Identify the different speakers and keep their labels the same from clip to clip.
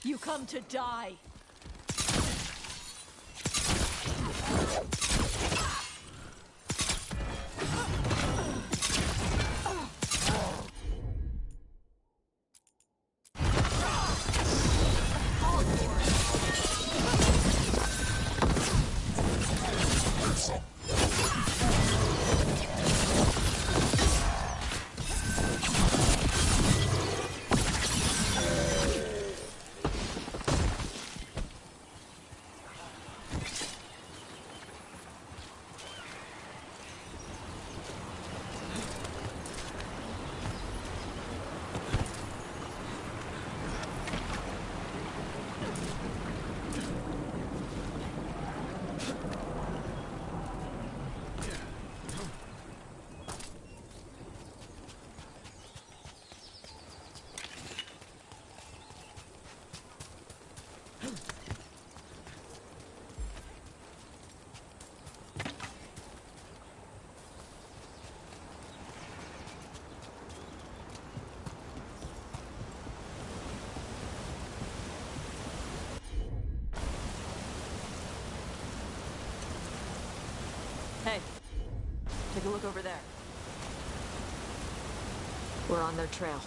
Speaker 1: You come to die. Hey, take a look over there. We're on their trail.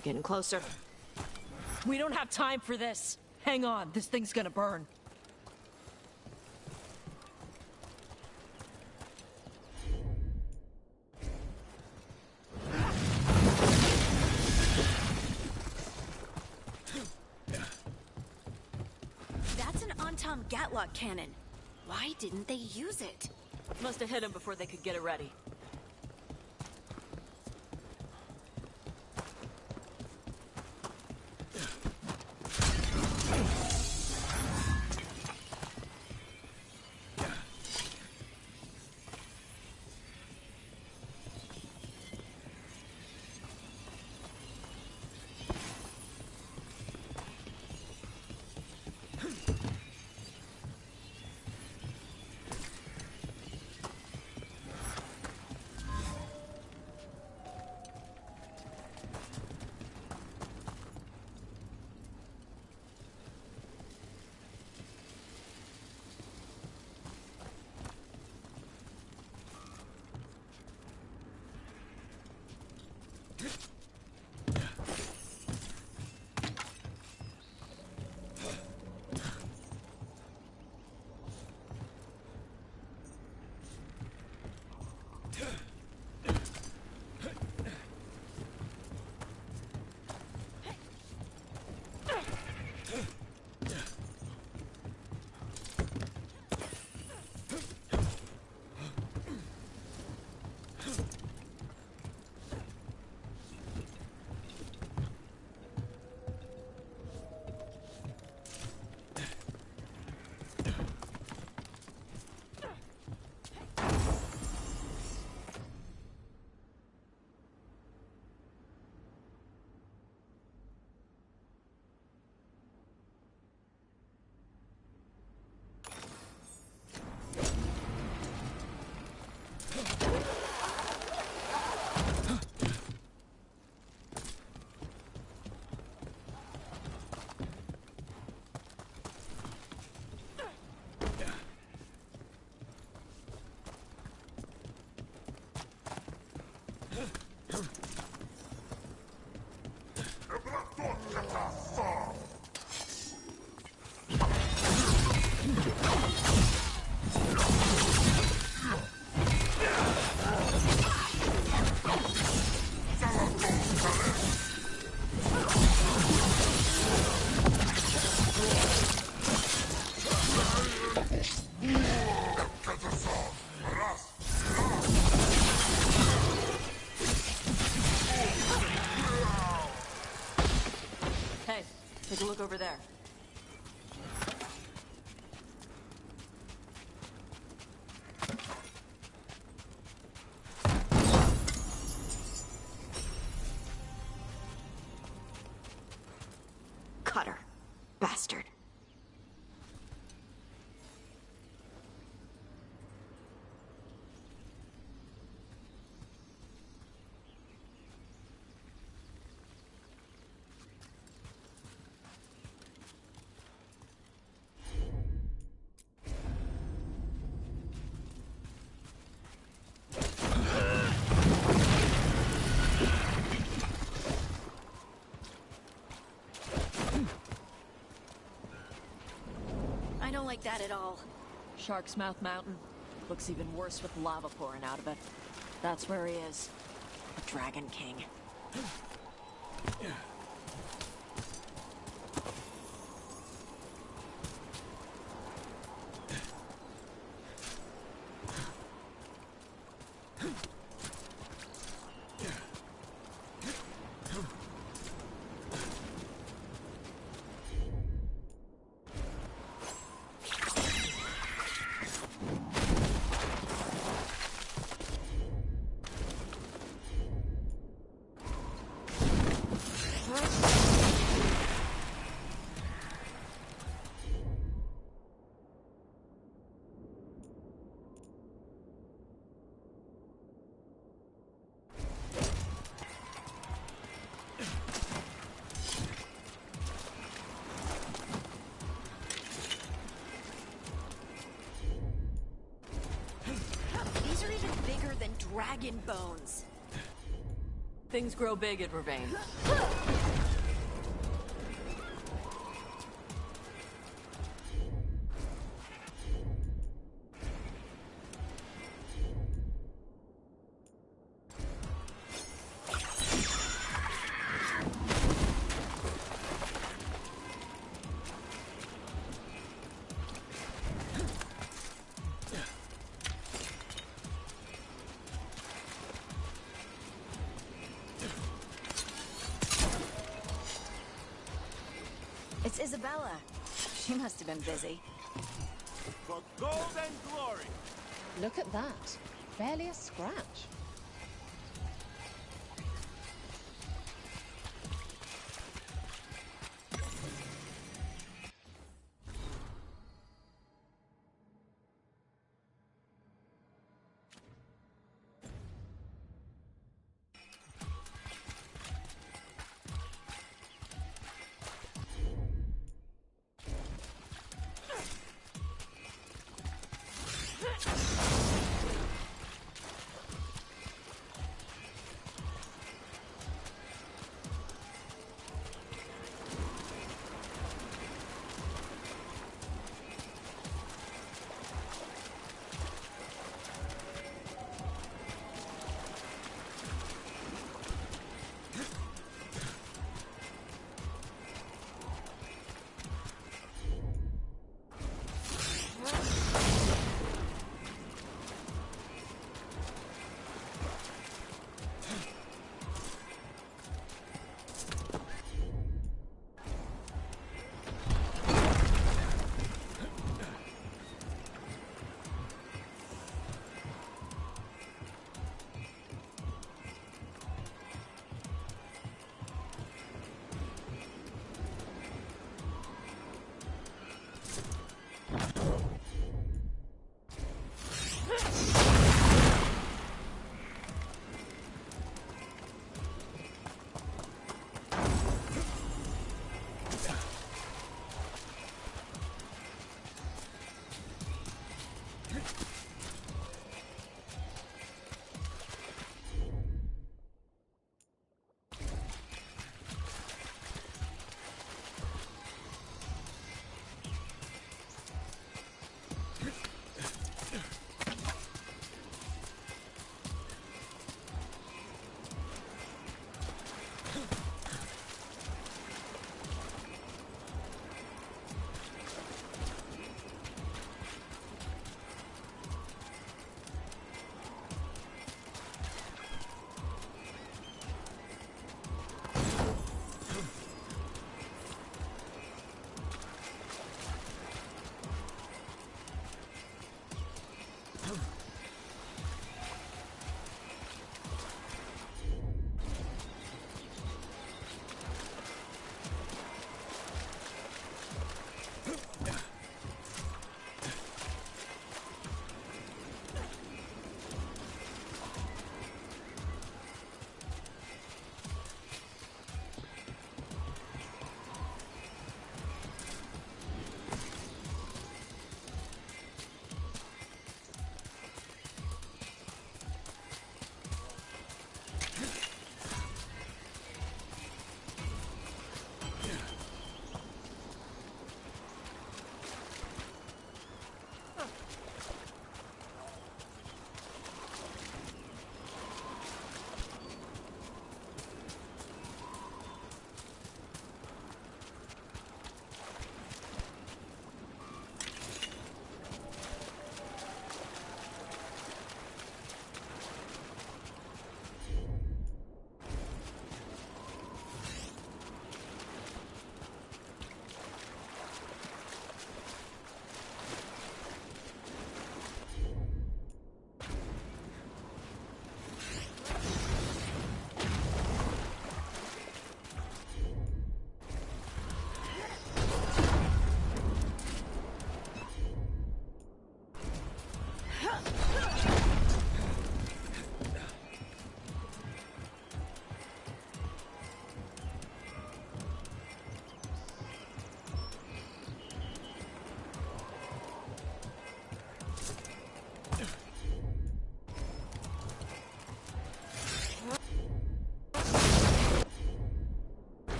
Speaker 1: We're getting closer. We don't have time for this. Hang on, this thing's gonna burn.
Speaker 2: That's an on-tom Gatlock cannon. Why didn't they use it?
Speaker 1: Must have hit him before they could get it ready. Take a look over there.
Speaker 2: Cutter. Bastard. I don't like that at all.
Speaker 1: Shark's Mouth Mountain. Looks even worse with lava pouring out of it. That's where he is. The Dragon King.
Speaker 2: These are even bigger than dragon bones.
Speaker 1: Things grow big at Ravane.
Speaker 2: It's Isabella. She must have been busy.
Speaker 3: For gold and glory!
Speaker 4: Look at that. Barely a scratch.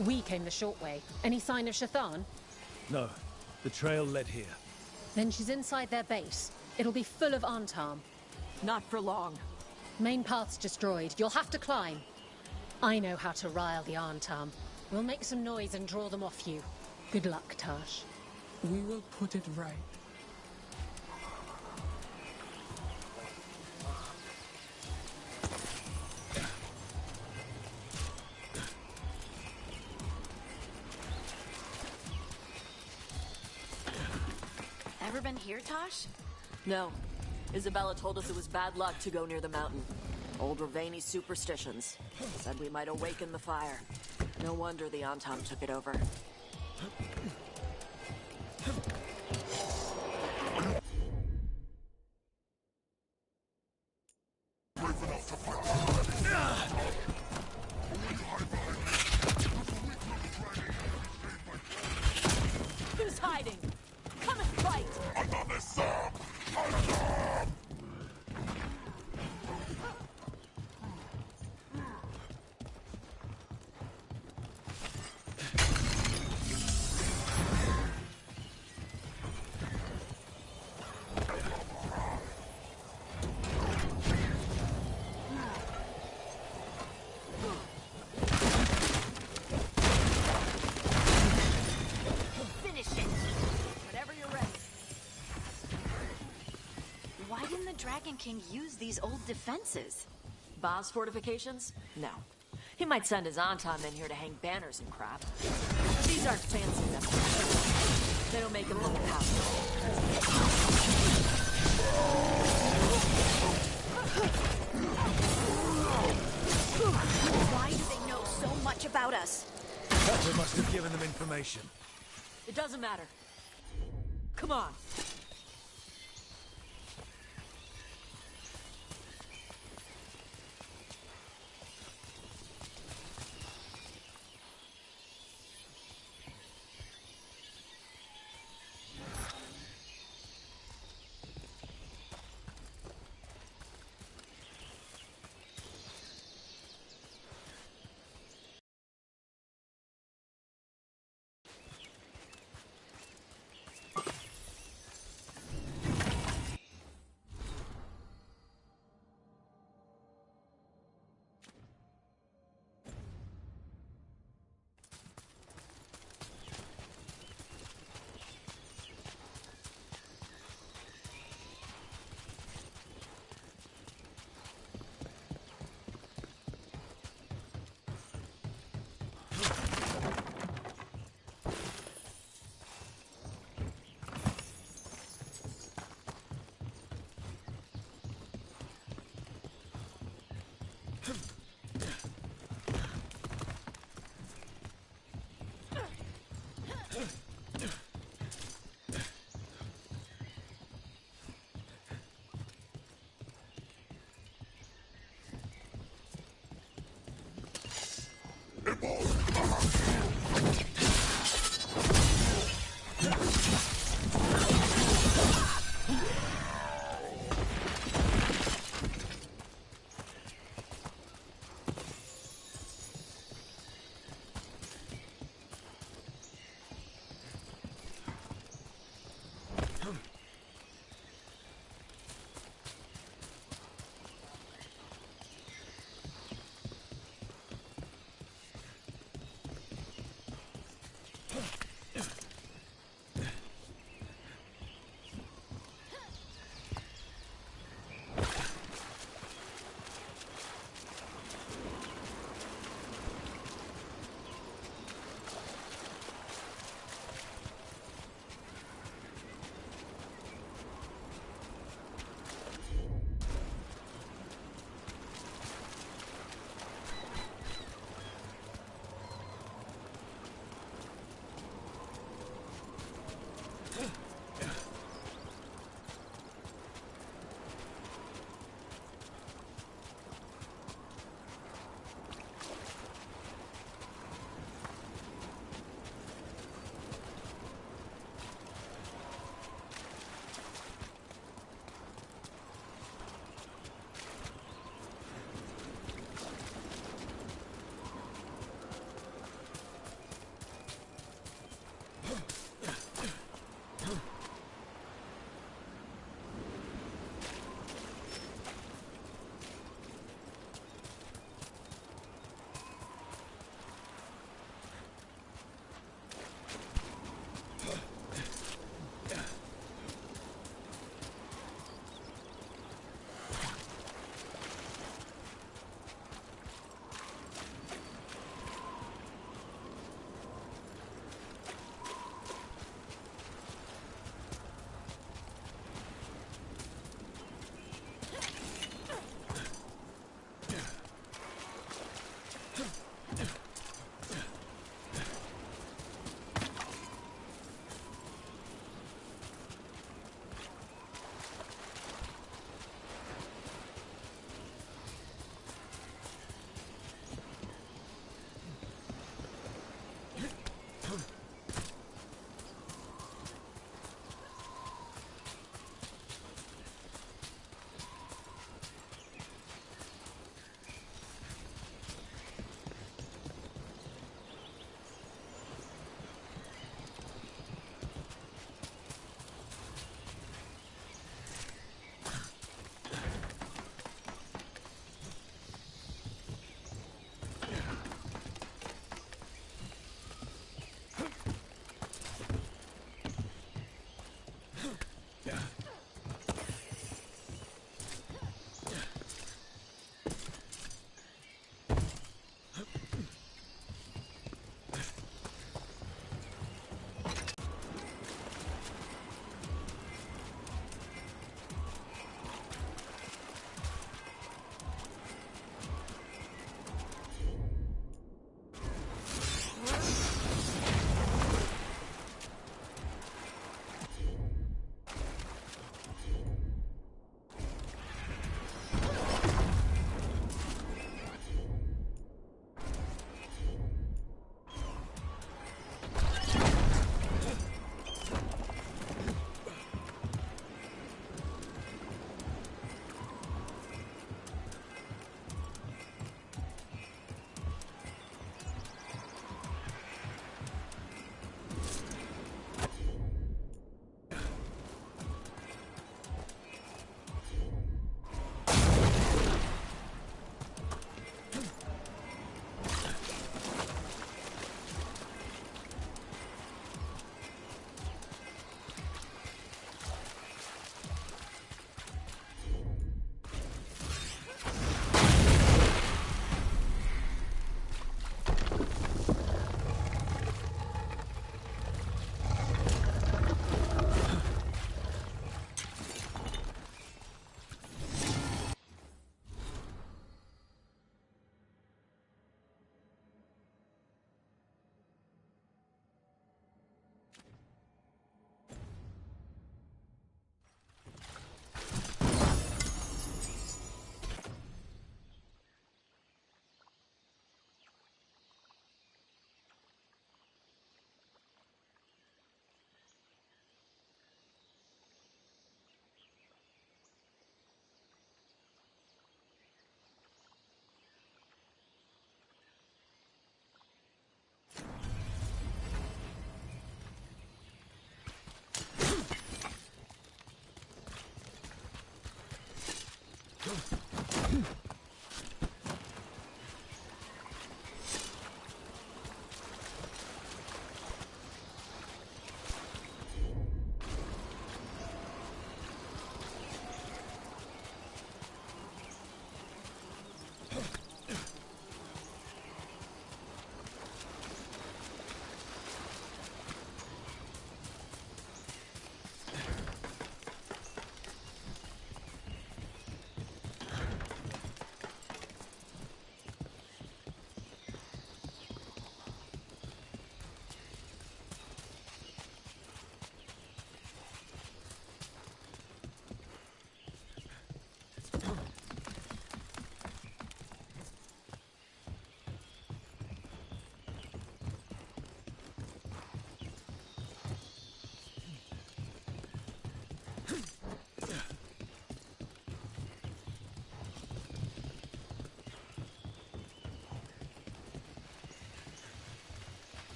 Speaker 5: We came the short way. Any sign of Shathan?
Speaker 6: No. The trail led here.
Speaker 5: Then she's inside their base. It'll be full of Antam.
Speaker 1: Not for long.
Speaker 5: Main path's destroyed. You'll have to climb. I know how to rile the Antam. We'll make some noise and draw them off you. Good luck, Tash.
Speaker 7: We will put it right.
Speaker 2: Ever been here, Tosh?
Speaker 1: No. Isabella told us it was bad luck to go near the mountain. Old Ravani superstitions. Said we might awaken the fire. No wonder the Antam took it over. Who's hiding? Come and fight!
Speaker 2: Finish it! Whenever you're ready. Why didn't the Dragon King use these old defenses?
Speaker 1: Baz fortifications? No. He might send his Antam in here to hang banners and crap. These aren't fancy enough. They don't make him look powerful.
Speaker 2: Why do they know so much about us?
Speaker 6: Pepper must have given them information.
Speaker 1: It doesn't matter. Come on.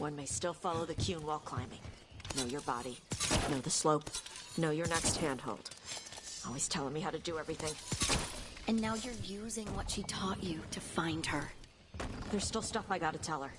Speaker 1: One may still follow the cune while climbing. Know your body. Know the slope. Know your next handhold. Always telling me how to do everything.
Speaker 2: And now you're using what she taught you to find her.
Speaker 1: There's still stuff I gotta tell her.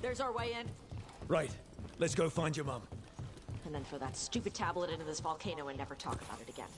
Speaker 1: There's our way in.
Speaker 6: Right. Let's go find your mum.
Speaker 1: And then throw that stupid tablet into this volcano and never talk about it again.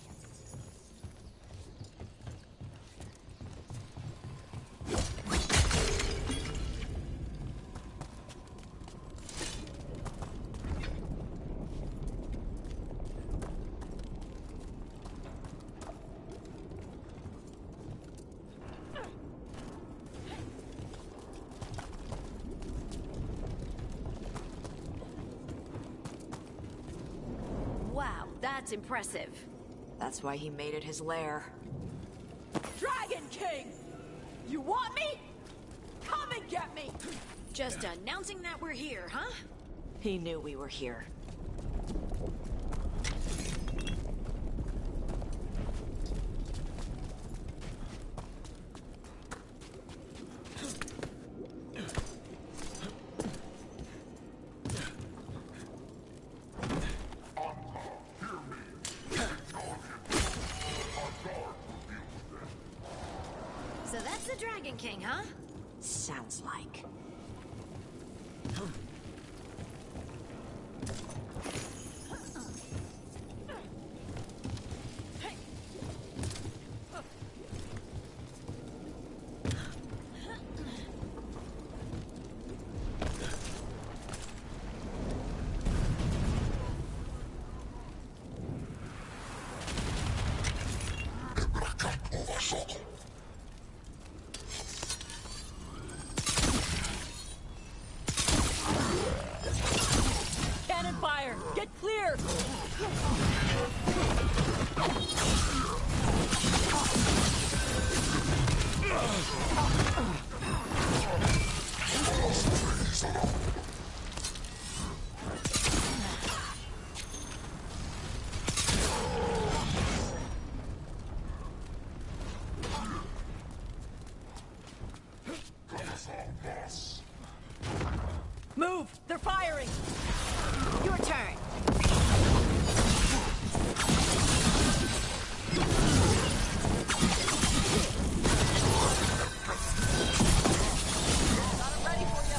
Speaker 2: Wow, that's impressive.
Speaker 1: That's why he made it his lair.
Speaker 8: Dragon King! You want me? Come and get me!
Speaker 2: Just announcing that we're here, huh?
Speaker 1: He knew we were here.
Speaker 2: So that's the Dragon King, huh?
Speaker 1: Sounds like.
Speaker 8: Cannon fire! Get clear! Move! They're firing!
Speaker 2: Your turn.
Speaker 8: Got it ready for you!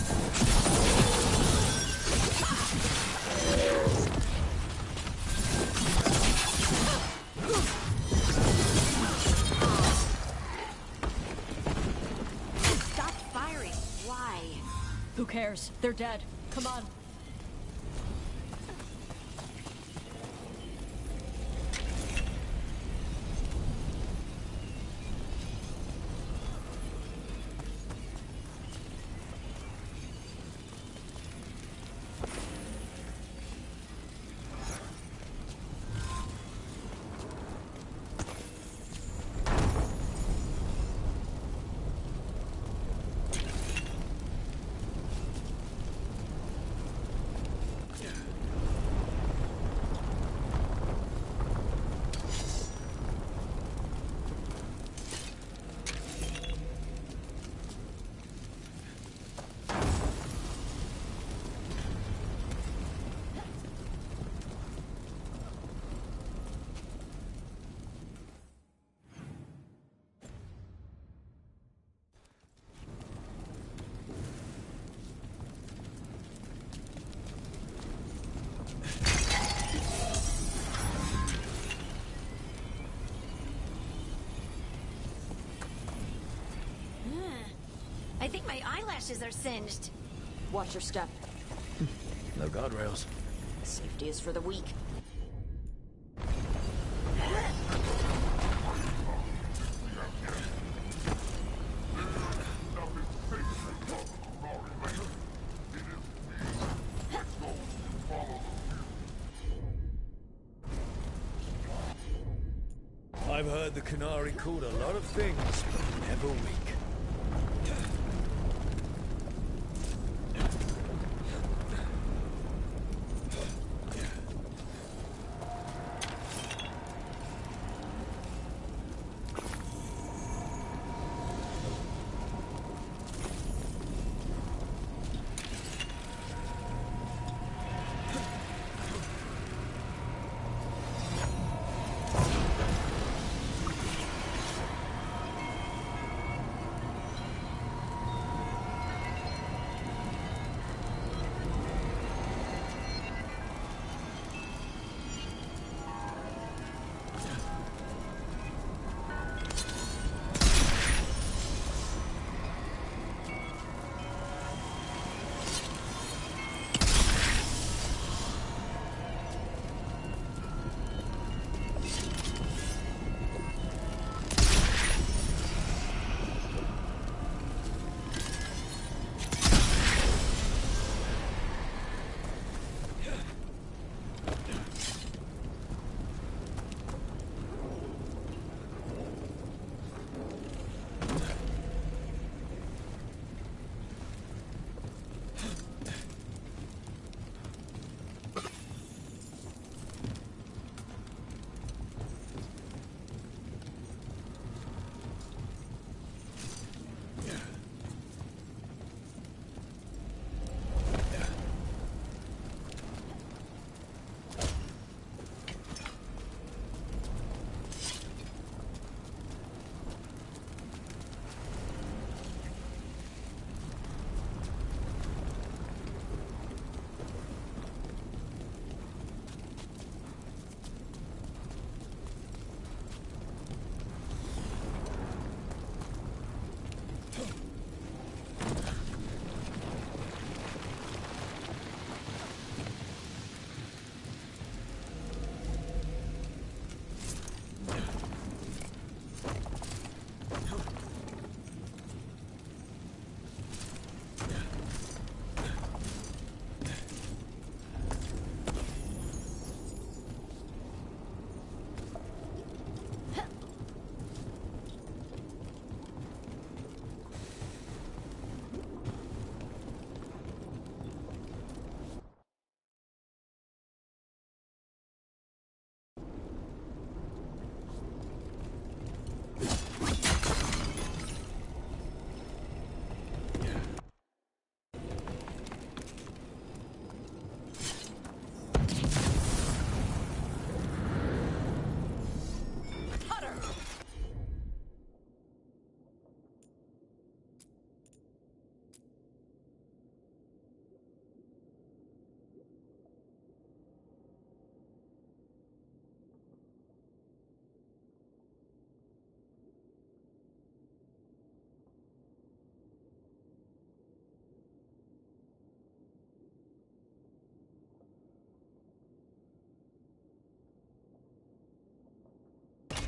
Speaker 2: Stop firing. Why?
Speaker 8: Who cares? They're dead. Come on.
Speaker 2: I think my eyelashes are singed.
Speaker 1: Watch your step.
Speaker 6: No guardrails.
Speaker 1: Safety is for the weak.
Speaker 6: I've heard the Canary called a lot of things, but never weak.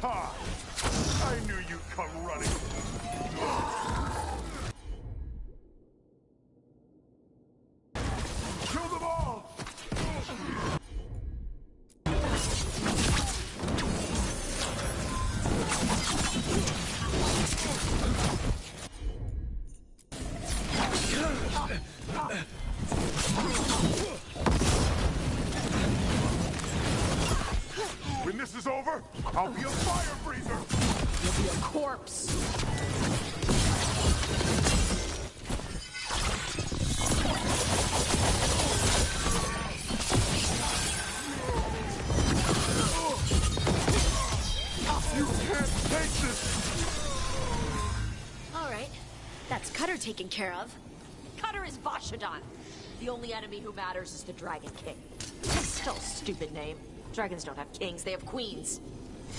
Speaker 3: Ha! I knew you'd come running. Kill them all! When this is over, I'll be a fire breather!
Speaker 8: You'll be a corpse.
Speaker 3: You can't take this!
Speaker 2: All right. That's Cutter taken care of.
Speaker 1: Cutter is Vashadon. The only enemy who matters is the Dragon King. Still a stupid name. Dragons don't have kings, they have queens.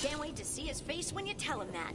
Speaker 2: Can't wait to see his face when you tell him that.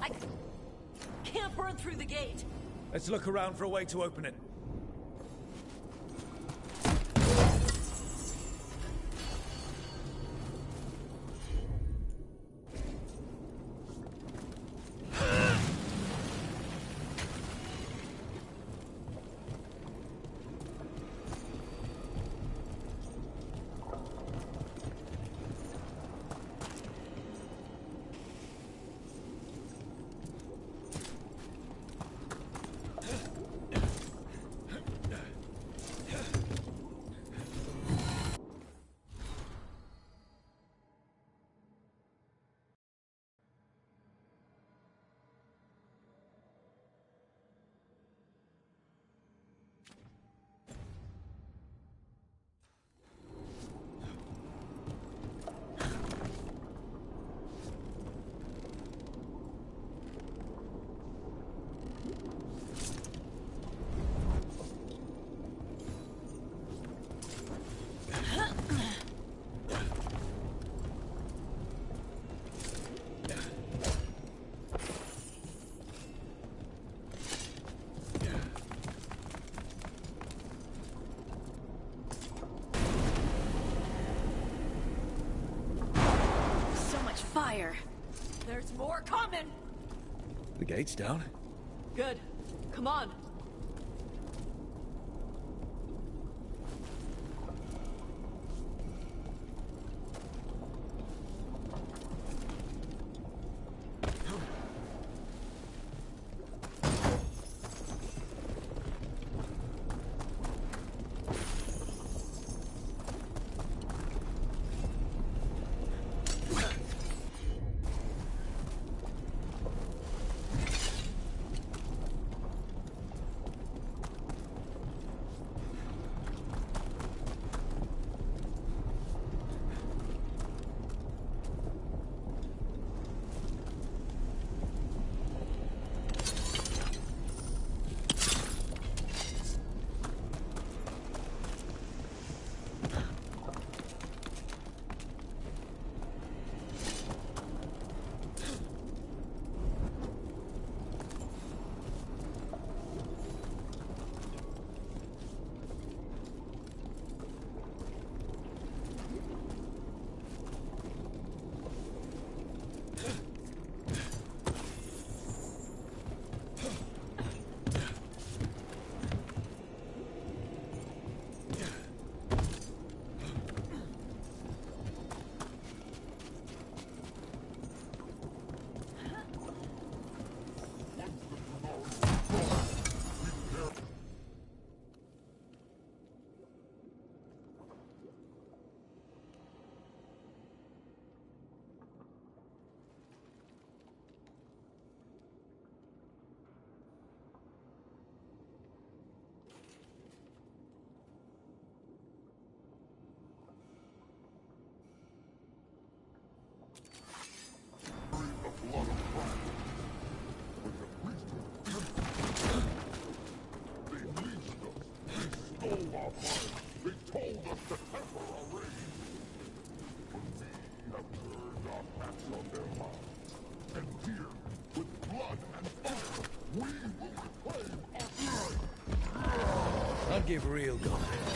Speaker 1: I can't burn through the gate.
Speaker 6: Let's look around for a way to open it.
Speaker 2: Fire.
Speaker 1: There's more coming.
Speaker 6: The gate's down.
Speaker 1: Good. Come on.
Speaker 6: Don't give real goddamn.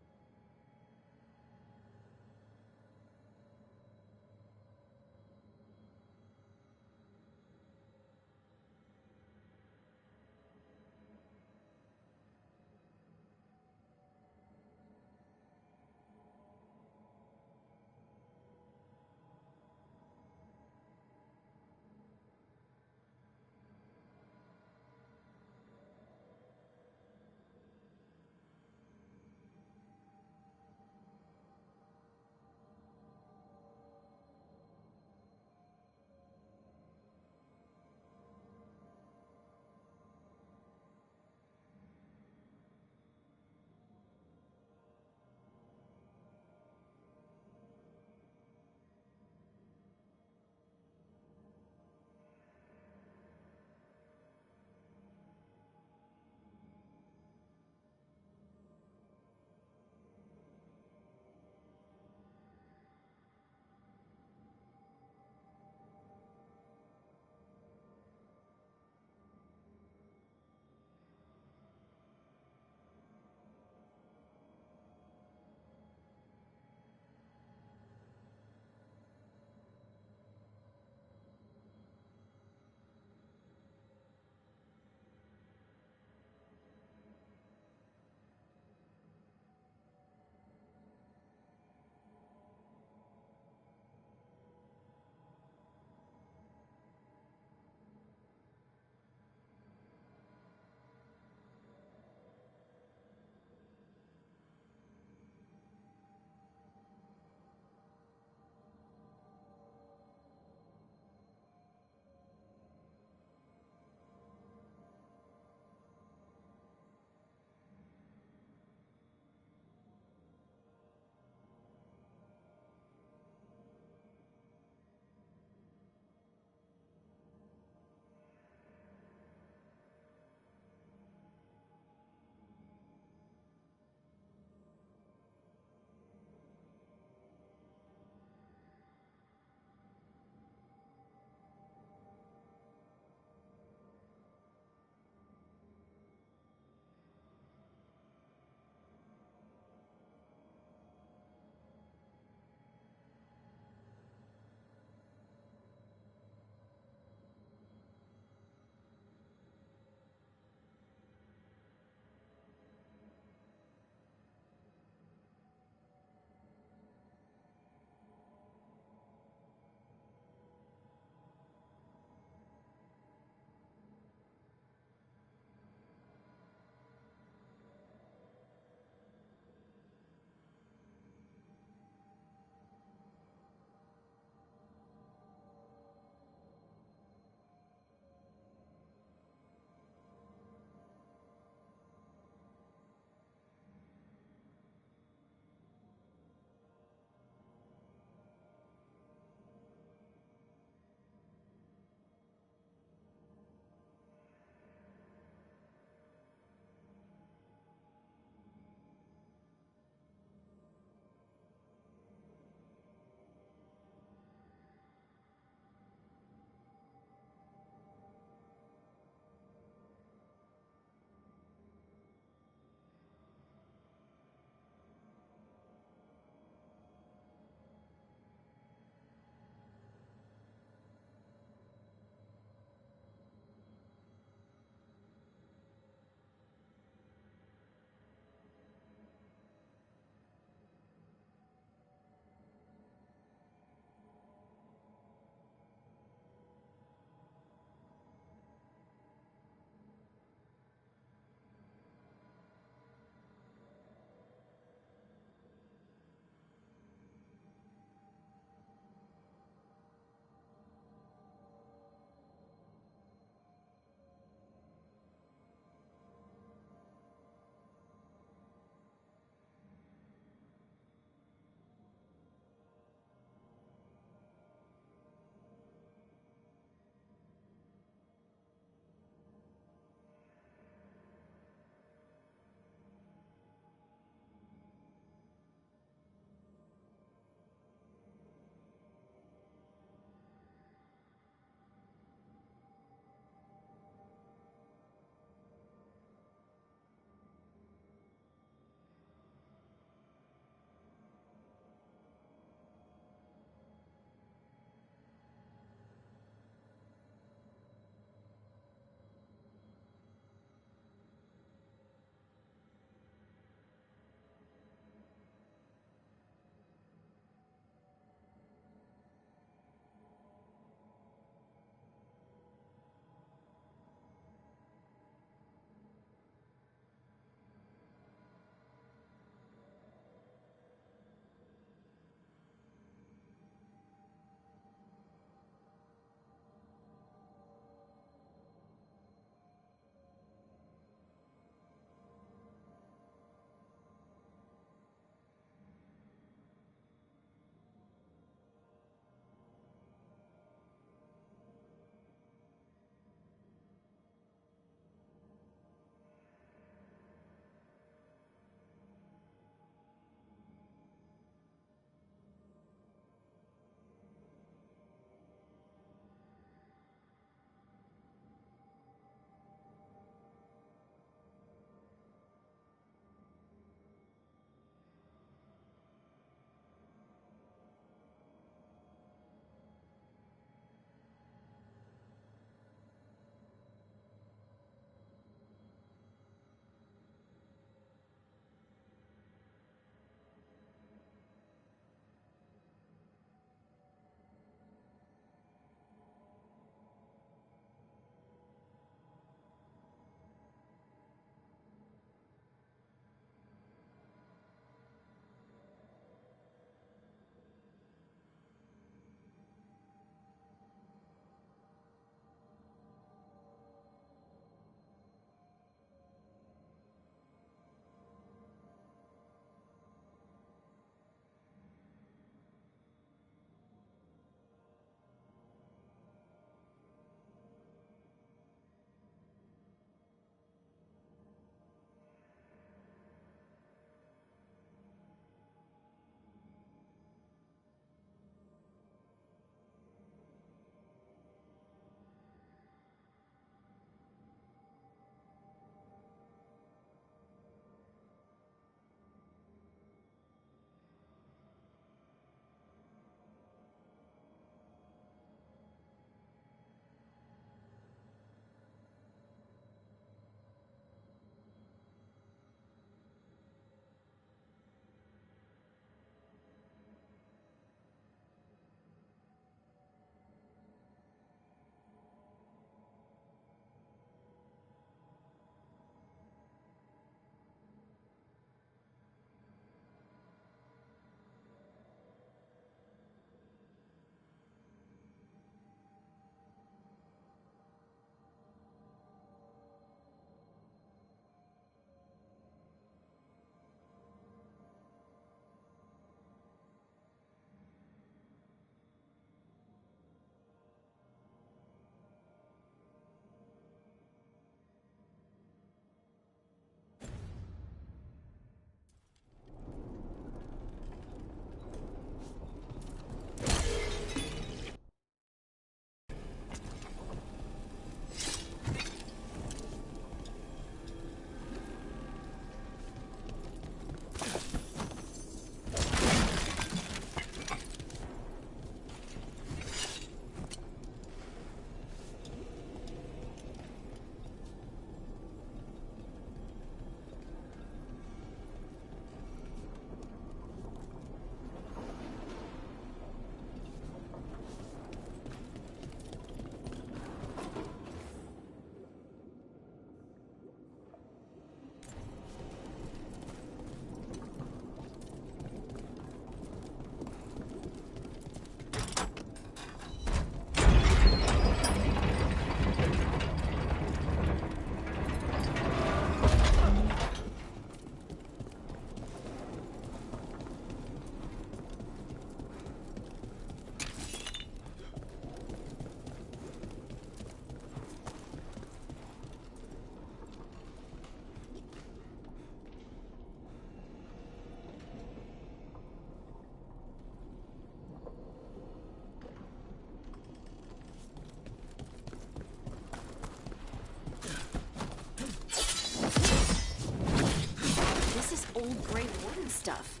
Speaker 2: old Grey Warden stuff.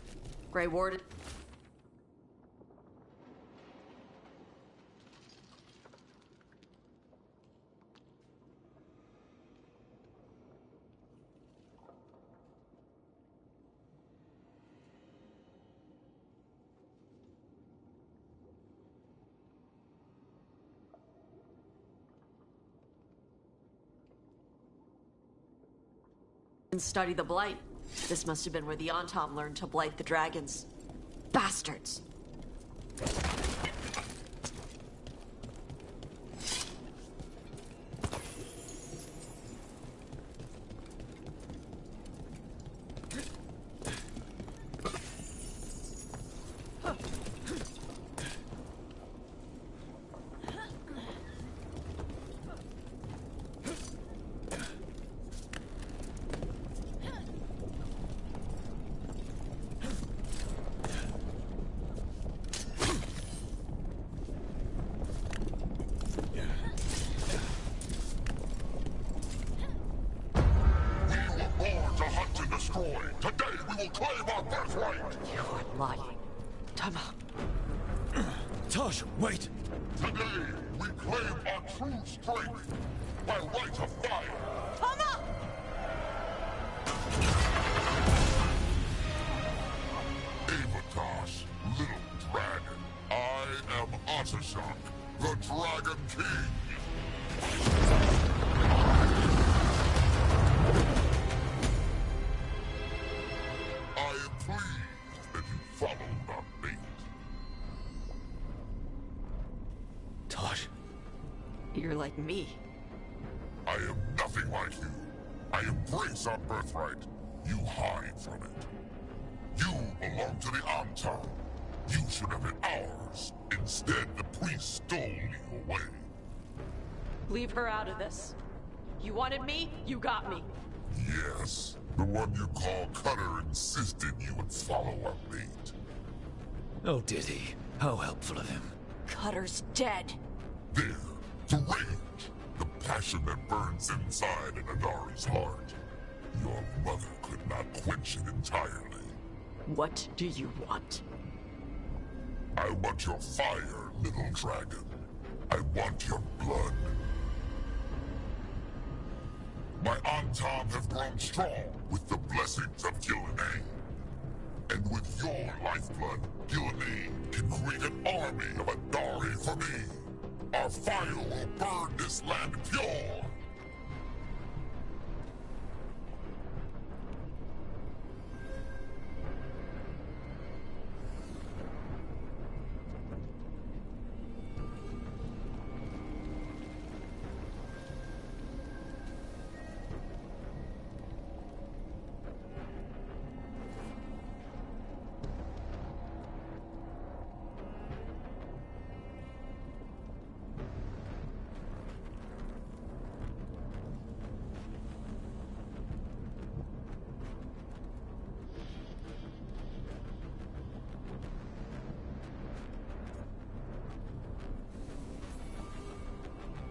Speaker 1: Grey Warden. Study the Blight. This must have been where the Antom learned to blight the dragons. Bastards!
Speaker 3: Today we will claim our birthright!
Speaker 1: You are lying. Tama.
Speaker 6: Tosh, wait!
Speaker 3: Today we claim our true strength by right of fire!
Speaker 8: Tama!
Speaker 3: Avatosh, little dragon. I am Otashok, the Dragon King! I am pleased that you followed our fate.
Speaker 6: Tosh,
Speaker 1: You're like me.
Speaker 3: I am nothing like you. I embrace our birthright. You hide from it. You belong to the Antom. You should have been ours. Instead, the priest stole you away.
Speaker 1: Leave her out of this. You wanted me, you got me.
Speaker 3: Yes, the one you call Cutter insisted you would follow our fate.
Speaker 6: oh did he? How helpful of him.
Speaker 1: Cutter's dead.
Speaker 3: There, the rage, the passion that burns inside an Adari's heart. Your mother could not quench it entirely.
Speaker 1: What do you want?
Speaker 3: I want your fire, little dragon. I want your blood. My Antom have grown strong with the blessings of Gillenay. And with your lifeblood, Gillenay can create an army of Adari for me. Our fire will burn this land pure.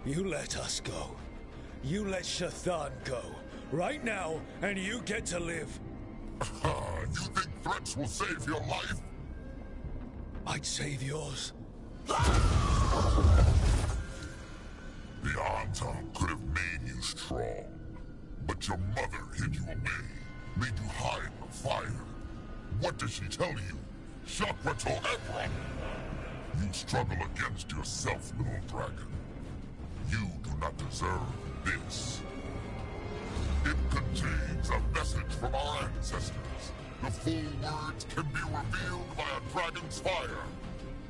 Speaker 6: You let us go. You let Shathan go. Right now, and you get to live.
Speaker 3: You think threats will save your life?
Speaker 6: I'd save yours.
Speaker 3: The Antom could have made you strong. But your mother hid you away, made you hide the fire. What does she tell you? Chakra to Ebron! You struggle against yourself, little dragon. You do not deserve this. It contains a message from our ancestors. The full words can be revealed by a dragon's fire.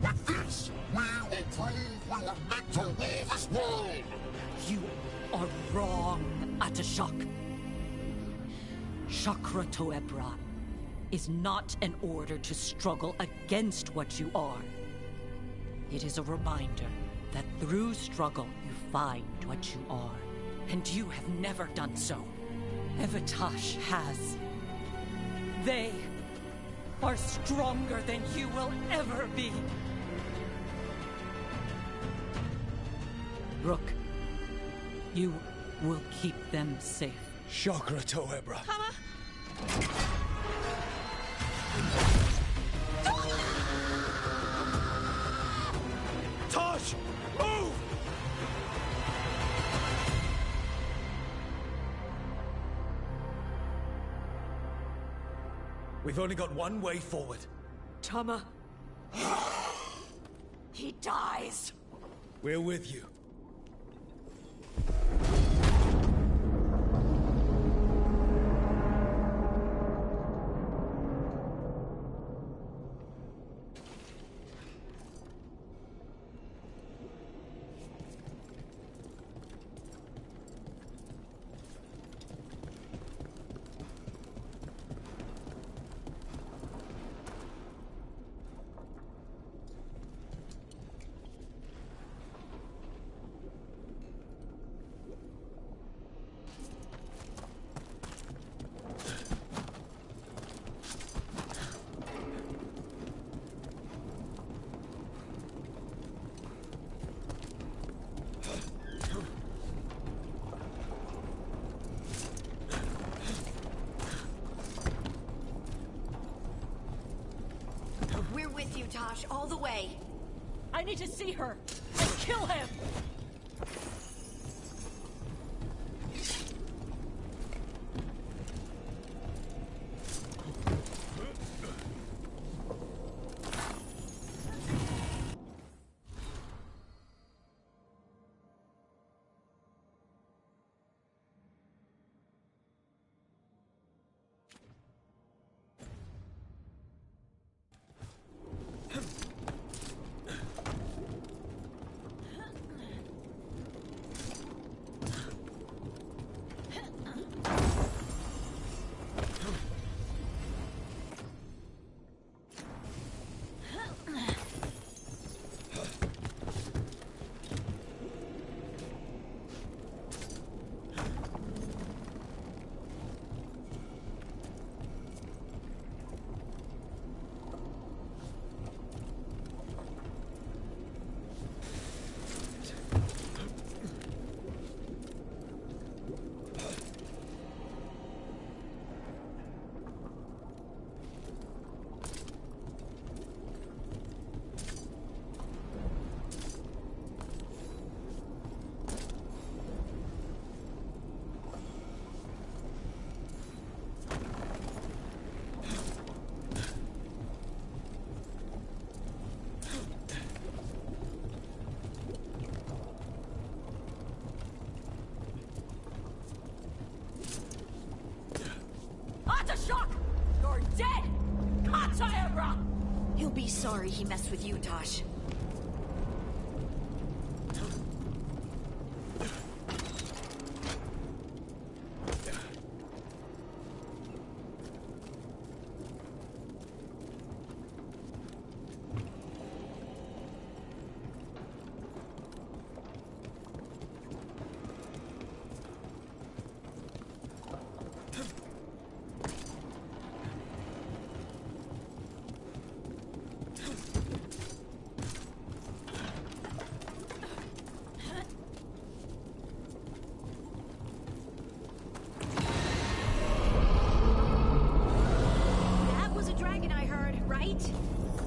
Speaker 3: With this, we will prove we were meant to rule this world!
Speaker 1: You are wrong, Atashok. Chakra to Ebron is not an order to struggle against what you are. It is a reminder that through struggle you find what you are. And you have never done so. Evatosh has. They are stronger than you will ever be. Rook, you will keep them safe.
Speaker 6: Chakra to Ebra. We've only got one way forward.
Speaker 8: Tama. He dies.
Speaker 6: We're with you.
Speaker 2: We're with you, Tosh, all the way.
Speaker 8: I need to see her and kill him. Shock! You're dead! Kataebra!
Speaker 2: He'll be sorry he messed with you, Tosh.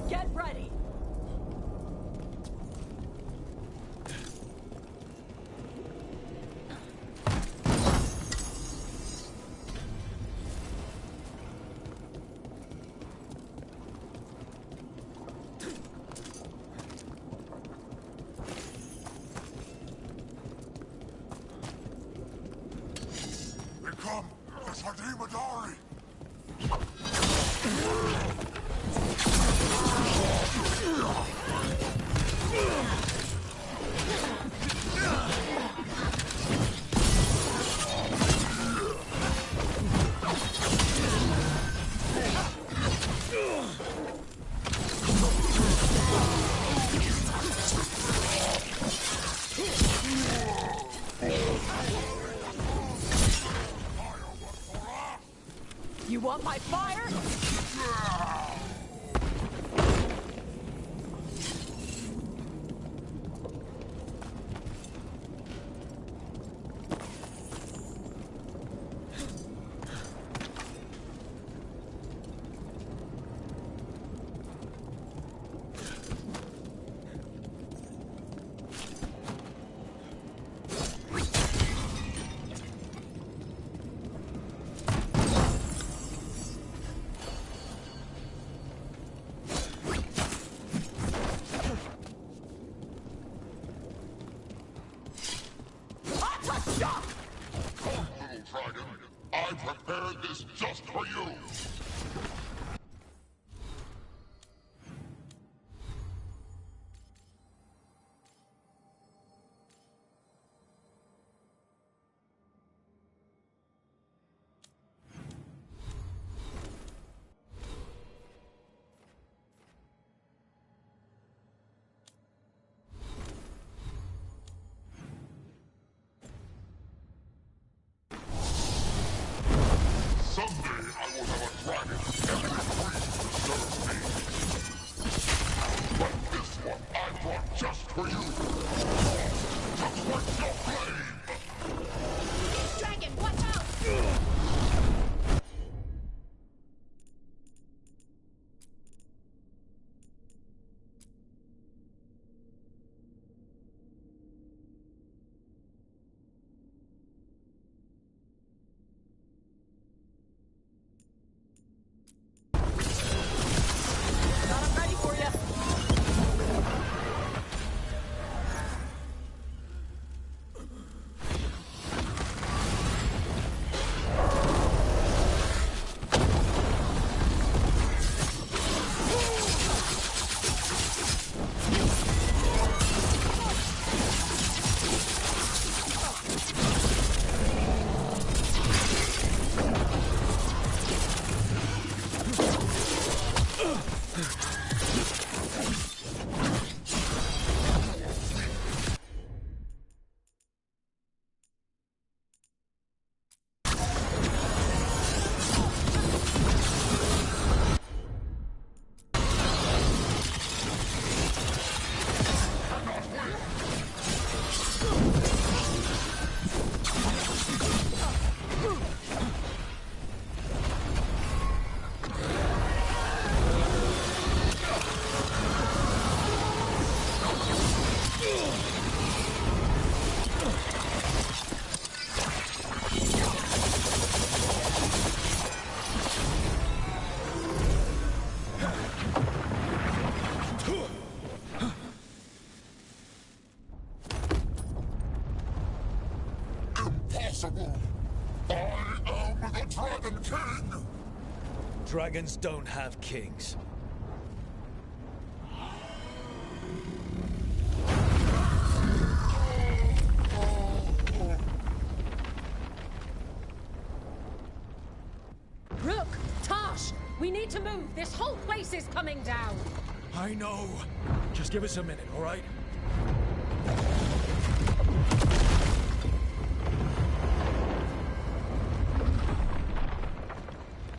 Speaker 8: Get ready!
Speaker 3: They come! The Sardimadari!
Speaker 8: You want my fire?
Speaker 3: I am the Dragon King!
Speaker 6: Dragons don't have kings.
Speaker 5: Rook! Tash! We need to move! This whole place is coming down!
Speaker 6: I know. Just give us a minute, all right?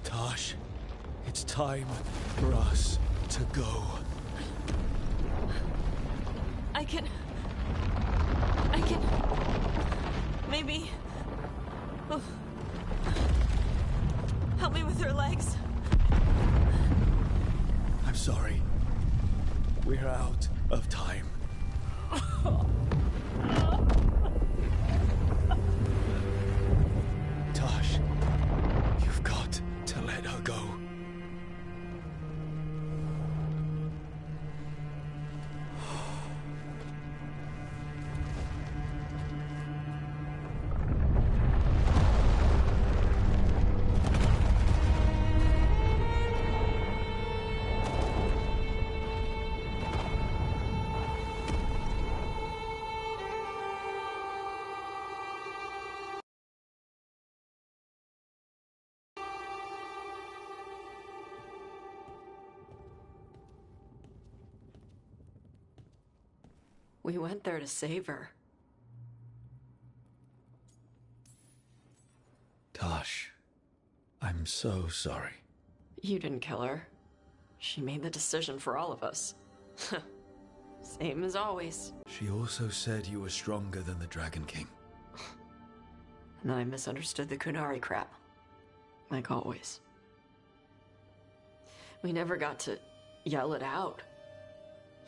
Speaker 6: Tosh, it's time for us to go.
Speaker 2: I can... Maybe... Oh. Help me with her legs.
Speaker 6: I'm sorry. We're out of time. Tosh, you've got to let her go.
Speaker 2: We went there to save her.
Speaker 6: Tosh, I'm so sorry.
Speaker 2: You didn't kill her. She made the decision for all of us. Same as always.
Speaker 6: She also said you were stronger than the Dragon King.
Speaker 2: And then I misunderstood the Kunari crap. Like always. We never got to yell it out.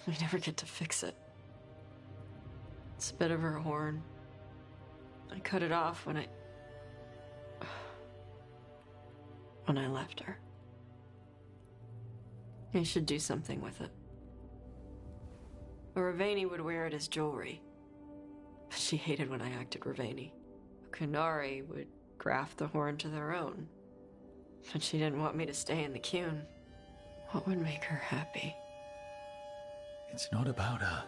Speaker 2: We never get to fix it. It's a bit of her horn. I cut it off when I left her. I should do something with it. Ravani would wear it as jewelry. But she hated when I acted Ravani. Kunari would graft the horn to their own. But she didn't want me to stay in the Qun. What would make her happy?
Speaker 6: It's not about her.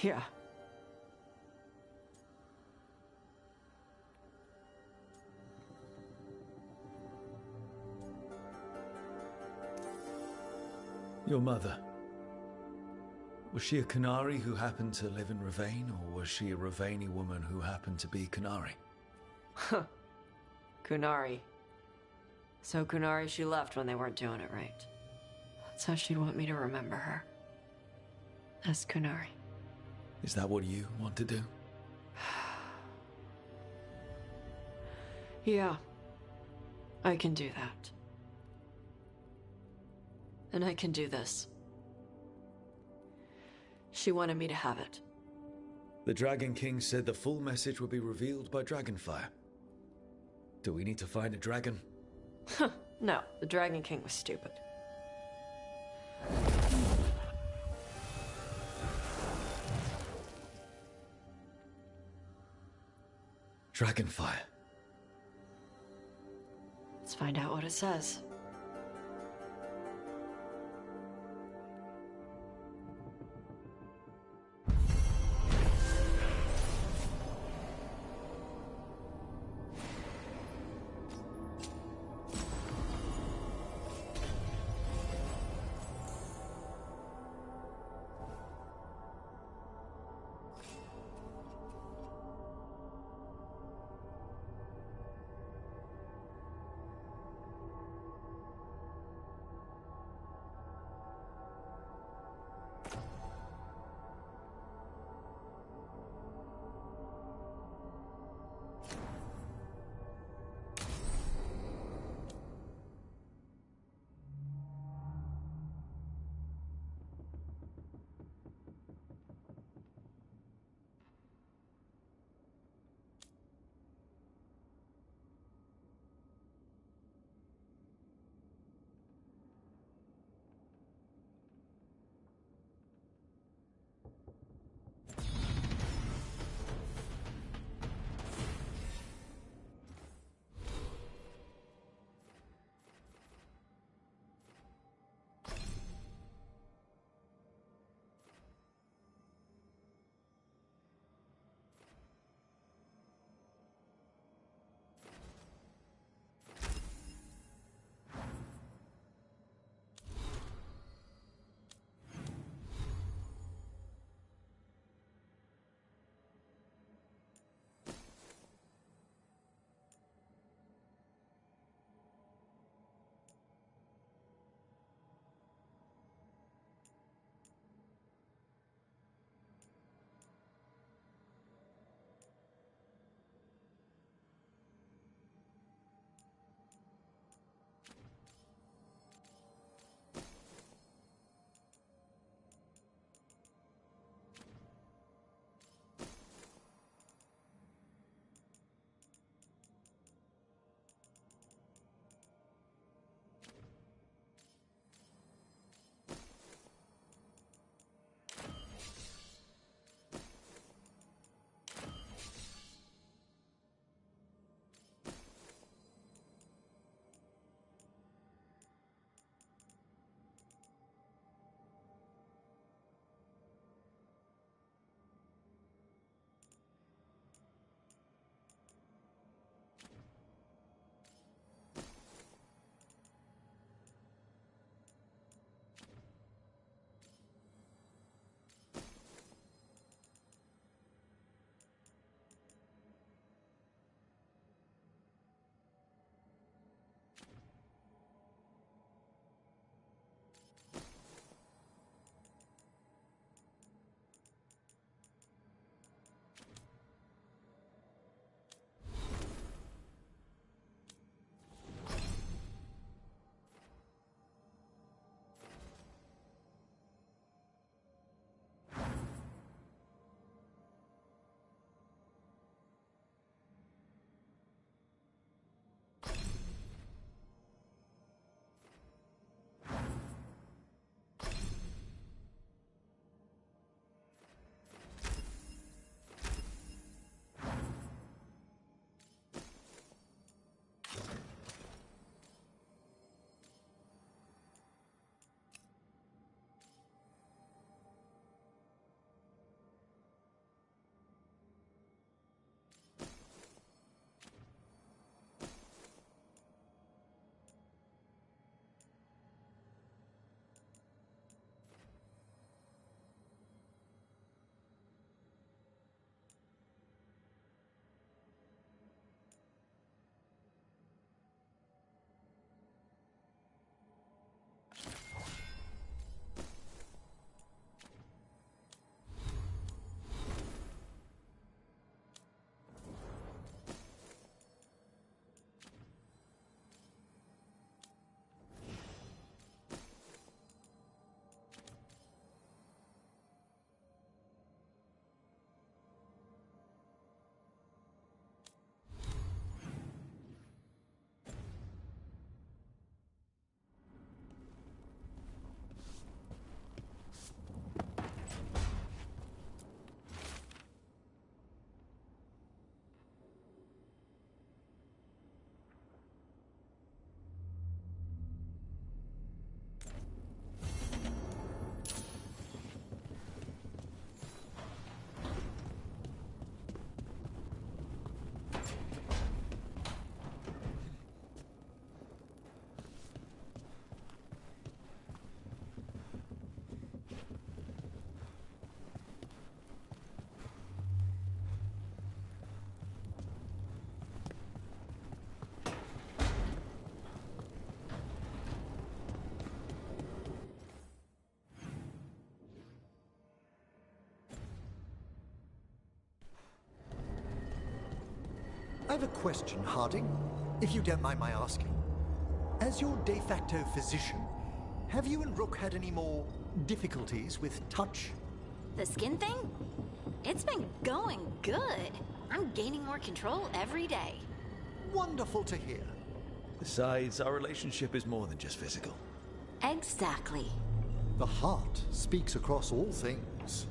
Speaker 2: Yeah.
Speaker 6: Your mother. Was she a Kunari who happened to live in Ravane, or was she a Ravani woman who happened to be Kunari?
Speaker 2: Huh. Kunari. So Kunari she left when they weren't doing it right. That's how she'd want me to remember her. As Kunari.
Speaker 6: Is that what you want to do?
Speaker 2: Yeah. I can do that. And I can do this. She wanted me to have it.
Speaker 6: The Dragon King said the full message would be revealed by Dragonfire. Do we need to find a dragon?
Speaker 2: No, the Dragon King was stupid.
Speaker 6: Dragonfire.
Speaker 2: Let's find out what it says.
Speaker 9: have a question, Harding, if you don't mind my asking. As your de facto physician, have you and Rook had any more difficulties with touch?
Speaker 10: The skin thing? It's been going good. I'm gaining more control every day.
Speaker 9: Wonderful to hear.
Speaker 6: Besides, our relationship is more than just physical.
Speaker 10: Exactly.
Speaker 9: The heart speaks across all things.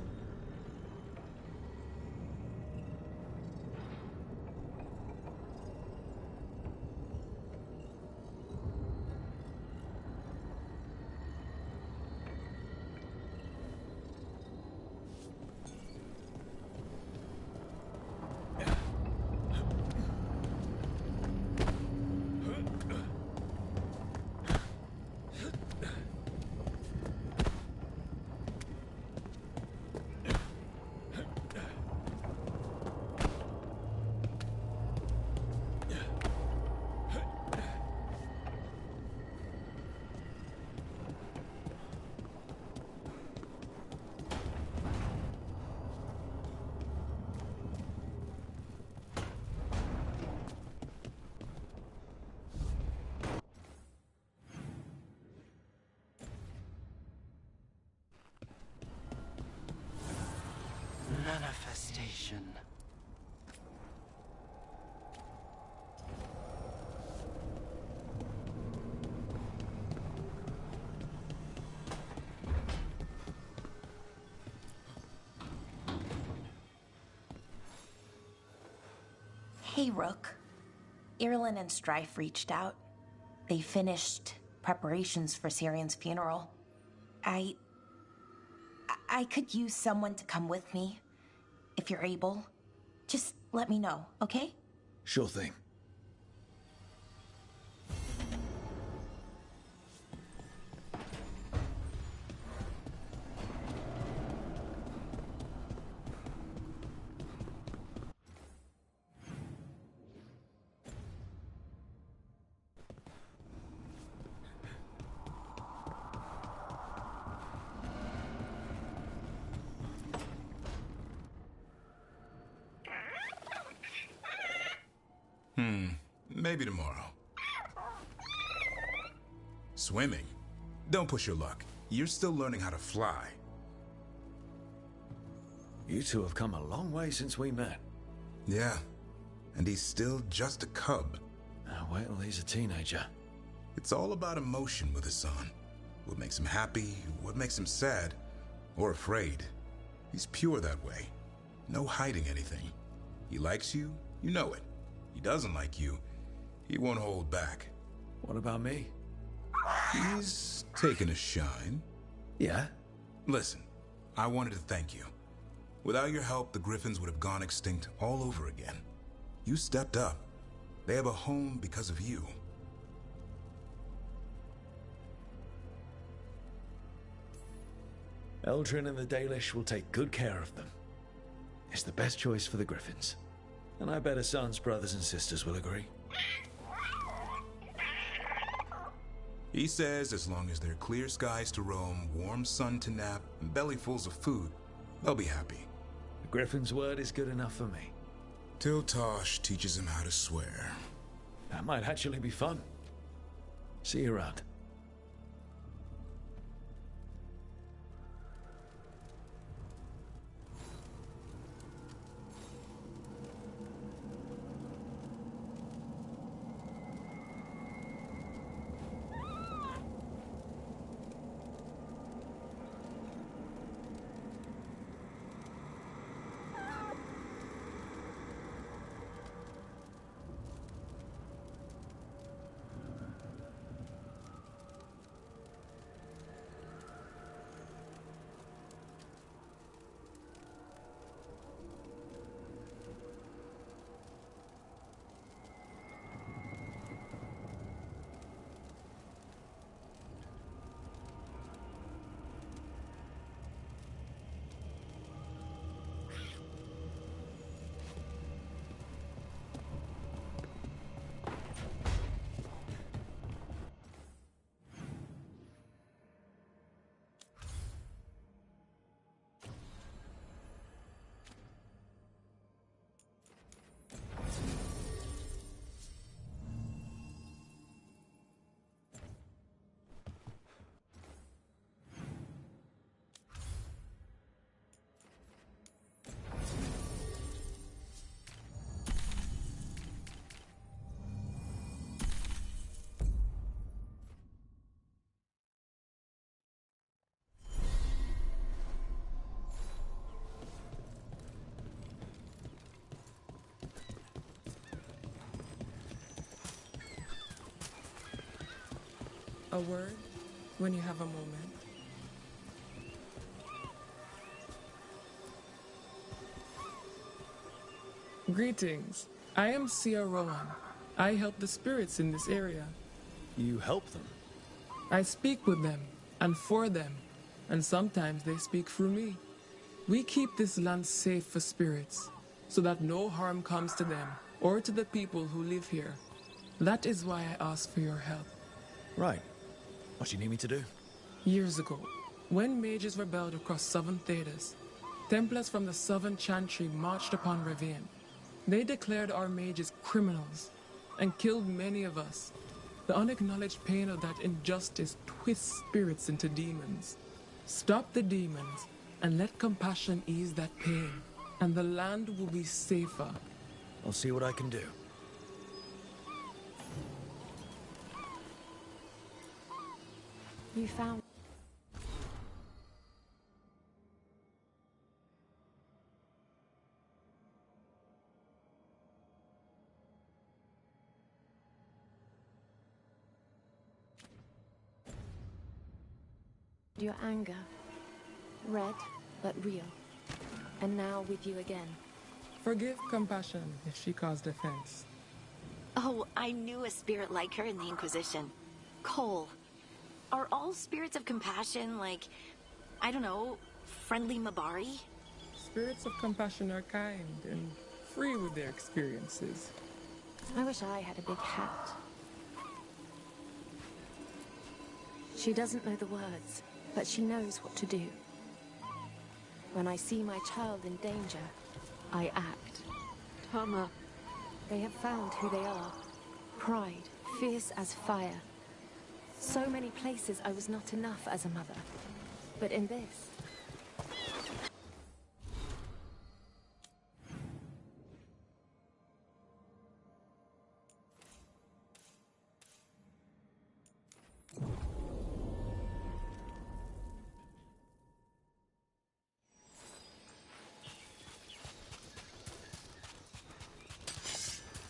Speaker 11: Manifestation.
Speaker 12: Hey, Rook. Irulan and Strife reached out. They finished preparations for Syrian's funeral. I could use someone to come with me. If you're able, just let me know, okay?
Speaker 6: Sure thing.
Speaker 13: Maybe tomorrow. Swimming? Don't push your luck. You're still learning how to fly.
Speaker 6: You two have come a long way since we met.
Speaker 13: Yeah, and he's still just a cub.
Speaker 6: Now wait till he's a teenager.
Speaker 13: It's all about emotion with his son. What makes him happy, what makes him sad, or afraid. He's pure that way. No hiding anything. He likes you, you know it. He doesn't like you, he won't hold back.
Speaker 6: What about me?
Speaker 13: He's taken a shine.
Speaker 6: Yeah?
Speaker 13: Listen, I wanted to thank you. Without your help, the Griffins would have gone extinct all over again. You stepped up. They have a home because of you.
Speaker 6: Eldrin and the Dalish will take good care of them. It's the best choice for the Griffins. And I bet Hassan's brothers and sisters will agree.
Speaker 13: He says as long as there are clear skies to roam, warm sun to nap, and bellyfuls of food, they'll be happy.
Speaker 6: The Griffin's word is good enough for me.
Speaker 13: Till Tosh teaches him how to swear.
Speaker 6: That might actually be fun. See you around.
Speaker 7: A word when you have a moment. Greetings. I am Sia Rowan. I help the spirits in this area.
Speaker 6: You help them?
Speaker 7: I speak with them and for them, and sometimes they speak through me. We keep this land safe for spirits, so that no harm comes to them or to the people who live here. That is why I ask for your help.
Speaker 6: Right. What do you need me to do?
Speaker 7: Years ago, when mages rebelled across southern Thedas, Templars from the southern Chantry marched upon Ravine. They declared our mages criminals and killed many of us. The unacknowledged pain of that injustice twists spirits into demons. Stop the demons and let compassion ease that pain, and the land will be safer.
Speaker 6: I'll see what I can do.
Speaker 11: You found... Your anger, red but real, and now with you again.
Speaker 7: Forgive compassion if she caused offense.
Speaker 10: Oh, I knew a spirit like her in the Inquisition. Cole. Are all spirits of compassion like, I don't know, friendly Mabari?
Speaker 7: Spirits of compassion are kind and free with their experiences.
Speaker 11: I wish I had a big hat. She doesn't know the words, but she knows what to do. When I see my child in danger, I act.
Speaker 2: Tama.
Speaker 11: They have found who they are. Pride, fierce as fire. So many places I was not enough as a mother. But in this...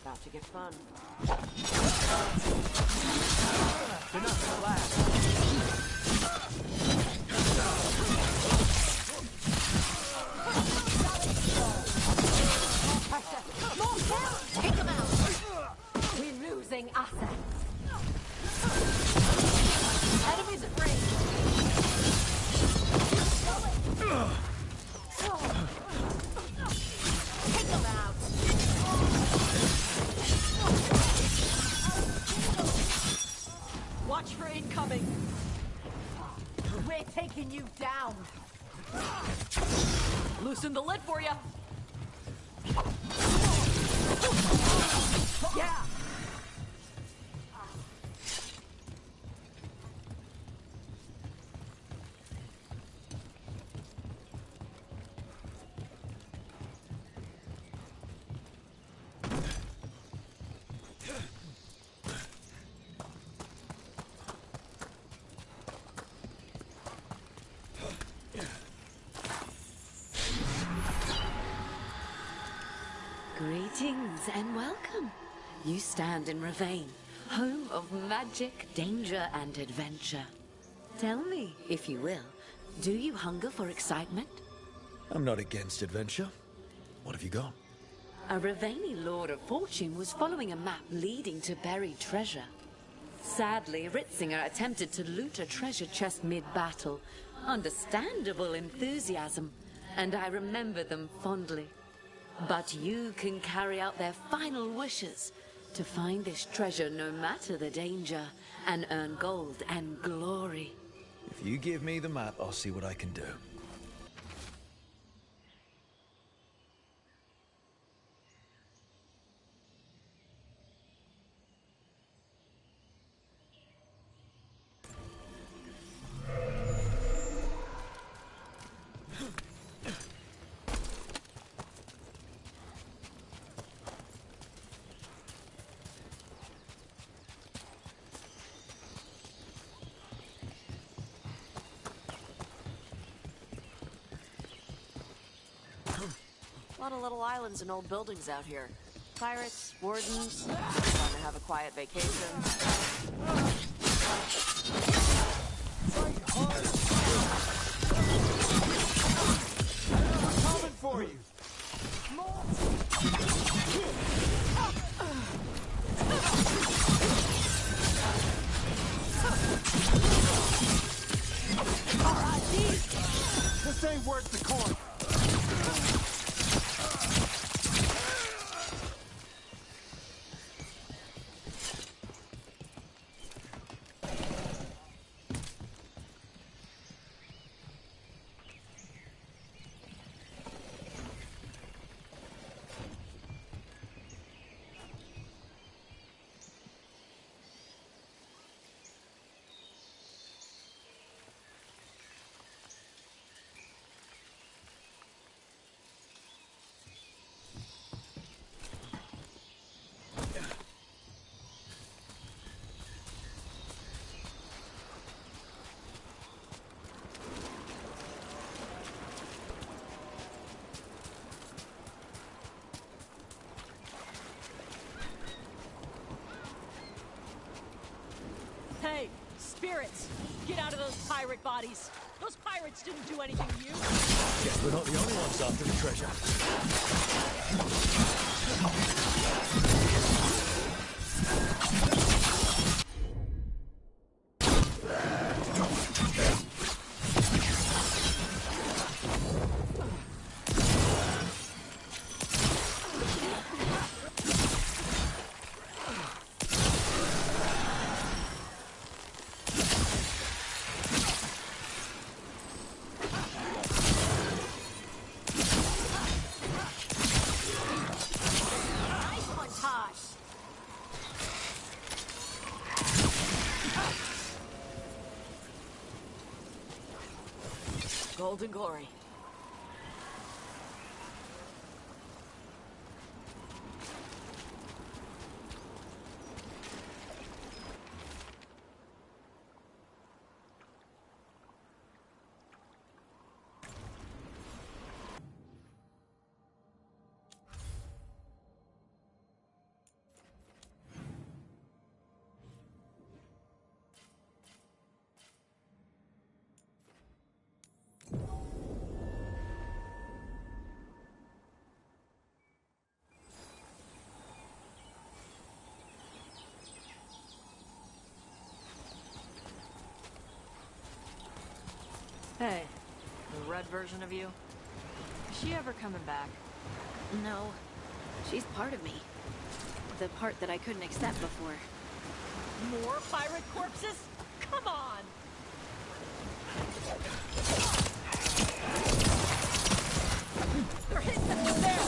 Speaker 8: About to get fun.
Speaker 14: Enough to last.
Speaker 8: Take them out! We're losing assets. Enemies at range. Take them out! Watch for incoming. We're taking you down. Loosen the lid for you. Yeah.
Speaker 15: Greetings and welcome. You stand in Ravine, home of magic, danger, and adventure. Tell me, if you will, do you hunger for excitement?
Speaker 6: I'm not against adventure. What have you got?
Speaker 15: A Ravani Lord of Fortune was following a map leading to buried treasure. Sadly, Ritzinger attempted to loot a treasure chest mid-battle. Understandable enthusiasm, and I remember them fondly. But you can carry out their final wishes to find this treasure no matter the danger and earn gold and glory.
Speaker 6: If you give me the map, I'll see what I can do.
Speaker 8: A lot of little islands and old buildings out here. Pirates, wardens, trying to have a quiet vacation.
Speaker 14: ain't worth the coin.
Speaker 8: Hey, spirits! Get out of those pirate bodies! Those pirates didn't do anything to you!
Speaker 6: Guess we're not the only ones after the treasure.
Speaker 8: Golden glory. Hey, the red version of you? Is she ever coming back?
Speaker 10: No. She's part of me. The part that I couldn't accept before.
Speaker 8: More pirate corpses? Come on! They're hitting them from there!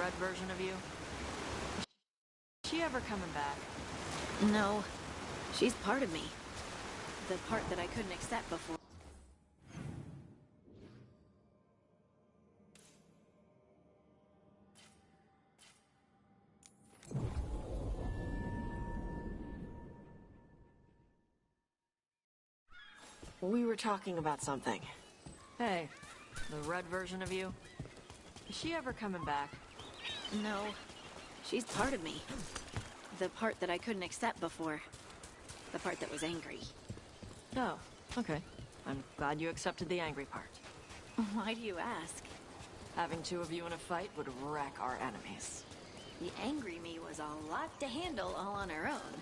Speaker 8: They're at version of you? Is she ever coming back?
Speaker 10: No. She's part of me. The part that I couldn't accept before.
Speaker 2: We were talking about something. Hey, the red version of you? Is she ever coming back?
Speaker 10: No. She's part of me. The part that I couldn't accept before. The part that was angry.
Speaker 2: Oh, okay. I'm glad you accepted the angry part.
Speaker 10: Why do you ask?
Speaker 2: Having two of you in a fight would wreck our enemies.
Speaker 10: The angry me was a lot to handle all on her own.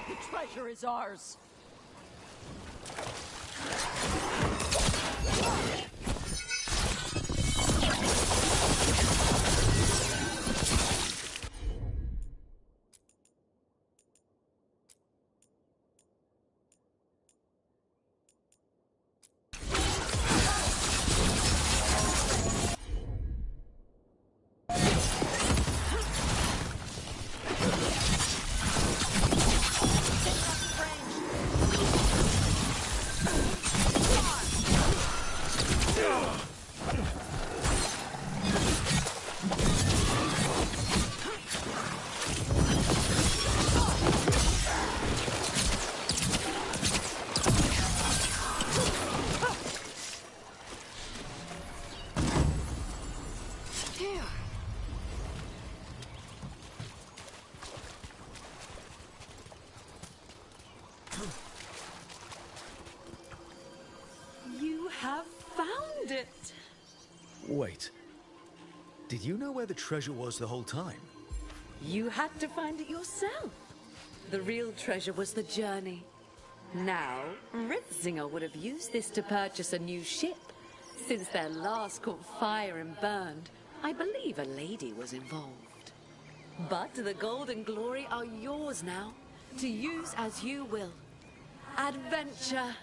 Speaker 8: The treasure is ours.
Speaker 15: You have found it!
Speaker 6: Wait. Did you know where the treasure was the whole time?
Speaker 15: You had to find it yourself. The real treasure was the journey. Now, Ritzinger would have used this to purchase a new ship. Since their last caught fire and burned, I believe a lady was involved. But the gold and glory are yours now, to use as you will. Adventure!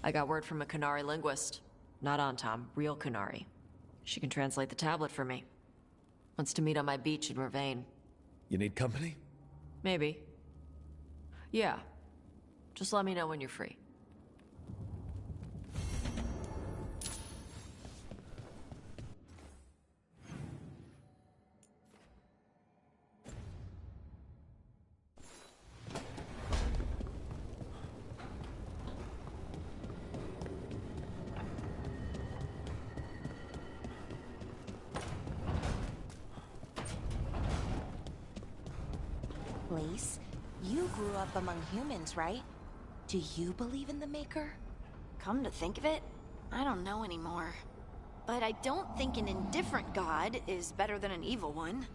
Speaker 2: I got word from a Qunari linguist. Not Antam, real Qunari. She can translate the tablet for me. Wants to meet on my beach in Ravane.
Speaker 6: You need company?
Speaker 2: Maybe. Yeah. Just let me know when you're free.
Speaker 12: place. You grew up among humans, right? Do you believe in the Maker?
Speaker 10: Come to think of it, I don't know anymore. But I don't think an indifferent god is better than an evil one.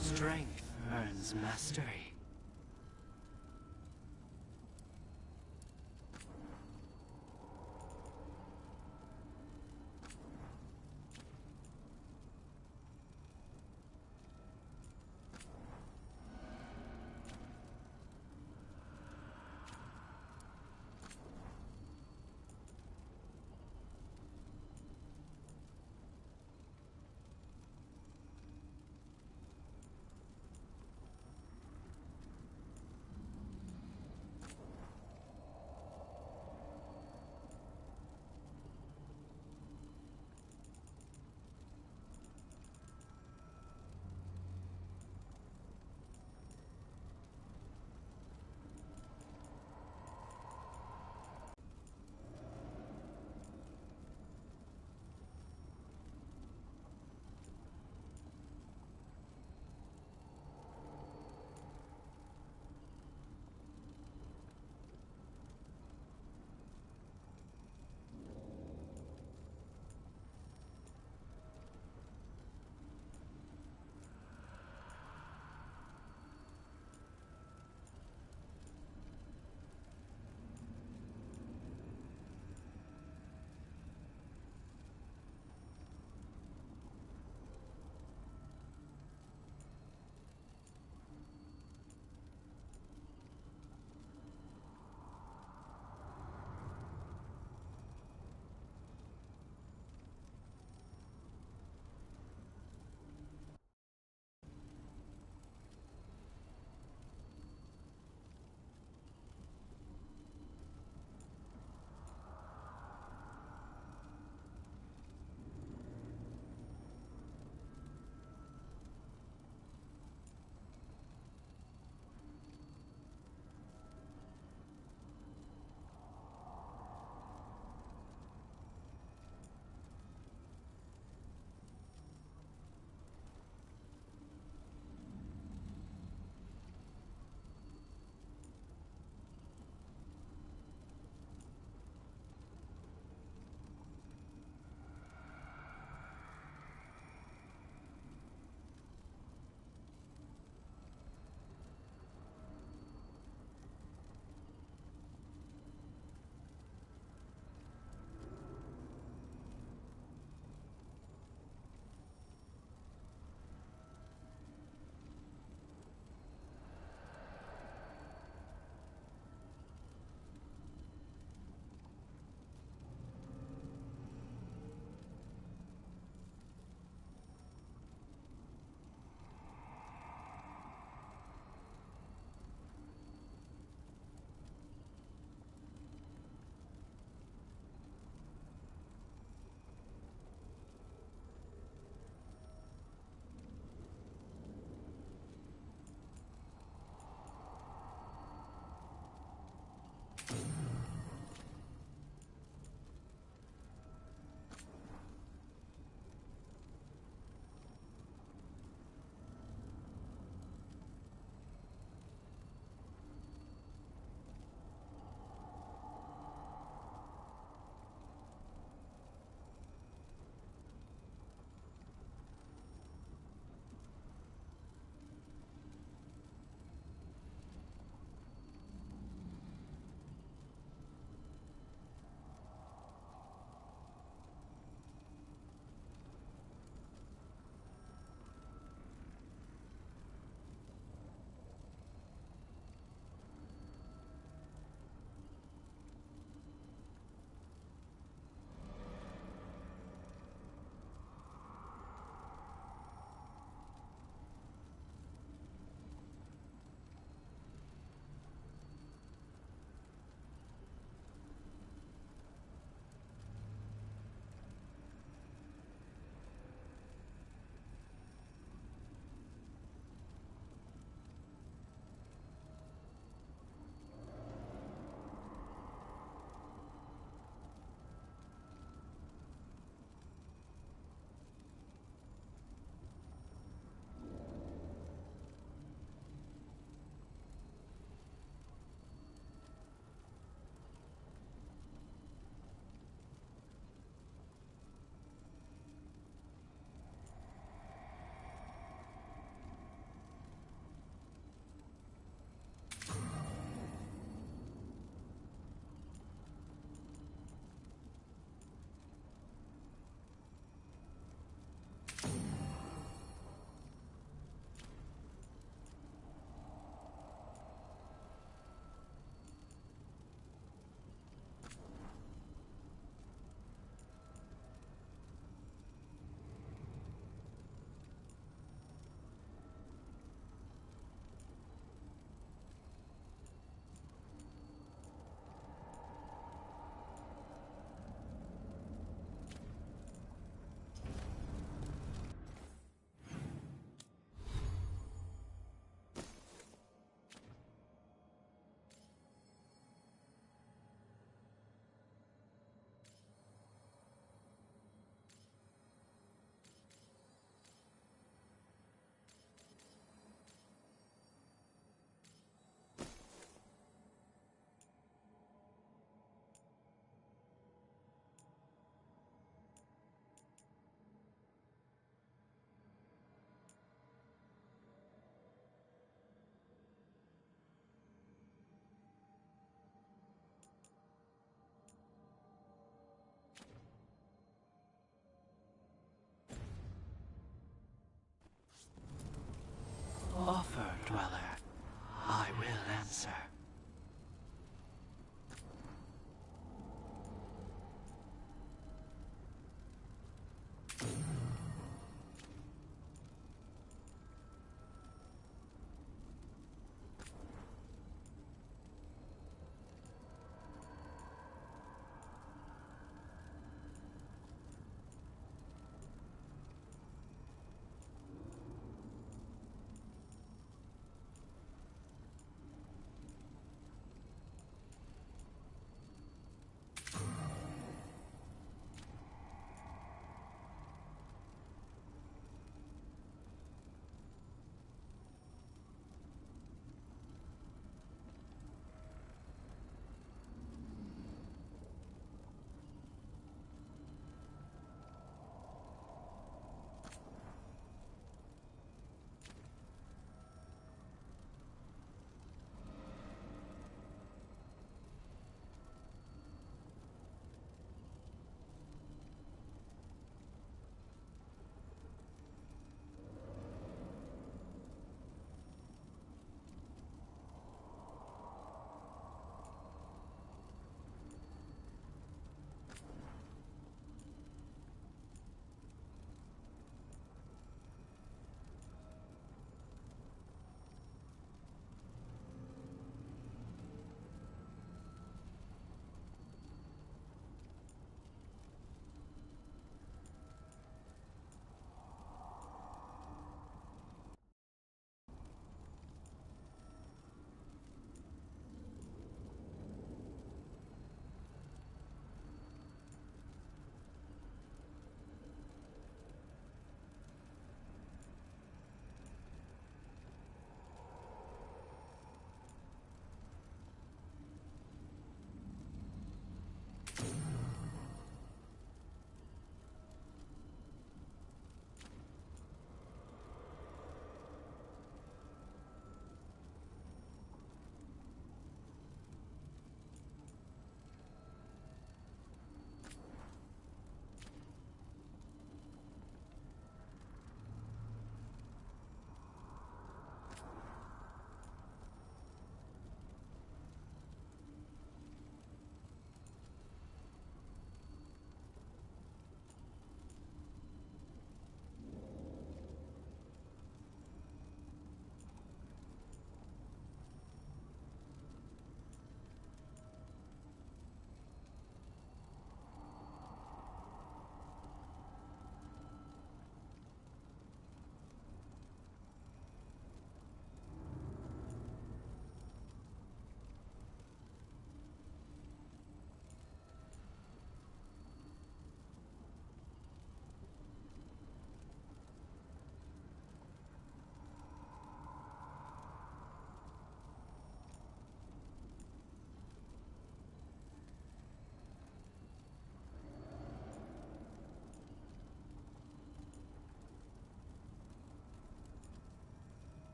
Speaker 14: Strength earns mastery.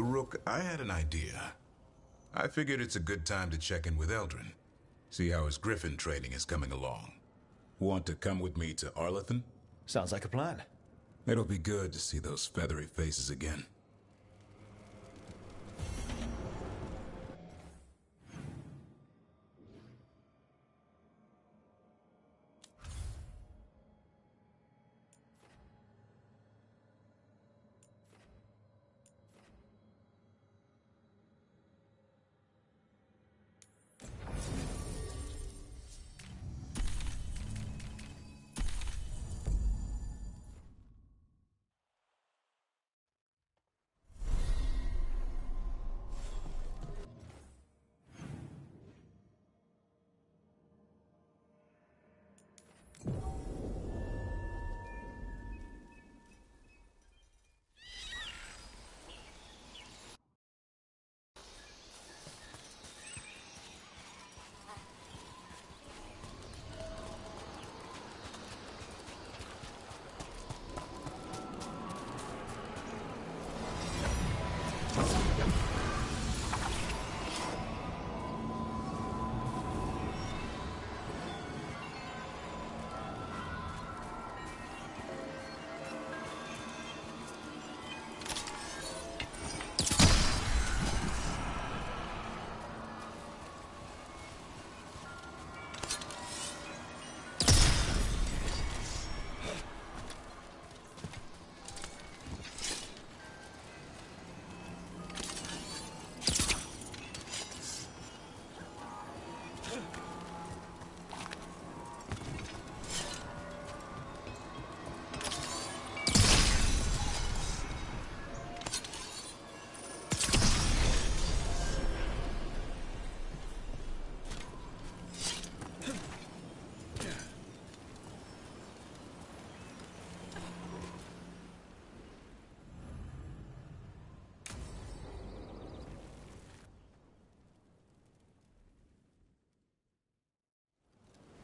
Speaker 13: Rook, I had an idea. I figured it's a good time to check in with Eldrin. See how his Griffin training is coming along. Want to come with me to Arlathan?
Speaker 6: Sounds like a plan.
Speaker 13: It'll be good to see those feathery faces again.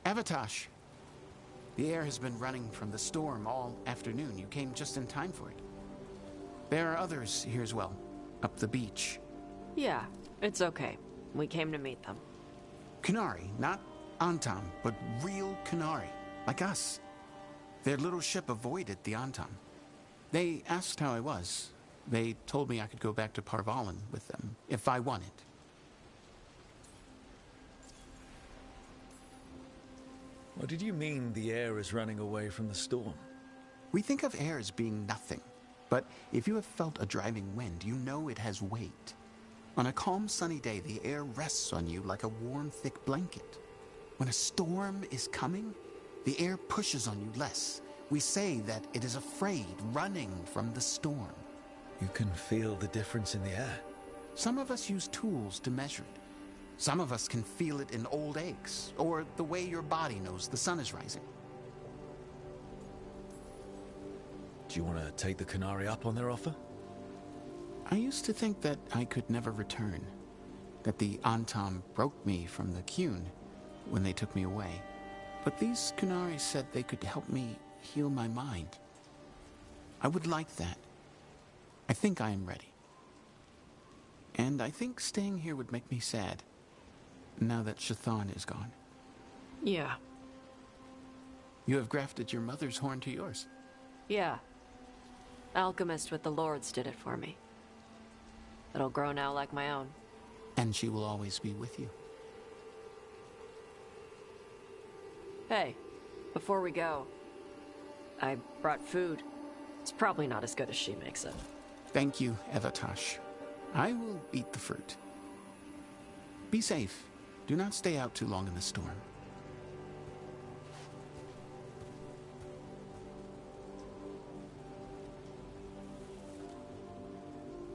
Speaker 16: Avatosh, the air has been running from the storm all afternoon. You came just in time for it. There are others here as well, up the beach.
Speaker 2: Yeah, it's okay. We came to meet them.
Speaker 16: Kunari, not Antam, but real Kunari, like us. Their little ship avoided the Antam. They asked how I was. They told me I could go back to Parvalan with them, if I wanted.
Speaker 6: What did you mean the air is running away from the storm?
Speaker 16: We think of air as being nothing, but if you have felt a driving wind, you know it has weight. On a calm, sunny day, the air rests on you like a warm, thick blanket. When a storm is coming, the air pushes on you less. We say that it is afraid, running from the storm.
Speaker 6: You can feel the difference in the air.
Speaker 16: Some of us use tools to measure it. Some of us can feel it in old aches, or the way your body knows the sun is rising.
Speaker 6: Do you want to take the Kunari up on their offer?
Speaker 16: I used to think that I could never return, that the Antam broke me from the Kyun when they took me away. But these Kunari said they could help me heal my mind. I would like that. I think I am ready. And I think staying here would make me sad, now that Shathan is gone.
Speaker 2: Yeah.
Speaker 16: You have grafted your mother's horn to yours.
Speaker 2: Yeah. Alchemist with the Lords did it for me. It'll grow now like my own.
Speaker 16: And she will always be with you.
Speaker 2: Hey, before we go, I brought food. It's probably not as good as she makes it.
Speaker 16: Thank you, Avatosh. I will eat the fruit. Be safe. Do not stay out too long in the storm.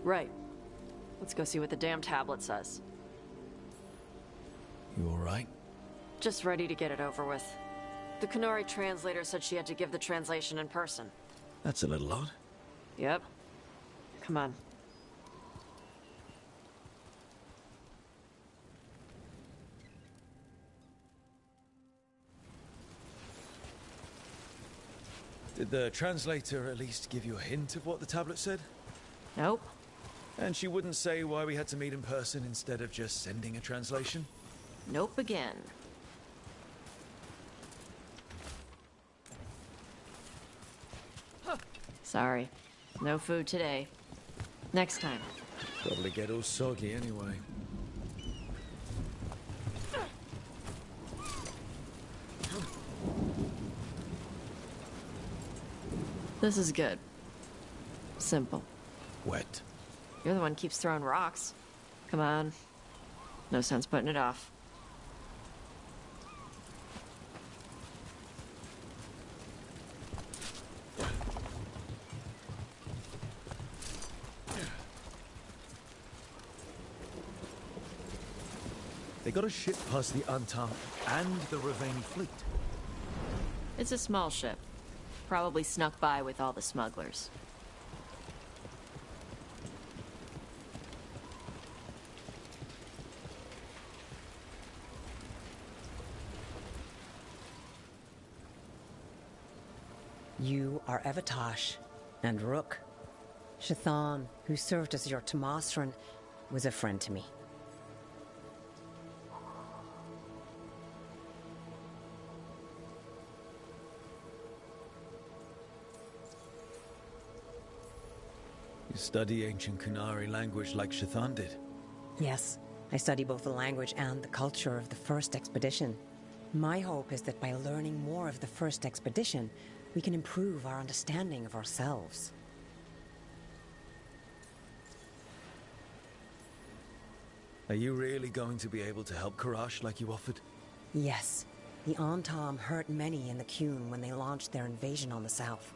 Speaker 2: Right. Let's go see what the damn tablet says.
Speaker 6: You all right?
Speaker 2: Just ready to get it over with. The Kunari translator said she had to give the translation in person.
Speaker 6: That's a little odd.
Speaker 2: Yep. Come on.
Speaker 6: Did the translator at least give you a hint of what the tablet said?
Speaker 2: Nope.
Speaker 6: And she wouldn't say why we had to meet in person instead of just sending a translation?
Speaker 2: Nope again. Sorry. No food today. Next time.
Speaker 6: Probably get all soggy anyway.
Speaker 2: This is good. Simple.
Speaker 6: Wet.
Speaker 2: You're the one who keeps throwing rocks. Come on. No sense putting it off.
Speaker 6: They got a ship past the Antam and the Ravani fleet.
Speaker 2: It's a small ship. Probably snuck by with all the smugglers.
Speaker 17: You are Evatosh, and Rook. Shathan, who served as your Tomasran, was a friend to me.
Speaker 6: You study ancient Kunari language like Shathan did?
Speaker 17: Yes, I study both the language and the culture of the first expedition. My hope is that by learning more of the first expedition, we can improve our understanding of ourselves.
Speaker 6: Are you really going to be able to help Karash like you offered?
Speaker 17: Yes. The Antam hurt many in the Qun when they launched their invasion on the south.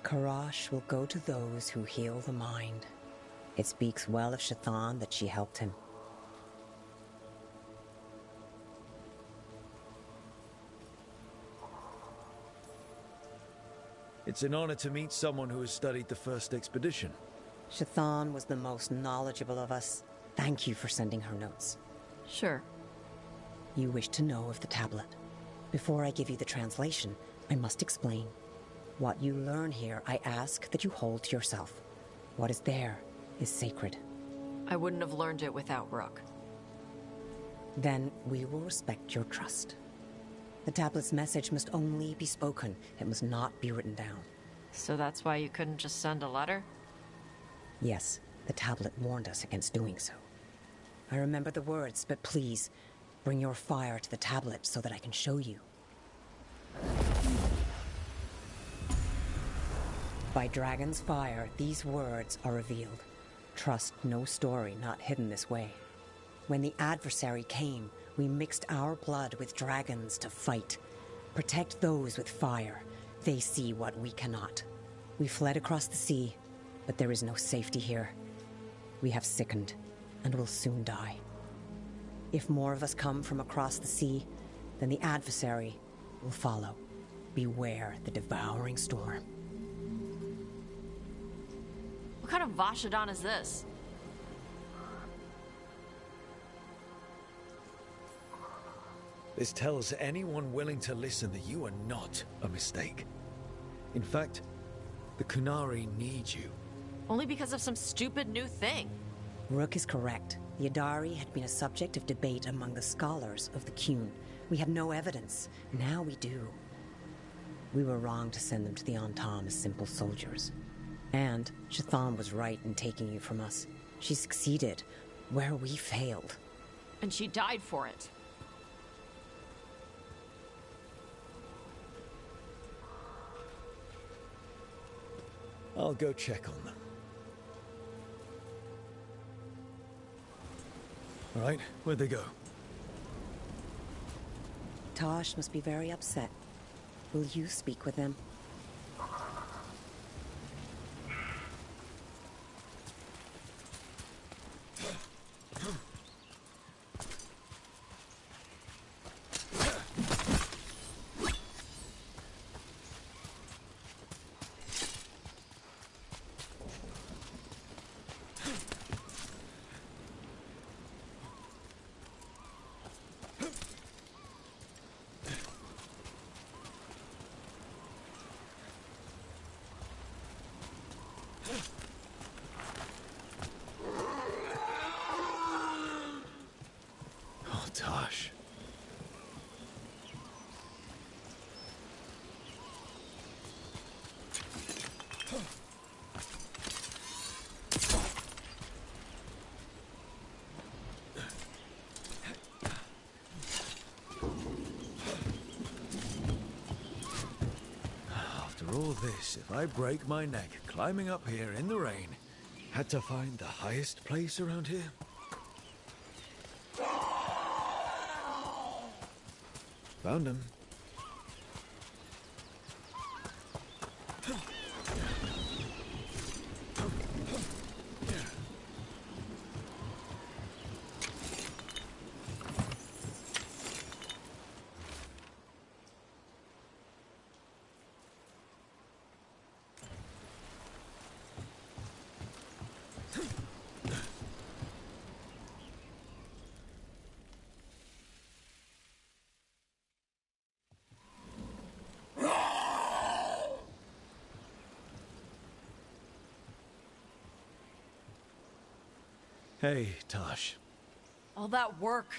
Speaker 17: Karash will go to those who heal the mind. It speaks well of Shathan that she helped him.
Speaker 6: It's an honor to meet someone who has studied the first expedition.
Speaker 17: Shathan was the most knowledgeable of us. Thank you for sending her notes.
Speaker 2: Sure.
Speaker 17: You wish to know of the tablet. Before I give you the translation, I must explain. What you learn here, I ask that you hold to yourself. What is there is sacred.
Speaker 2: I wouldn't have learned it without Rook.
Speaker 17: Then we will respect your trust. The tablet's message must only be spoken. It must not be written down.
Speaker 2: So that's why you couldn't just send a letter?
Speaker 17: Yes, the tablet warned us against doing so. I remember the words, but please, bring your fire to the tablet so that I can show you. By Dragon's fire, these words are revealed. Trust no story not hidden this way. When the adversary came, we mixed our blood with dragons to fight. Protect those with fire. They see what we cannot. We fled across the sea, but there is no safety here. We have sickened, and will soon die. If more of us come from across the sea, then the adversary will follow. Beware the devouring storm.
Speaker 2: What kind of Vashadan is this?
Speaker 6: This tells anyone willing to listen that you are not a mistake. In fact, the Kunari need you.
Speaker 2: Only because of some stupid new thing.
Speaker 17: Rook is correct. The Adari had been a subject of debate among the scholars of the Qun. We had no evidence. Now we do. We were wrong to send them to the Antam as simple soldiers. And Shathan was right in taking you from us. She succeeded where we failed.
Speaker 2: And she died for it.
Speaker 6: I'll go check on them. All right, where'd they go?
Speaker 17: Tosh must be very upset. Will you speak with them?
Speaker 6: this if I break my neck climbing up here in the rain? Had to find the highest place around here? Found him. Hey, Tosh.
Speaker 8: All that work.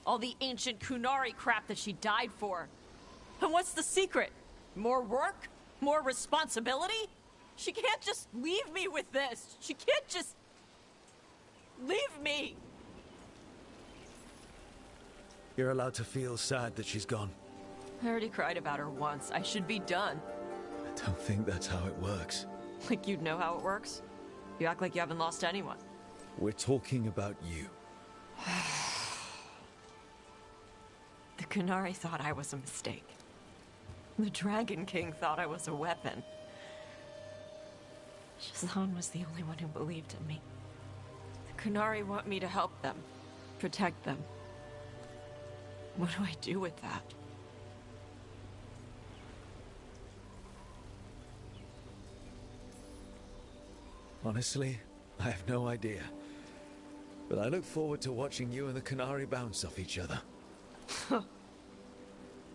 Speaker 8: All the ancient Kunari crap that she died for. And what's the secret? More work? More responsibility? She can't just leave me with this. She can't just... leave me.
Speaker 6: You're allowed to feel sad that she's gone.
Speaker 8: I already cried about her once. I should be done.
Speaker 6: I don't think that's how it works.
Speaker 8: Like you'd know how it works? You act like you haven't lost anyone.
Speaker 6: We're talking about you.
Speaker 2: The Kunari thought I was a mistake. The Dragon King thought I was a weapon. Shazan was the only one who believed in me. The Kunari want me to help them, protect them. What do I do with that?
Speaker 6: Honestly, I have no idea. But I look forward to watching you and the Kunari bounce off each other.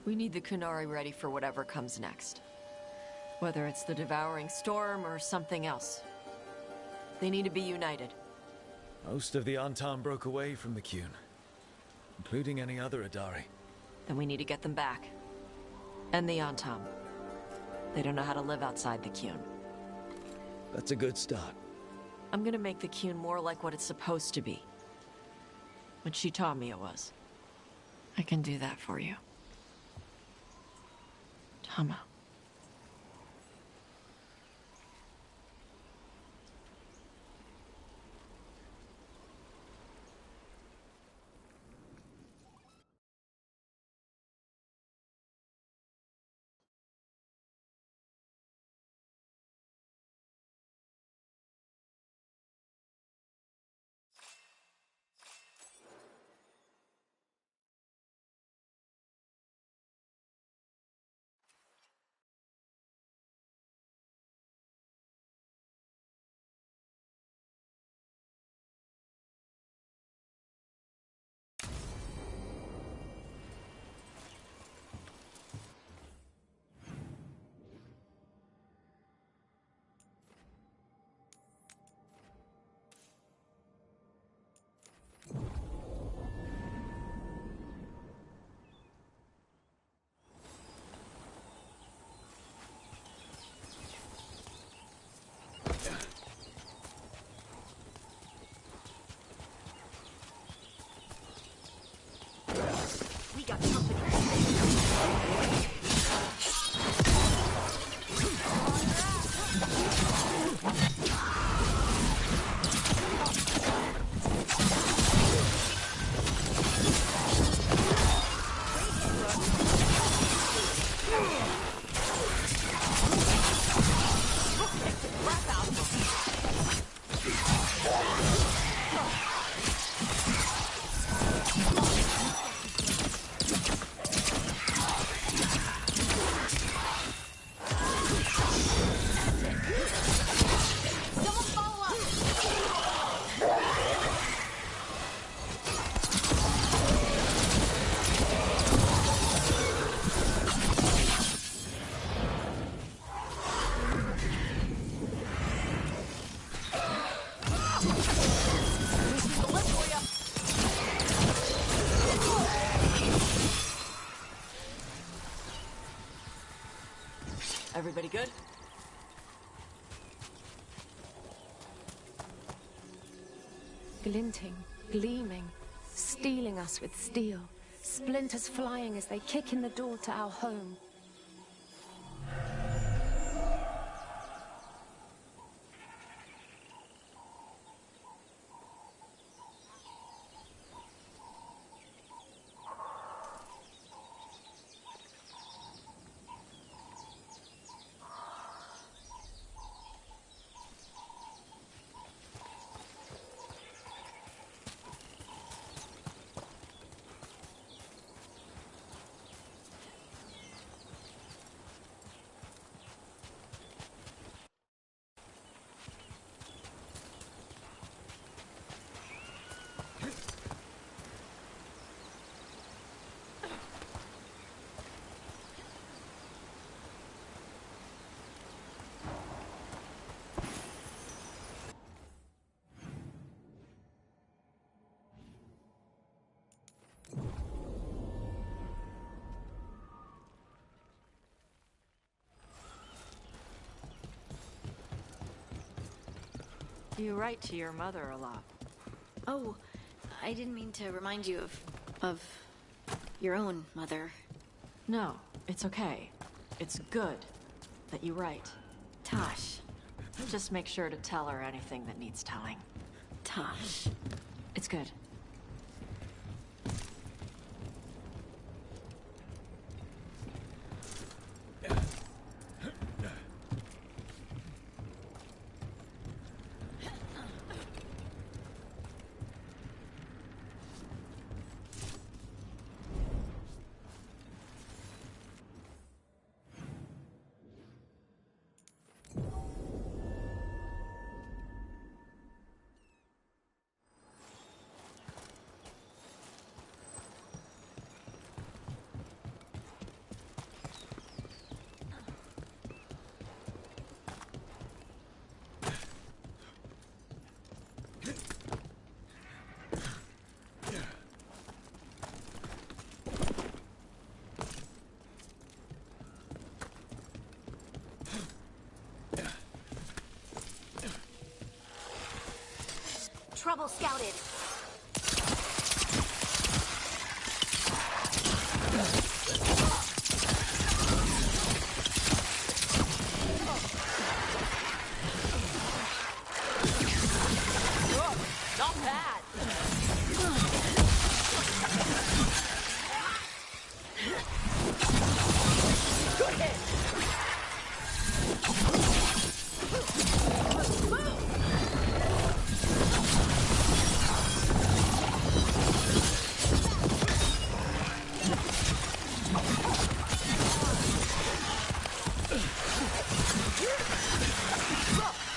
Speaker 2: We need the Kunari ready for whatever comes next. Whether it's the Devouring Storm or something else. They need to be united.
Speaker 6: Most of the Antam broke away from the Qun, including any other Adari.
Speaker 2: Then we need to get them back. And the Antam. They don't know how to live outside the Qun.
Speaker 6: That's a good start.
Speaker 2: I'm gonna make the Qun more like what it's supposed to be. What she taught me it was. I can do that for you. Tama.
Speaker 10: We got company.
Speaker 2: Everybody good?
Speaker 11: Glinting, gleaming, stealing us with steel. Splinters flying as they kick in the door to our home.
Speaker 2: You write to your mother a lot.
Speaker 10: Oh, I didn't mean to remind you of your own mother.
Speaker 2: No, it's okay. It's good that you write.
Speaker 10: Tosh.
Speaker 2: Just make sure to tell her anything that needs telling.
Speaker 10: Tosh.
Speaker 2: It's good.
Speaker 10: Trouble scouted.
Speaker 8: Not bad. Good hit.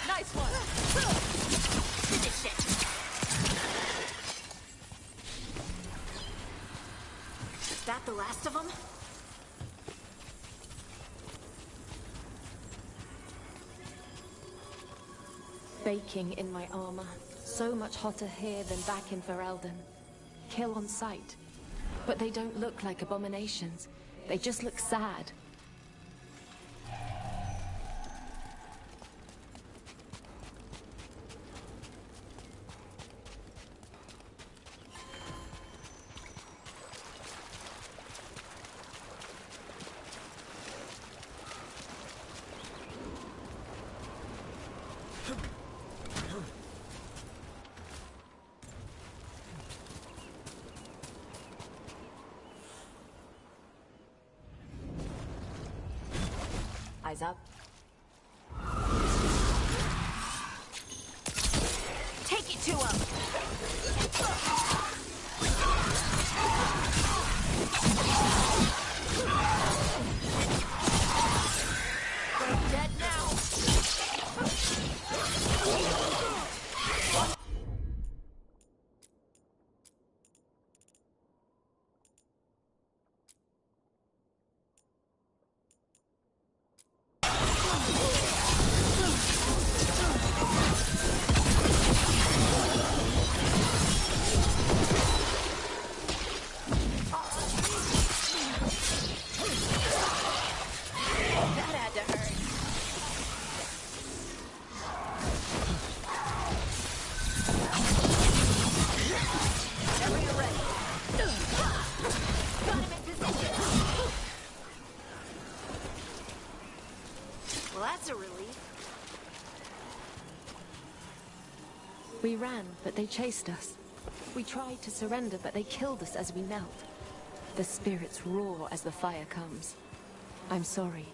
Speaker 8: Nice one.
Speaker 10: Finish it. Is that the last of them?
Speaker 11: Baking in my armor. So much hotter here than back in Ferelden. Kill on sight. But they don't look like abominations. They just look sad.
Speaker 8: Eyes up.
Speaker 10: Take it to him!
Speaker 8: They're dead now.
Speaker 10: That had to hurt.
Speaker 8: Whenever you're ready.
Speaker 10: Got him in position. Well, that's a relief.
Speaker 11: We ran, but they chased us. We tried to surrender, but they killed us as we knelt. The spirits roar as the fire comes. I'm sorry.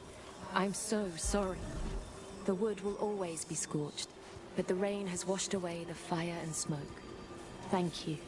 Speaker 11: I'm so sorry. The wood will always be scorched, but the rain has washed away the fire and smoke. Thank you.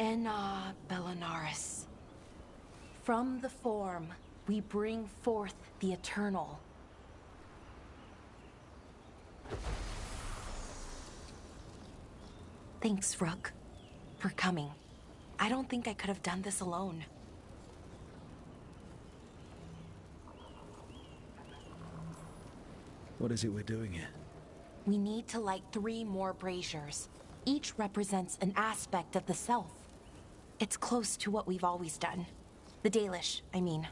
Speaker 12: Enna Bellinaris. From the form, we bring forth the eternal. Thanks, Rook, for coming. I don't think I could have done this alone.
Speaker 6: What is it we're doing here?
Speaker 12: We need to light 3 more braziers. Each represents an aspect of the self. It's close to what we've always done. The Dalish, I mean.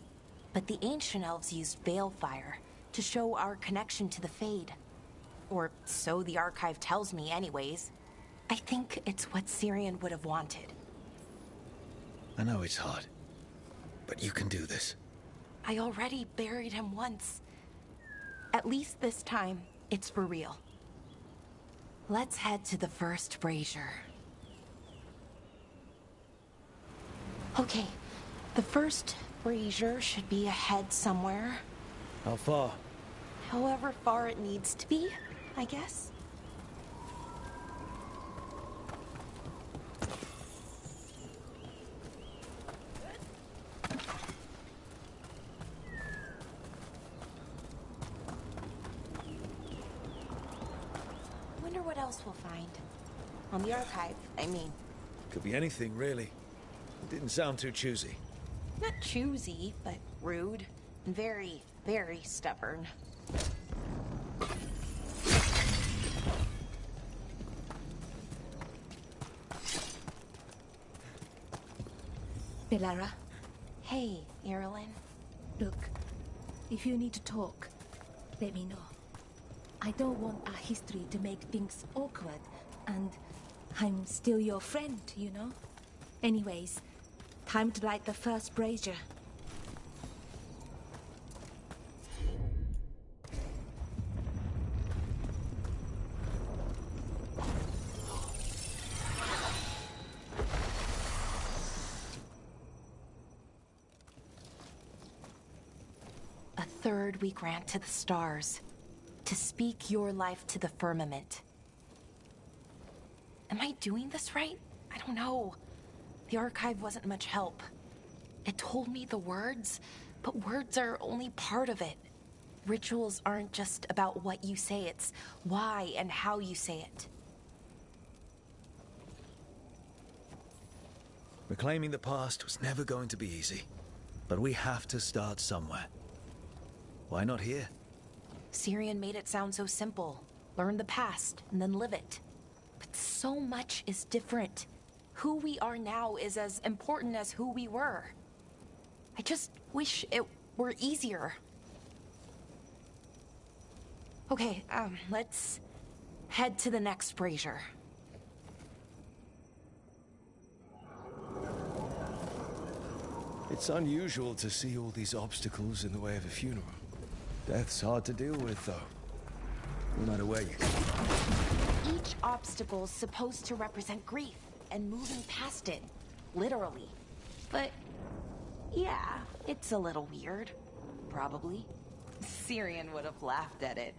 Speaker 12: But the ancient elves used balefire to show our connection to the Fade. Or so the archive tells me anyways. I think it's what Syrian would have wanted.
Speaker 6: I know it's hard, but you can do this.
Speaker 12: I already buried him once. At least this time, it's for real. Let's head to the first brazier. Okay, the first brazier should be ahead somewhere.
Speaker 6: How far?
Speaker 12: However far it needs to be, I guess. Wonder what else we'll find. On the archive, I mean.
Speaker 6: Could be anything, really. It didn't sound too choosy.
Speaker 12: Not choosy, but rude. And very, very stubborn.
Speaker 18: Belara.
Speaker 12: Hey, Irilyn.
Speaker 18: Look, if you need to talk, let me know. I don't want our history to make things awkward, and I'm still your friend, you know? Anyways, time to light the first brazier.
Speaker 12: A third we grant to the stars, to speak your life to the firmament. Am I doing this right? I don't know. The archive wasn't much help. It told me the words, but words are only part of it. Rituals aren't just about what you say, it's why and how you say it.
Speaker 6: Reclaiming the past was never going to be easy, but we have to start somewhere. Why not here?
Speaker 12: Syrian made it sound so simple. Learn the past and then live it. But so much is different. Who we are now is as important as who we were. I just wish it were easier. Okay, let's head to the next brazier.
Speaker 6: It's unusual to see all these obstacles in the way of a funeral. Death's hard to deal with, though. No matter where you go.
Speaker 12: Each obstacle's supposed to represent grief and moving past it, literally. But yeah, it's a little weird. Probably. Syrian would have laughed at it.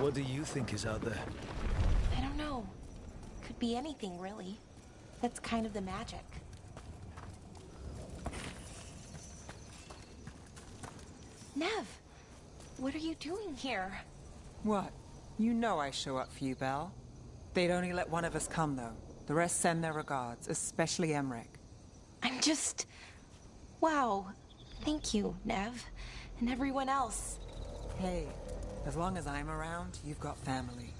Speaker 6: what do you think is out there?
Speaker 12: I don't know. Could be anything, really. That's kind of the magic. Nev, what are you doing here?
Speaker 19: What? You know I show up for you, Belle. They'd only let one of us come, though. The rest send their regards, especially Emmerich.
Speaker 12: I'm just... Wow. Thank you, Nev. And everyone else.
Speaker 19: Hey, as long as I'm around, you've got family.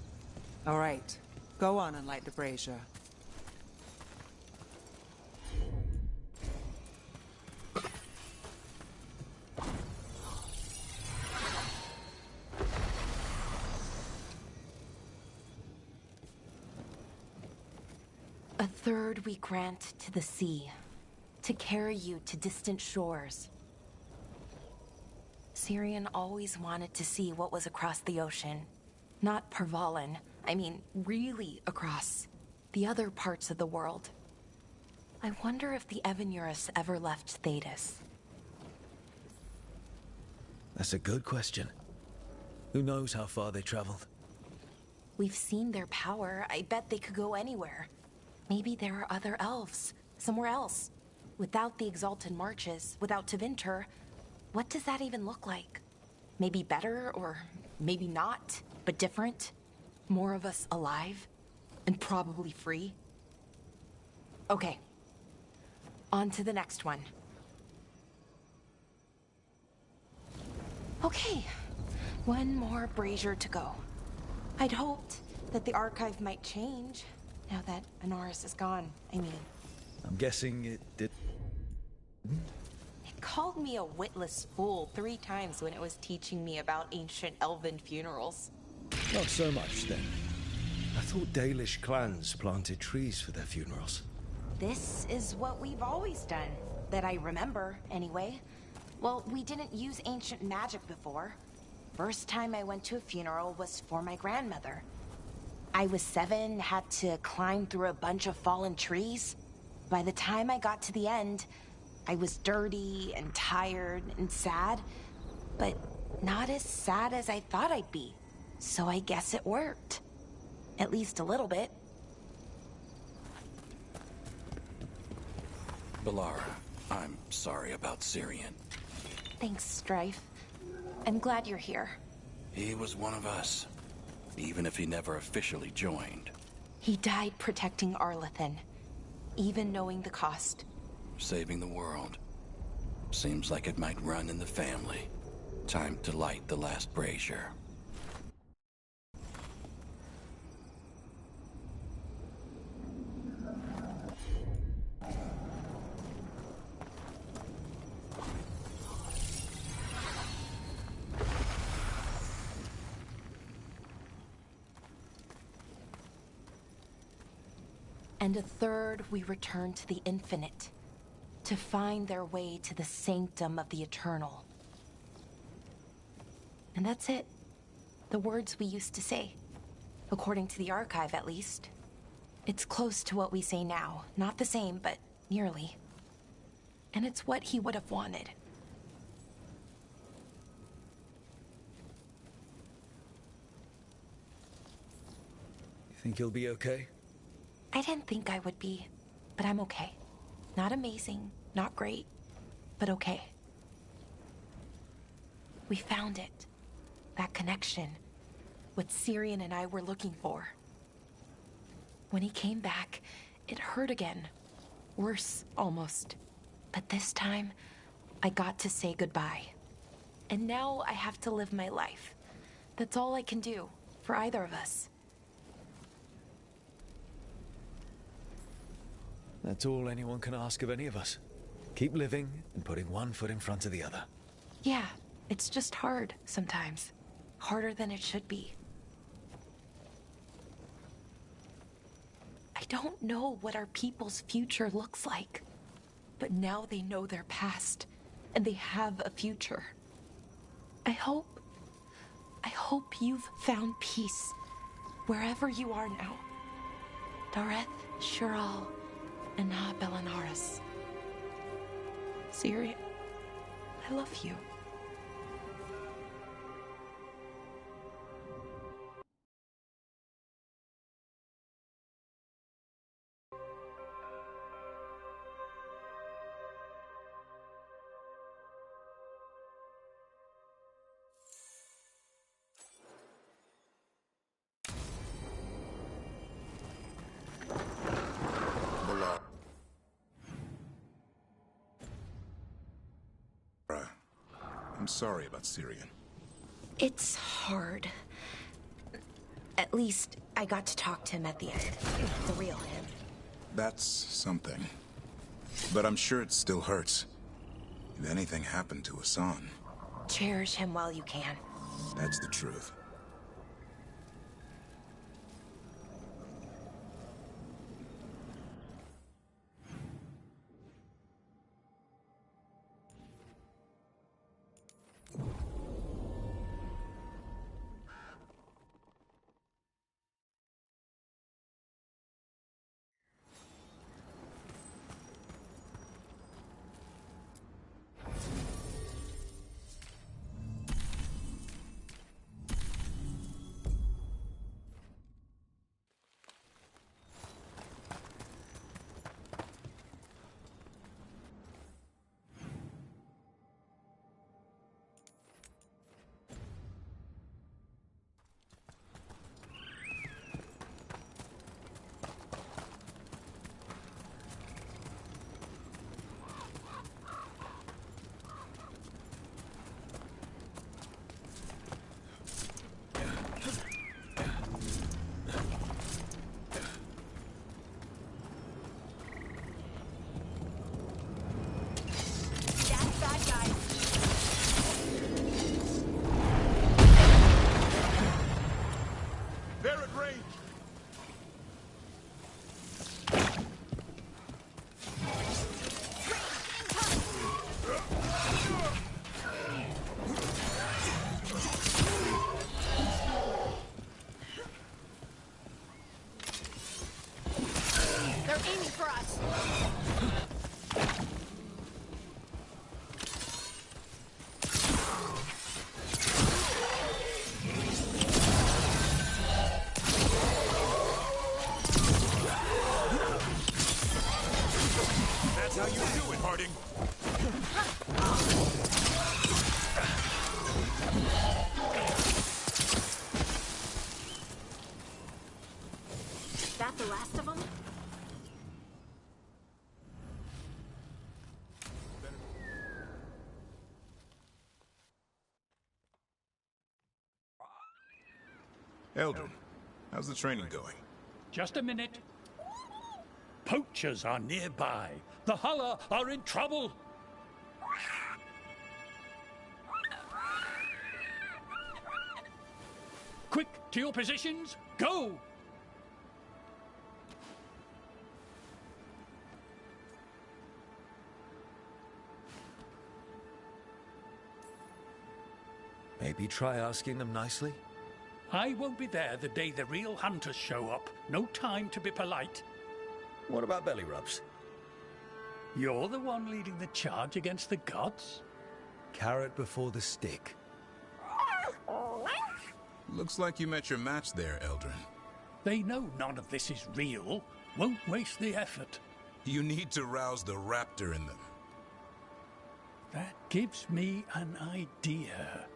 Speaker 19: All right, go on and light the brazier.
Speaker 12: A third we grant to the sea, to carry you to distant shores. Syrian always wanted to see what was across the ocean. Not Parvalan, I mean really across. The other parts of the world. I wonder if the Evanurus ever left Thetis.
Speaker 6: That's a good question. Who knows how far they traveled?
Speaker 12: We've seen their power. I bet they could go anywhere. Maybe there are other elves, somewhere else. Without the Exalted Marches, without Tevinter, what does that even look like? Maybe better, or maybe not, but different? More of us alive? And probably free? Okay. On to the next one. Okay. One more brazier to go. I'd hoped that the archive might change, now that Anaris is gone, I mean.
Speaker 6: I'm guessing it did...
Speaker 12: It called me a witless fool 3 times when it was teaching me about ancient elven funerals.
Speaker 6: Not so much, then. I thought Dalish clans planted trees for their funerals.
Speaker 12: This is what we've always done. That I remember, anyway. Well, we didn't use ancient magic before. First time I went to a funeral was for my grandmother. I was 7, had to climb through a bunch of fallen trees. By the time I got to the end, I was dirty and tired and sad, but not as sad as I thought I'd be. So I guess it worked. At least a little bit.
Speaker 20: Balara, I'm sorry about Syrian.
Speaker 12: Thanks, Strife. I'm glad you're here.
Speaker 20: He was one of us, even if he never officially joined.
Speaker 12: He died protecting Arlathan, even knowing the cost.
Speaker 20: Saving the world. Seems like it might run in the family. Time to light the last brazier.
Speaker 12: And a third we return to the infinite, to find their way to the sanctum of the eternal. And that's it. The words we used to say. According to the archive, at least. It's close to what we say now. Not the same, but nearly. And it's what he would have wanted.
Speaker 6: You think you'll be okay?
Speaker 12: I didn't think I would be, but I'm okay. Not amazing, not great, but okay. We found it. That connection. What Syrian and I were looking for. When he came back, it hurt again. Worse, almost. But this time, I got to say goodbye. And now I have to live my life. That's all I can do, for either of us.
Speaker 6: That's all anyone can ask of any of us. Keep living and putting one foot in front of the other.
Speaker 12: Yeah, it's just hard sometimes. Harder than it should be. I don't know what our people's future looks like. But now they know their past, and they have a future. I hope you've found peace, wherever you are now. Dareth, Shural, and Na Belanaris. Syria, I love you.
Speaker 13: I'm sorry about Syrian.
Speaker 12: It's hard. At least I got to talk to him at the end. The real him.
Speaker 13: That's something. But I'm sure it still hurts. If anything happened to Hassan.
Speaker 12: Cherish him while you can.
Speaker 13: That's the truth.
Speaker 12: That the last of them?
Speaker 13: Eldrin, how's the training going?
Speaker 21: Just a minute. Poachers are nearby. The Hulla are in trouble. Quick, to your positions. Go!
Speaker 6: Maybe try asking them nicely?
Speaker 21: I won't be there the day the real hunters show up. No time to be polite.
Speaker 6: What about belly rubs?
Speaker 21: You're the one leading the charge against the gods?
Speaker 6: Carrot before the stick.
Speaker 13: Looks like you met your match there, Eldrin.
Speaker 21: They know none of this is real. Won't waste the effort.
Speaker 13: You need to rouse the raptor in them.
Speaker 21: That gives me an idea.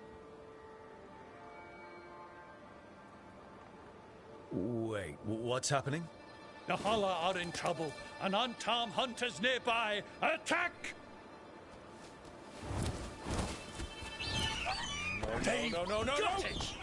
Speaker 6: Wait, what's happening?
Speaker 21: The Hulla are in trouble. An unarmed hunters nearby. Attack!
Speaker 6: No, no,
Speaker 21: Got it!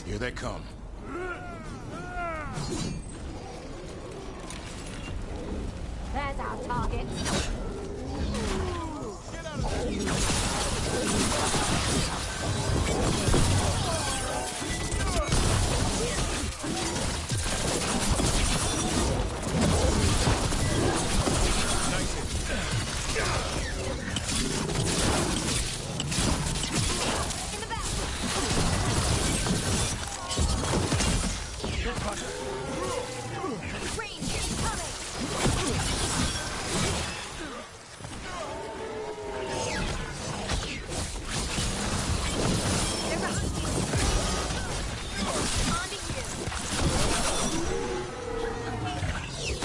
Speaker 13: Here they come.
Speaker 18: There's our target. Range incoming! They're behind you! On to you!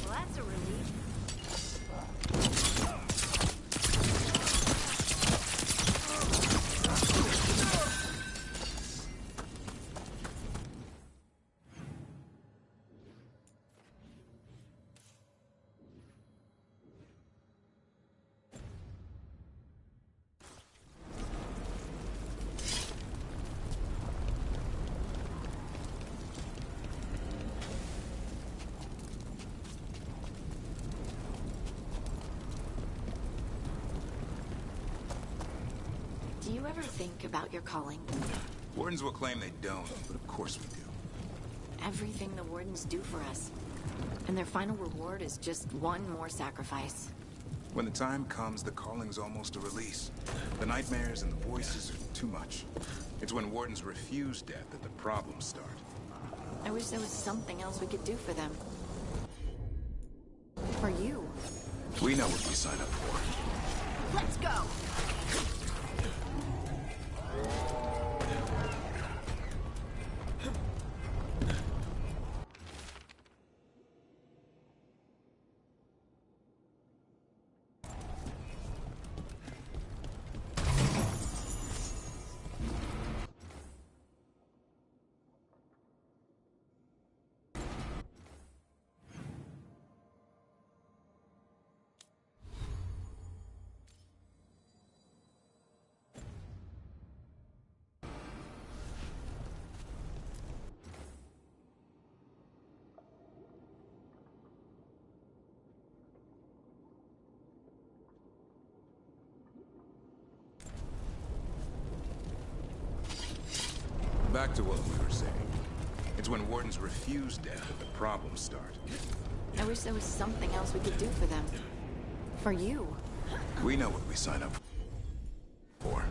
Speaker 18: Well, that's a relief.
Speaker 10: Do you ever think about your calling?
Speaker 13: Wardens will claim they don't, but of course we do.
Speaker 10: Everything the Wardens do for us. And their final reward is just one more sacrifice.
Speaker 13: When the time comes, the calling's almost a release. The nightmares and the voices are too much. It's when Wardens refuse death that the problems start.
Speaker 10: I wish there was something else we could do for them. For you.
Speaker 13: We know what we sign up for.
Speaker 18: Let's go!
Speaker 13: Back to what we were saying. It's when Wardens refuse death that the problems start.
Speaker 10: I wish there was something else we could do for them. For you.
Speaker 13: We know what we sign up for.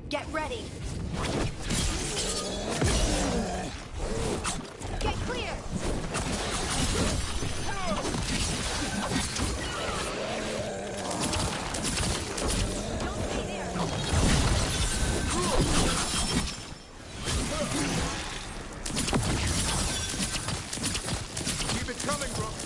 Speaker 18: Get ready! Get clear! Don't stay there!
Speaker 13: Keep it coming, Brooke.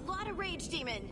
Speaker 10: lot of rage, demon.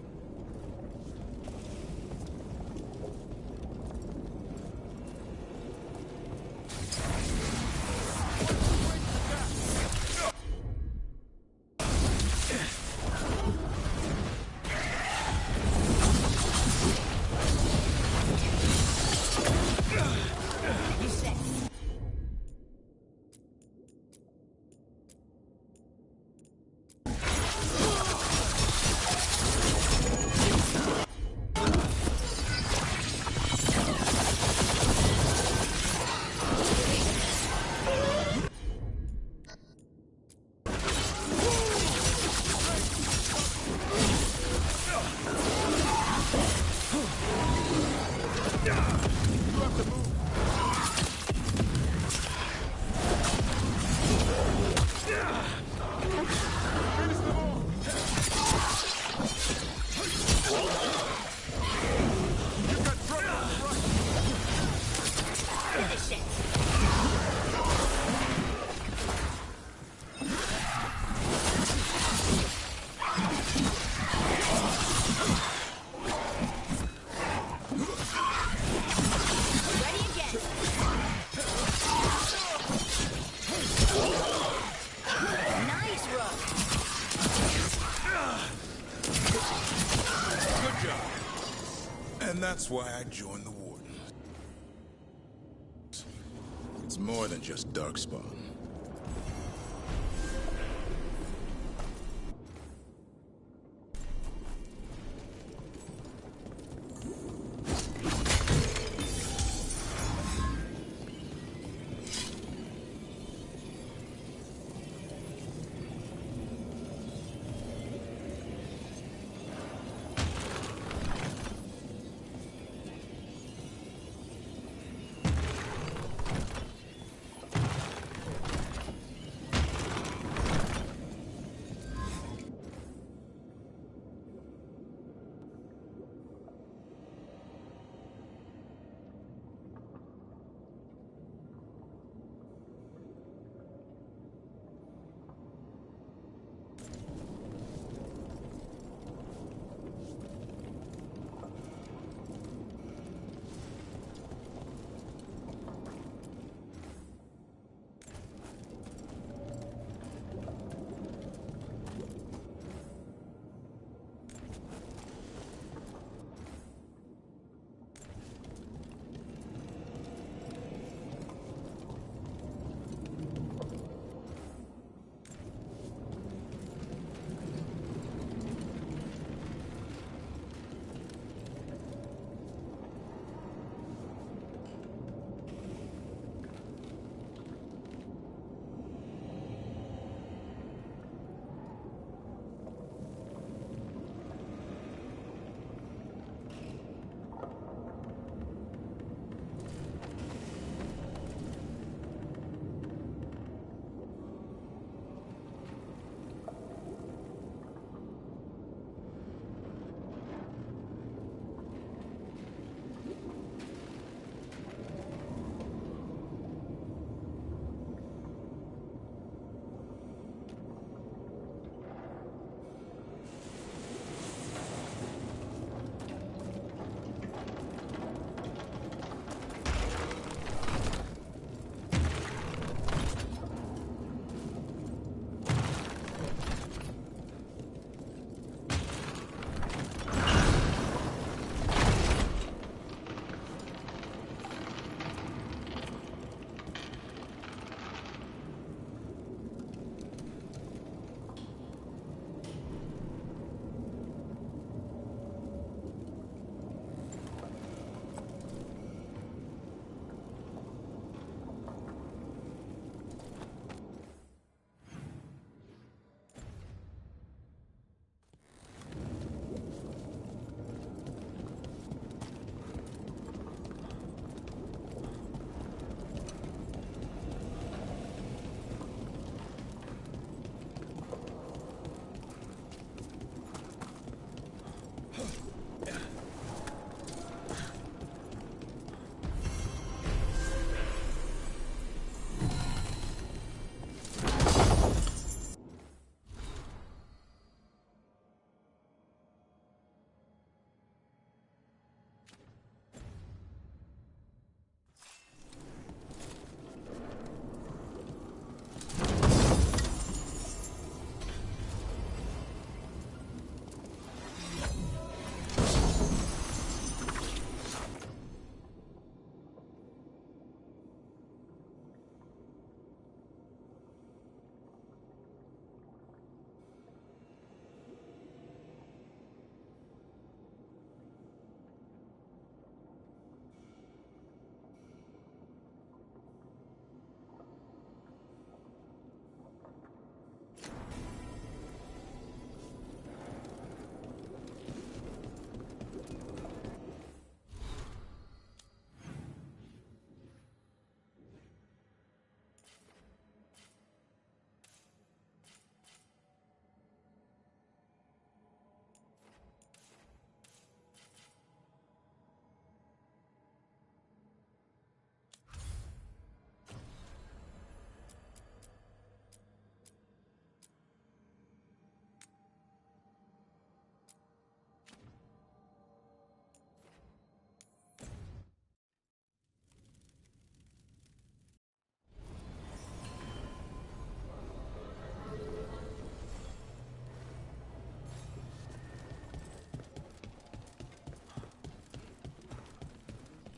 Speaker 13: And that's why I joined the Warden. It's more than just Darkspawn.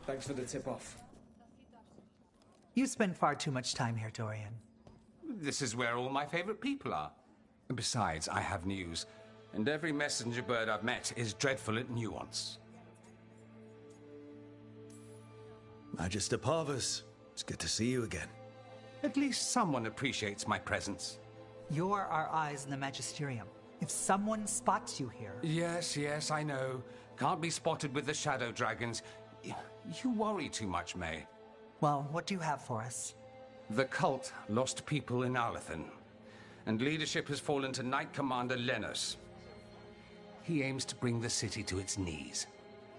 Speaker 4: Thanks for the tip-off.
Speaker 22: You spend far too much time here, Dorian.
Speaker 23: This is where all my favorite people are. And besides, I have news. And every messenger bird I've met is dreadful at nuance.
Speaker 6: Magister Parvus, it's good to see you again.
Speaker 23: At least someone appreciates my presence.
Speaker 22: You're our eyes in the Magisterium. If someone spots you here...
Speaker 23: Yes, I know. Can't be spotted with the shadow dragons. You worry too much, May.
Speaker 22: Well, what do you have for us?
Speaker 23: The cult lost people in Arlethan, and leadership has fallen to Knight Commander Lenos. He aims to bring the city to its knees.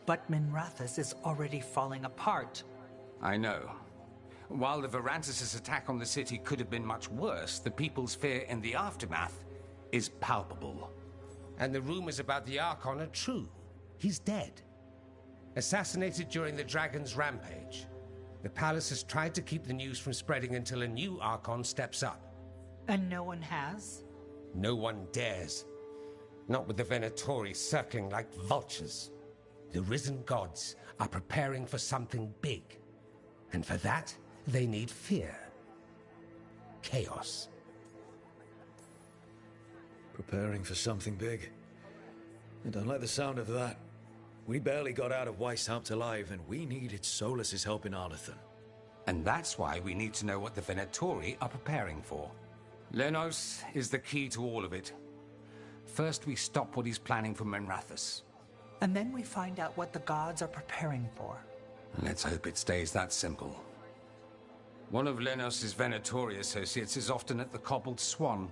Speaker 22: But Minrathous is already falling apart.
Speaker 23: I know. While the Varantis' attack on the city could have been much worse, the people's fear in the aftermath is palpable.
Speaker 24: And the rumors about the Archon are true. He's dead. Assassinated during the Dragon's rampage. The palace has tried to keep the news from spreading until a new Archon steps up.
Speaker 22: And no one has?
Speaker 24: No one dares. Not with the Venatori circling like vultures. The risen gods are preparing for something big. And for that, they need fear. Chaos.
Speaker 6: Preparing for something big. I don't like the sound of that. We barely got out of Weishaupt alive, and we needed Solas's help in Arlethan.
Speaker 23: And that's why we need to know what the Venatori are preparing for. Lenos is the key to all of it. First, we stop what he's planning for Minrathous.
Speaker 22: And then we find out what the gods are preparing for.
Speaker 23: Let's hope it stays that simple. One of Lenos' Venatori associates is often at the Cobbled Swan.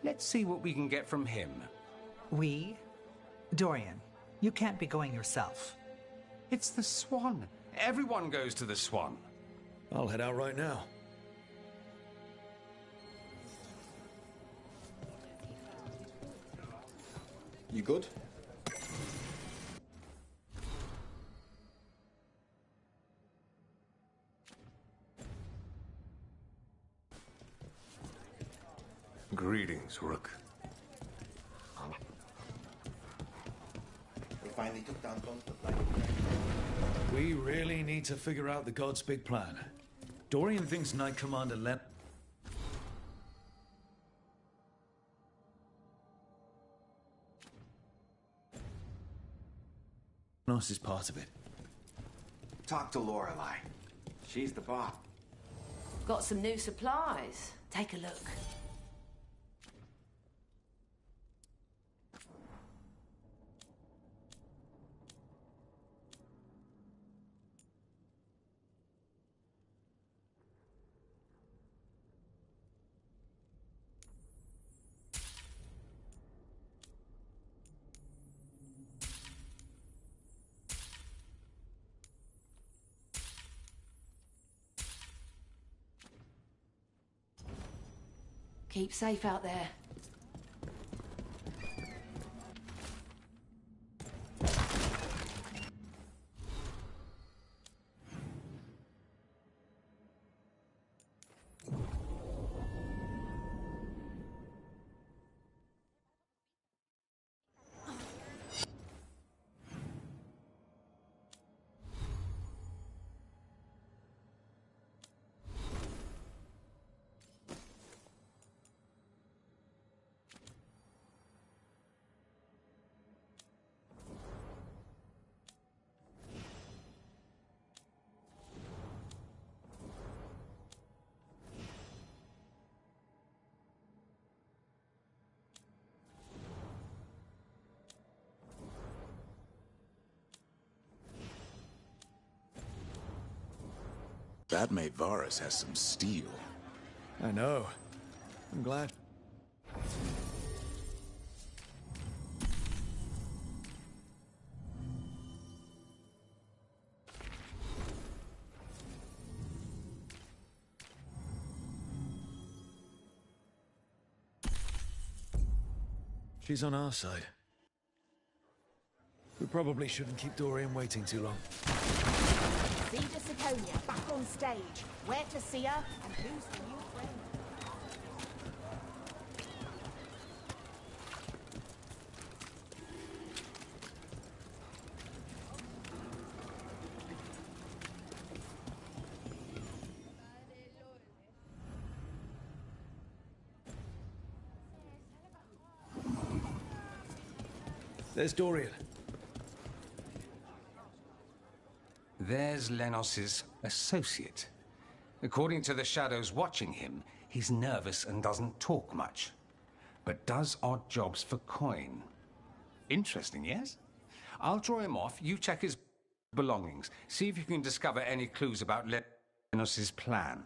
Speaker 23: Let's see what we can get from him.
Speaker 22: We? Dorian, you can't be going yourself.
Speaker 23: It's the Swan. Everyone goes to the Swan.
Speaker 6: I'll head out right now.
Speaker 4: You good?
Speaker 25: Greetings, Rook.
Speaker 26: They finally took down
Speaker 6: We really need to figure out the gods' big plan. Dorian thinks Knight Commander Lenos is part of it.
Speaker 26: Talk to Lorelei. She's the boss.
Speaker 27: Got some new supplies. Take a look. Keep safe out there.
Speaker 13: That maid Varus has some steel.
Speaker 6: I know. I'm glad. She's on our side. We probably shouldn't keep Dorian waiting too long.
Speaker 28: Cedar Siconia back on stage. Where to see her and who's the new friend?
Speaker 6: There's Dorian.
Speaker 23: There's Lenos's associate. According to the shadows watching him, he's nervous and doesn't talk much, but does odd jobs for coin. Interesting, yes? I'll draw him off, you check his belongings, see if you can discover any clues about Lenos's plan.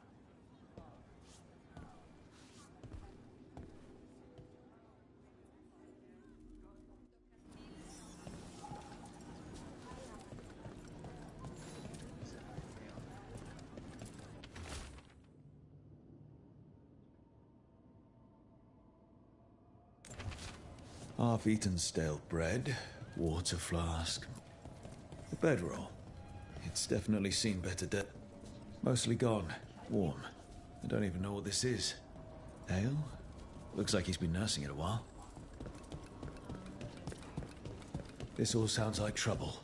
Speaker 6: Half-eaten stale bread, water flask, a bedroll. It's definitely seen better days. Mostly gone, warm. I don't even know what this is. Ale? Looks like he's been nursing it a while. This all sounds like trouble.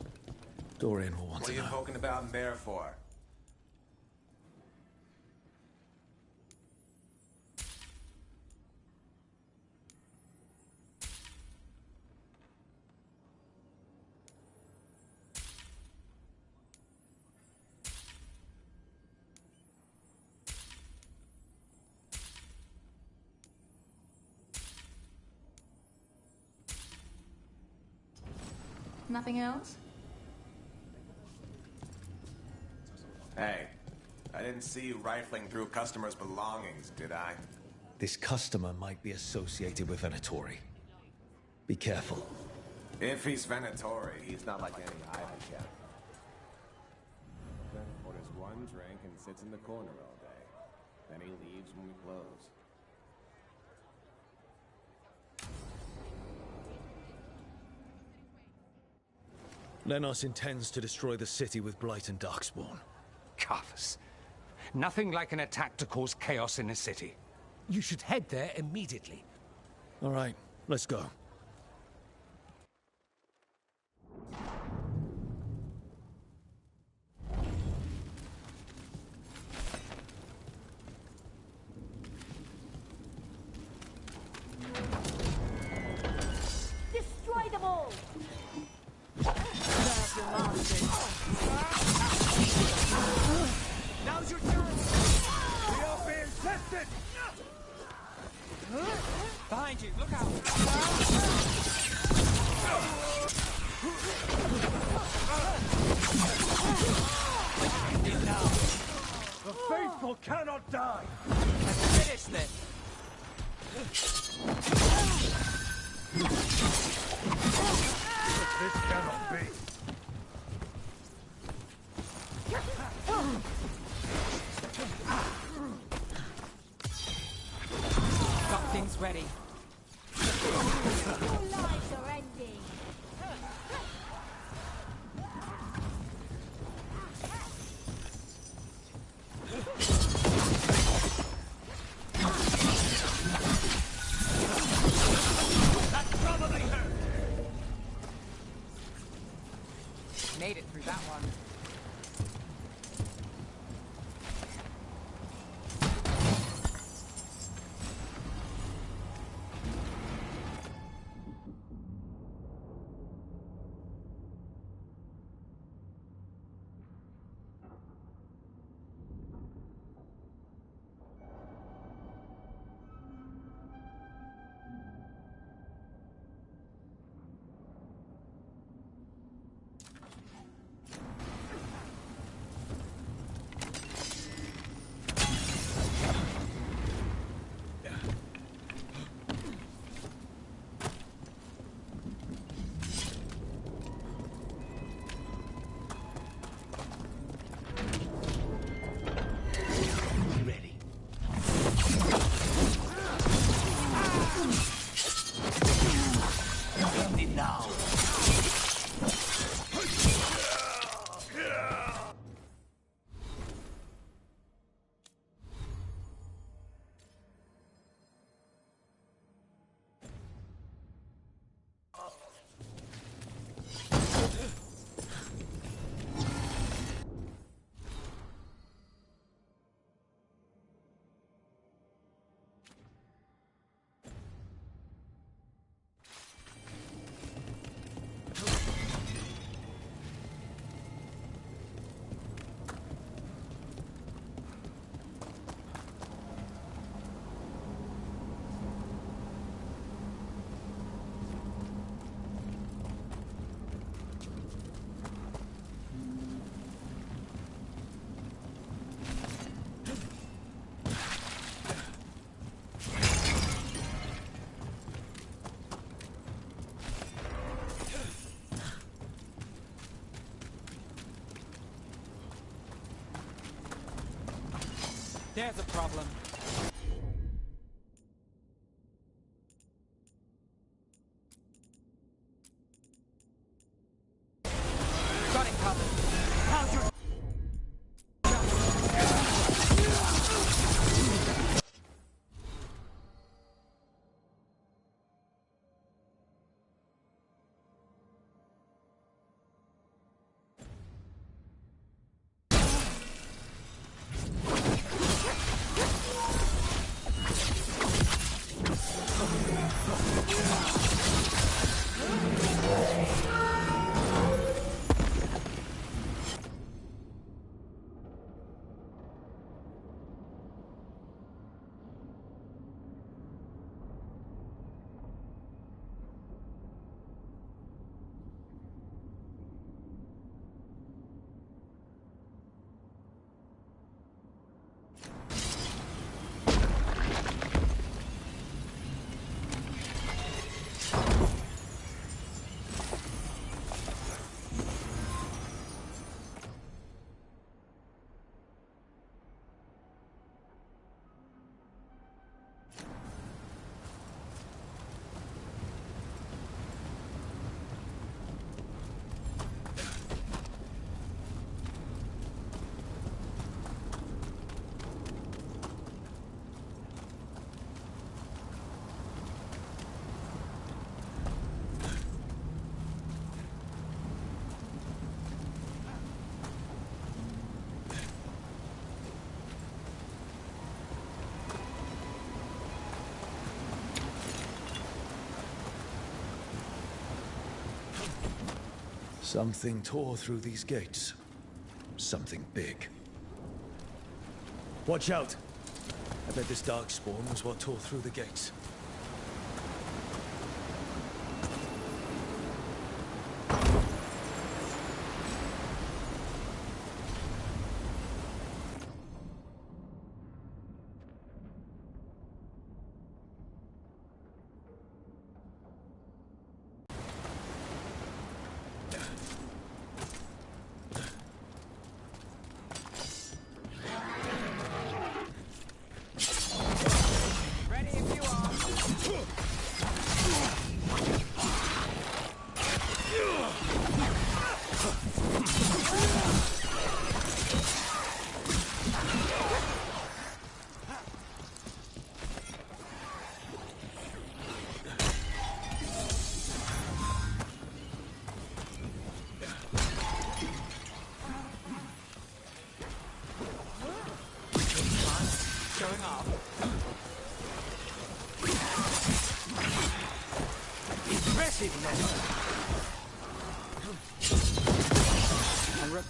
Speaker 6: Dorian will want to know.
Speaker 26: What are you poking about in there for?
Speaker 1: Nothing else?
Speaker 26: Hey, I didn't see you rifling through customers' belongings, did I?
Speaker 6: This customer might be associated with Venatori. Be careful.
Speaker 26: If he's Venatori, he's not like any I've kept. Orders one drink and sits in the corner all day. Then he leaves when we close.
Speaker 6: Lenos intends to destroy the city with Blight and Darkspawn.
Speaker 23: Carthus. Nothing like an attack to cause chaos in a city.
Speaker 24: You should head there immediately.
Speaker 6: All right, let's go.
Speaker 28: Destroy them all!
Speaker 3: Now's your turn! We are being tested!
Speaker 19: Behind you, look out!
Speaker 3: The faithful cannot die!
Speaker 19: Let's finish this!
Speaker 3: This cannot be.
Speaker 19: Got things ready.
Speaker 28: Your lives are ending!
Speaker 3: That probably hurt!
Speaker 19: Made it through that one. There's a problem. Got it covered. How's your...
Speaker 6: Something tore through these gates. Something big. Watch out! I bet this darkspawn was what tore through the gates.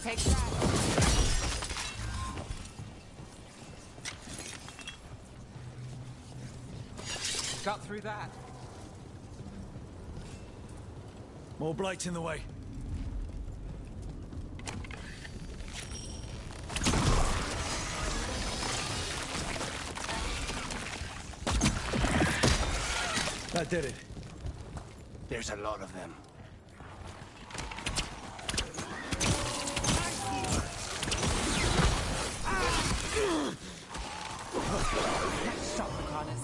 Speaker 19: Take that. Got through that.
Speaker 6: More blights in the way. That did it.
Speaker 1: There's a lot of them.
Speaker 19: Stop the corners.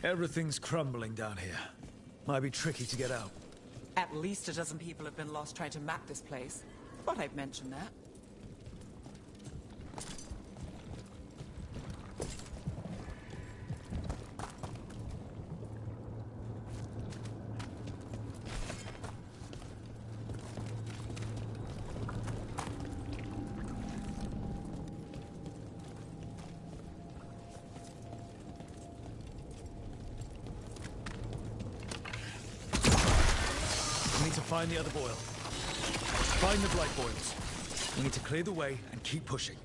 Speaker 6: Everything's crumbling down here. Might be tricky to get out.
Speaker 19: At least a dozen people have been lost trying to map this place. Thought I'd mention that.
Speaker 6: Find the other boil. Find the blight boils. We need to clear the way and keep pushing.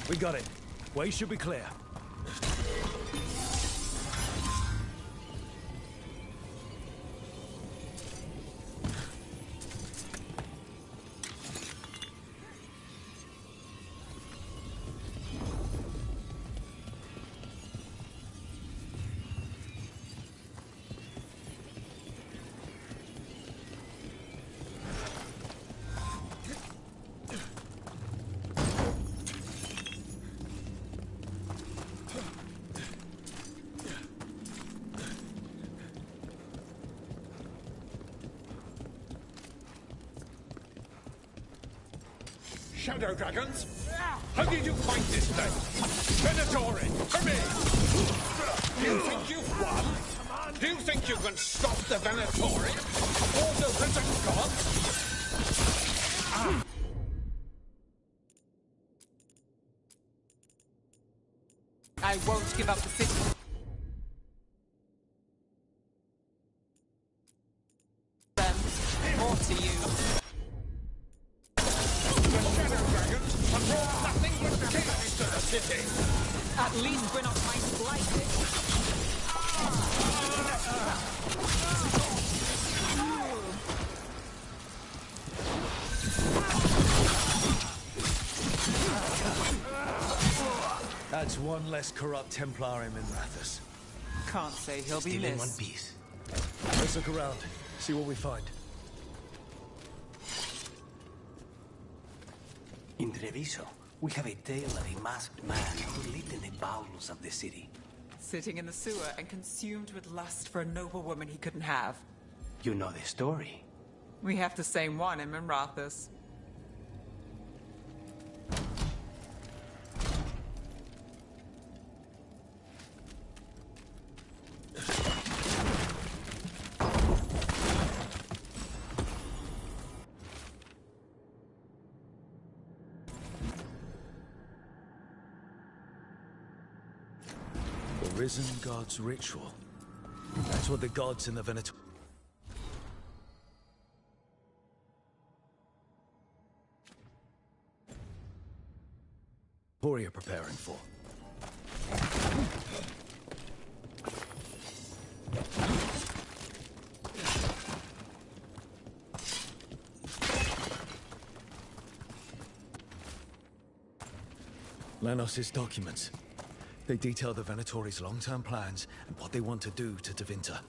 Speaker 6: We got it. Way should be clear.
Speaker 3: shadow dragons? How did you find this thing? Venatori, for me! You think you've won? Do you think you can stop the Venatori? Or the risen gods?
Speaker 19: I won't give up the city. Then, more to you.
Speaker 3: The shadow dragons have brought nothing but chaos to the city!
Speaker 19: At least we're not isolated.
Speaker 6: That's one less corrupt Templarium in Rathus.
Speaker 19: Can't say he'll be
Speaker 1: Still in
Speaker 19: missed.
Speaker 1: one piece.
Speaker 6: Let's look around, see what we find.
Speaker 1: In Treviso, we have a tale of a masked man who lived in the bowels of the city.
Speaker 19: Sitting in the sewer and consumed with lust for a noble woman he couldn't have.
Speaker 1: You know the story.
Speaker 19: We have the same one in Rathus.
Speaker 6: The Risen God's ritual. That's what the gods in the Venator... What are you preparing for? Lenos's documents. They detail the Venatori's long-term plans and what they want to do to Tevinter.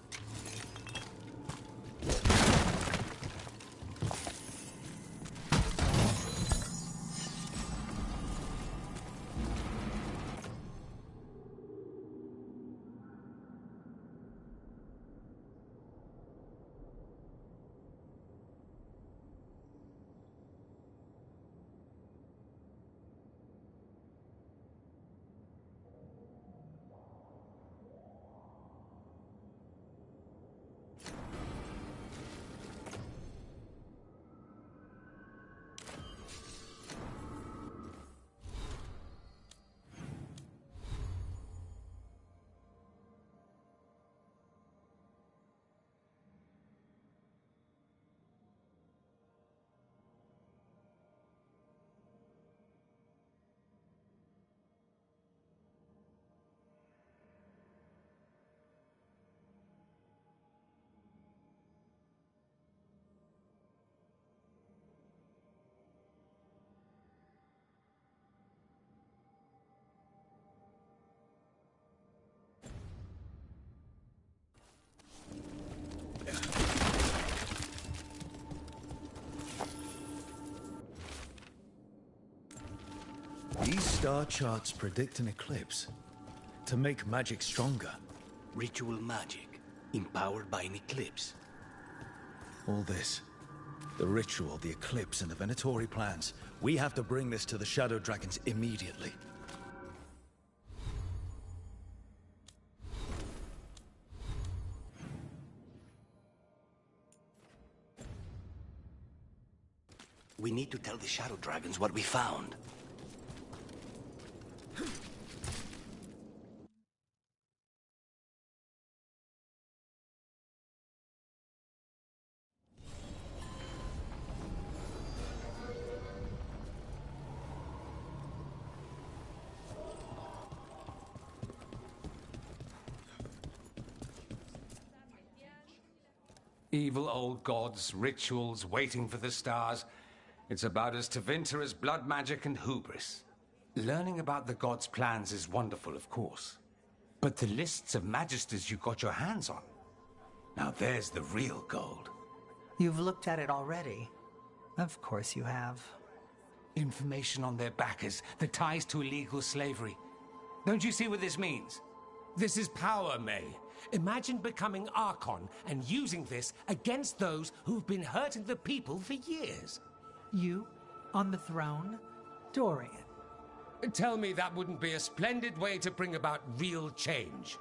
Speaker 6: These star charts predict an eclipse. To make magic stronger.
Speaker 1: Ritual magic, empowered by an eclipse.
Speaker 6: All this. The ritual, the eclipse, and the Venatori plans. We have to bring this to the Shadow Dragons immediately.
Speaker 1: We need to tell the Shadow Dragons what we found.
Speaker 23: Evil old gods, rituals, waiting for the stars. It's about as Tevinter as blood magic and hubris. Learning about the gods' plans is wonderful, of course. But the lists of magisters you got your hands on, now there's the real gold.
Speaker 22: You've looked at it already. Of course you have.
Speaker 23: Information on their backers, the ties to illegal slavery. Don't you see what this means?
Speaker 24: This is power, May. Imagine becoming Archon and using this against those who've been hurting the people for years.
Speaker 22: You, on the throne, Dorian.
Speaker 24: Tell me that wouldn't be a splendid way to bring about real change.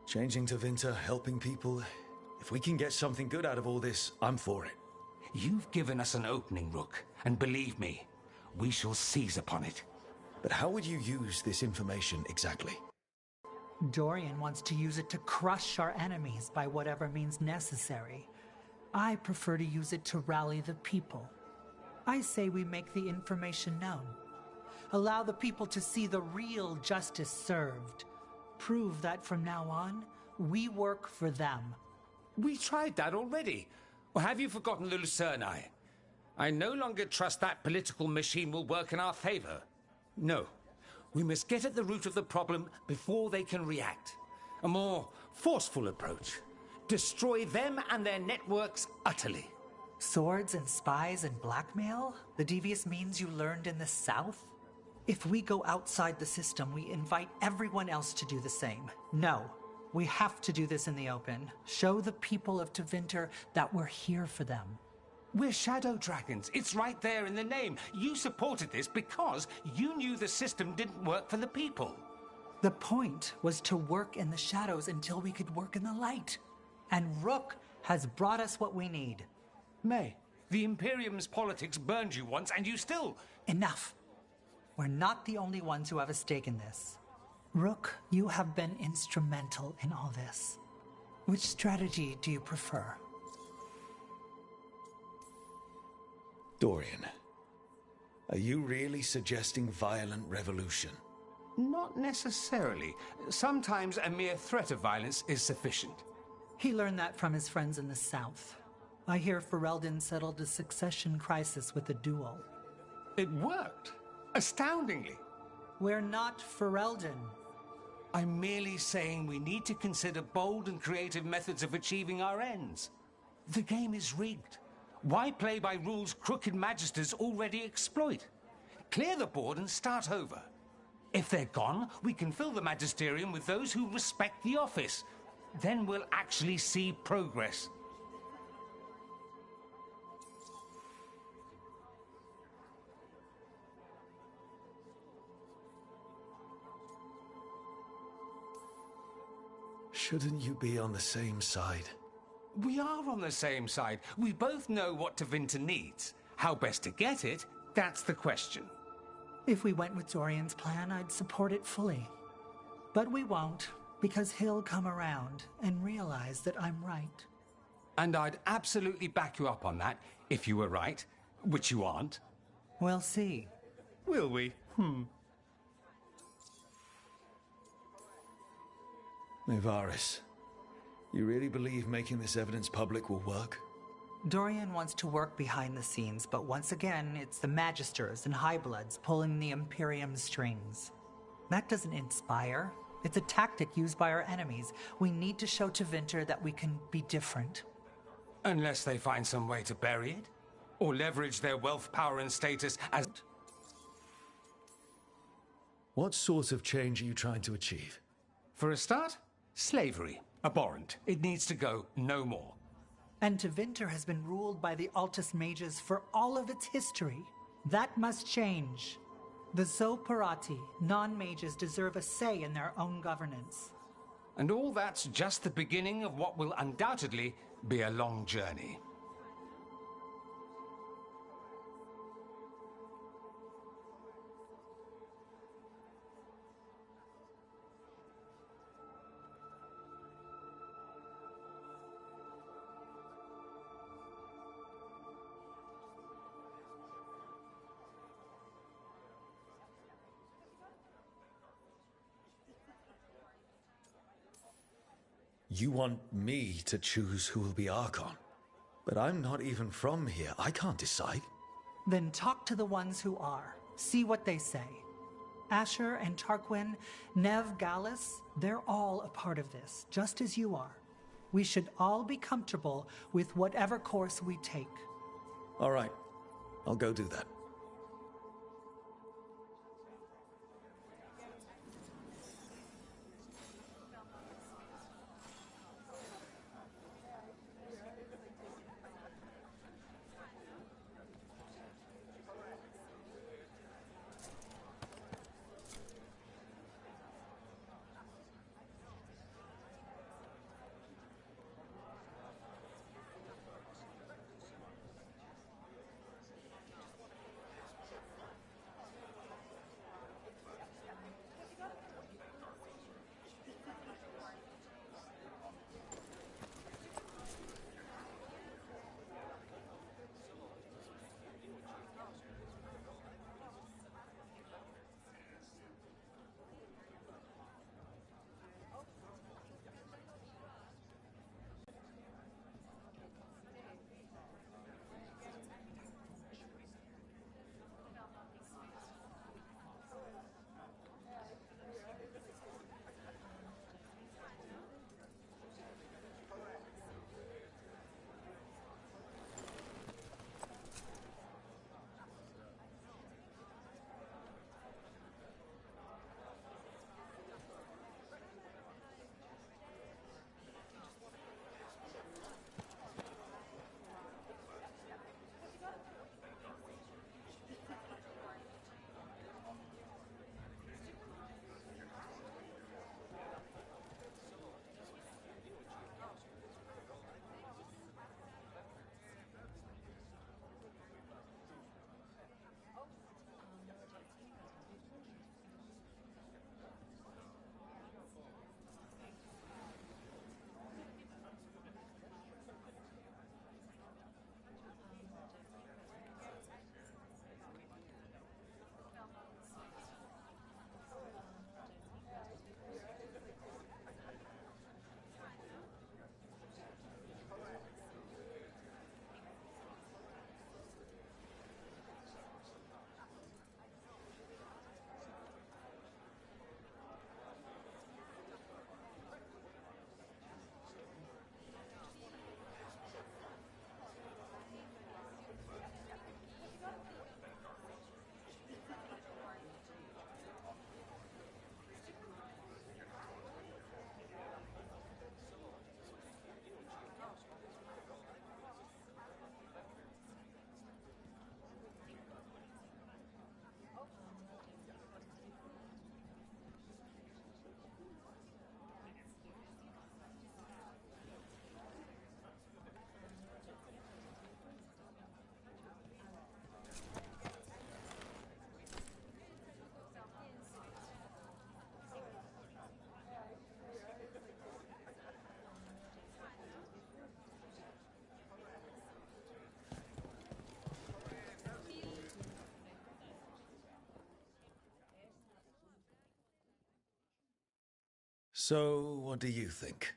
Speaker 6: Changing to Winter, helping people. If we can get something good out of all this, I'm for it.
Speaker 23: You've given us an opening, Rook, and believe me, we shall seize upon it.
Speaker 6: But how would you use this information exactly?
Speaker 22: Dorian wants to use it to crush our enemies by whatever means necessary. I prefer to use it to rally the people. I say we make the information known. Allow the people to see the real justice served. Prove that from now on, we work for them.
Speaker 24: We tried that already. Or have you forgotten the Lucerni? I no longer trust that political machine will work in our favor. No. We must get at the root of the problem before they can react. A more forceful approach. Destroy them and their networks utterly.
Speaker 22: Swords and spies and blackmail? The devious means you learned in the South? If we go outside the system, we invite everyone else to do the same. No, we have to do this in the open. Show the people of Tevinter that we're here for them.
Speaker 24: We're shadow dragons. It's right there in the name. You supported this because you knew the system didn't work for the people.
Speaker 22: The point was to work in the shadows until we could work in the light. And Rook has brought us what we need.
Speaker 24: May, the Imperium's politics burned you once and you still...
Speaker 22: Enough. We're not the only ones who have a stake in this. Rook, you have been instrumental in all this. Which strategy do you prefer?
Speaker 6: Dorian, are you really suggesting violent revolution?
Speaker 24: Not necessarily. Sometimes a mere threat of violence is sufficient.
Speaker 22: He learned that from his friends in the South. I hear Ferelden settled a succession crisis with a duel.
Speaker 24: It worked. Astoundingly.
Speaker 22: We're not Ferelden.
Speaker 24: I'm merely saying we need to consider bold and creative methods of achieving our ends. The game is rigged. Why play by rules crooked magisters already exploit? Clear the board and start over. If they're gone, we can fill the magisterium with those who respect the office. Then we'll actually see progress.
Speaker 6: Shouldn't you be on the same side?
Speaker 24: We are on the same side. We both know what Tevinter needs. How best to get it, that's the question.
Speaker 22: If we went with Dorian's plan, I'd support it fully. But we won't, because he'll come around and realize that I'm right.
Speaker 24: And I'd absolutely back you up on that, if you were right, which you aren't.
Speaker 22: We'll see.
Speaker 24: Will we?
Speaker 6: Nevaris, you really believe making this evidence public will work?
Speaker 22: Dorian wants to work behind the scenes, but once again, it's the Magisters and Highbloods pulling the Imperium's strings. That doesn't inspire. It's a tactic used by our enemies. We need to show to Winter that we can be different.
Speaker 23: Unless they find some way to bury it? Or leverage their wealth, power, and status as...
Speaker 6: What sort of change are you trying to achieve?
Speaker 23: For a start, slavery. Abhorrent. It needs to go no more.
Speaker 22: And Tevinter has been ruled by the Altus Mages for all of its history. That must change. The Zoparati, non-mages, deserve a say in their own governance.
Speaker 23: And all that's just the beginning of what will undoubtedly be a long journey.
Speaker 6: You want me to choose who will be Archon? But I'm not even from here. I can't decide.
Speaker 22: Then talk to the ones who are. See what they say. Asher and Tarquin, Nev Gallus, they're all a part of this, just as you are. We should all be comfortable with whatever course we take.
Speaker 6: All right. I'll go do that. So, what do you think?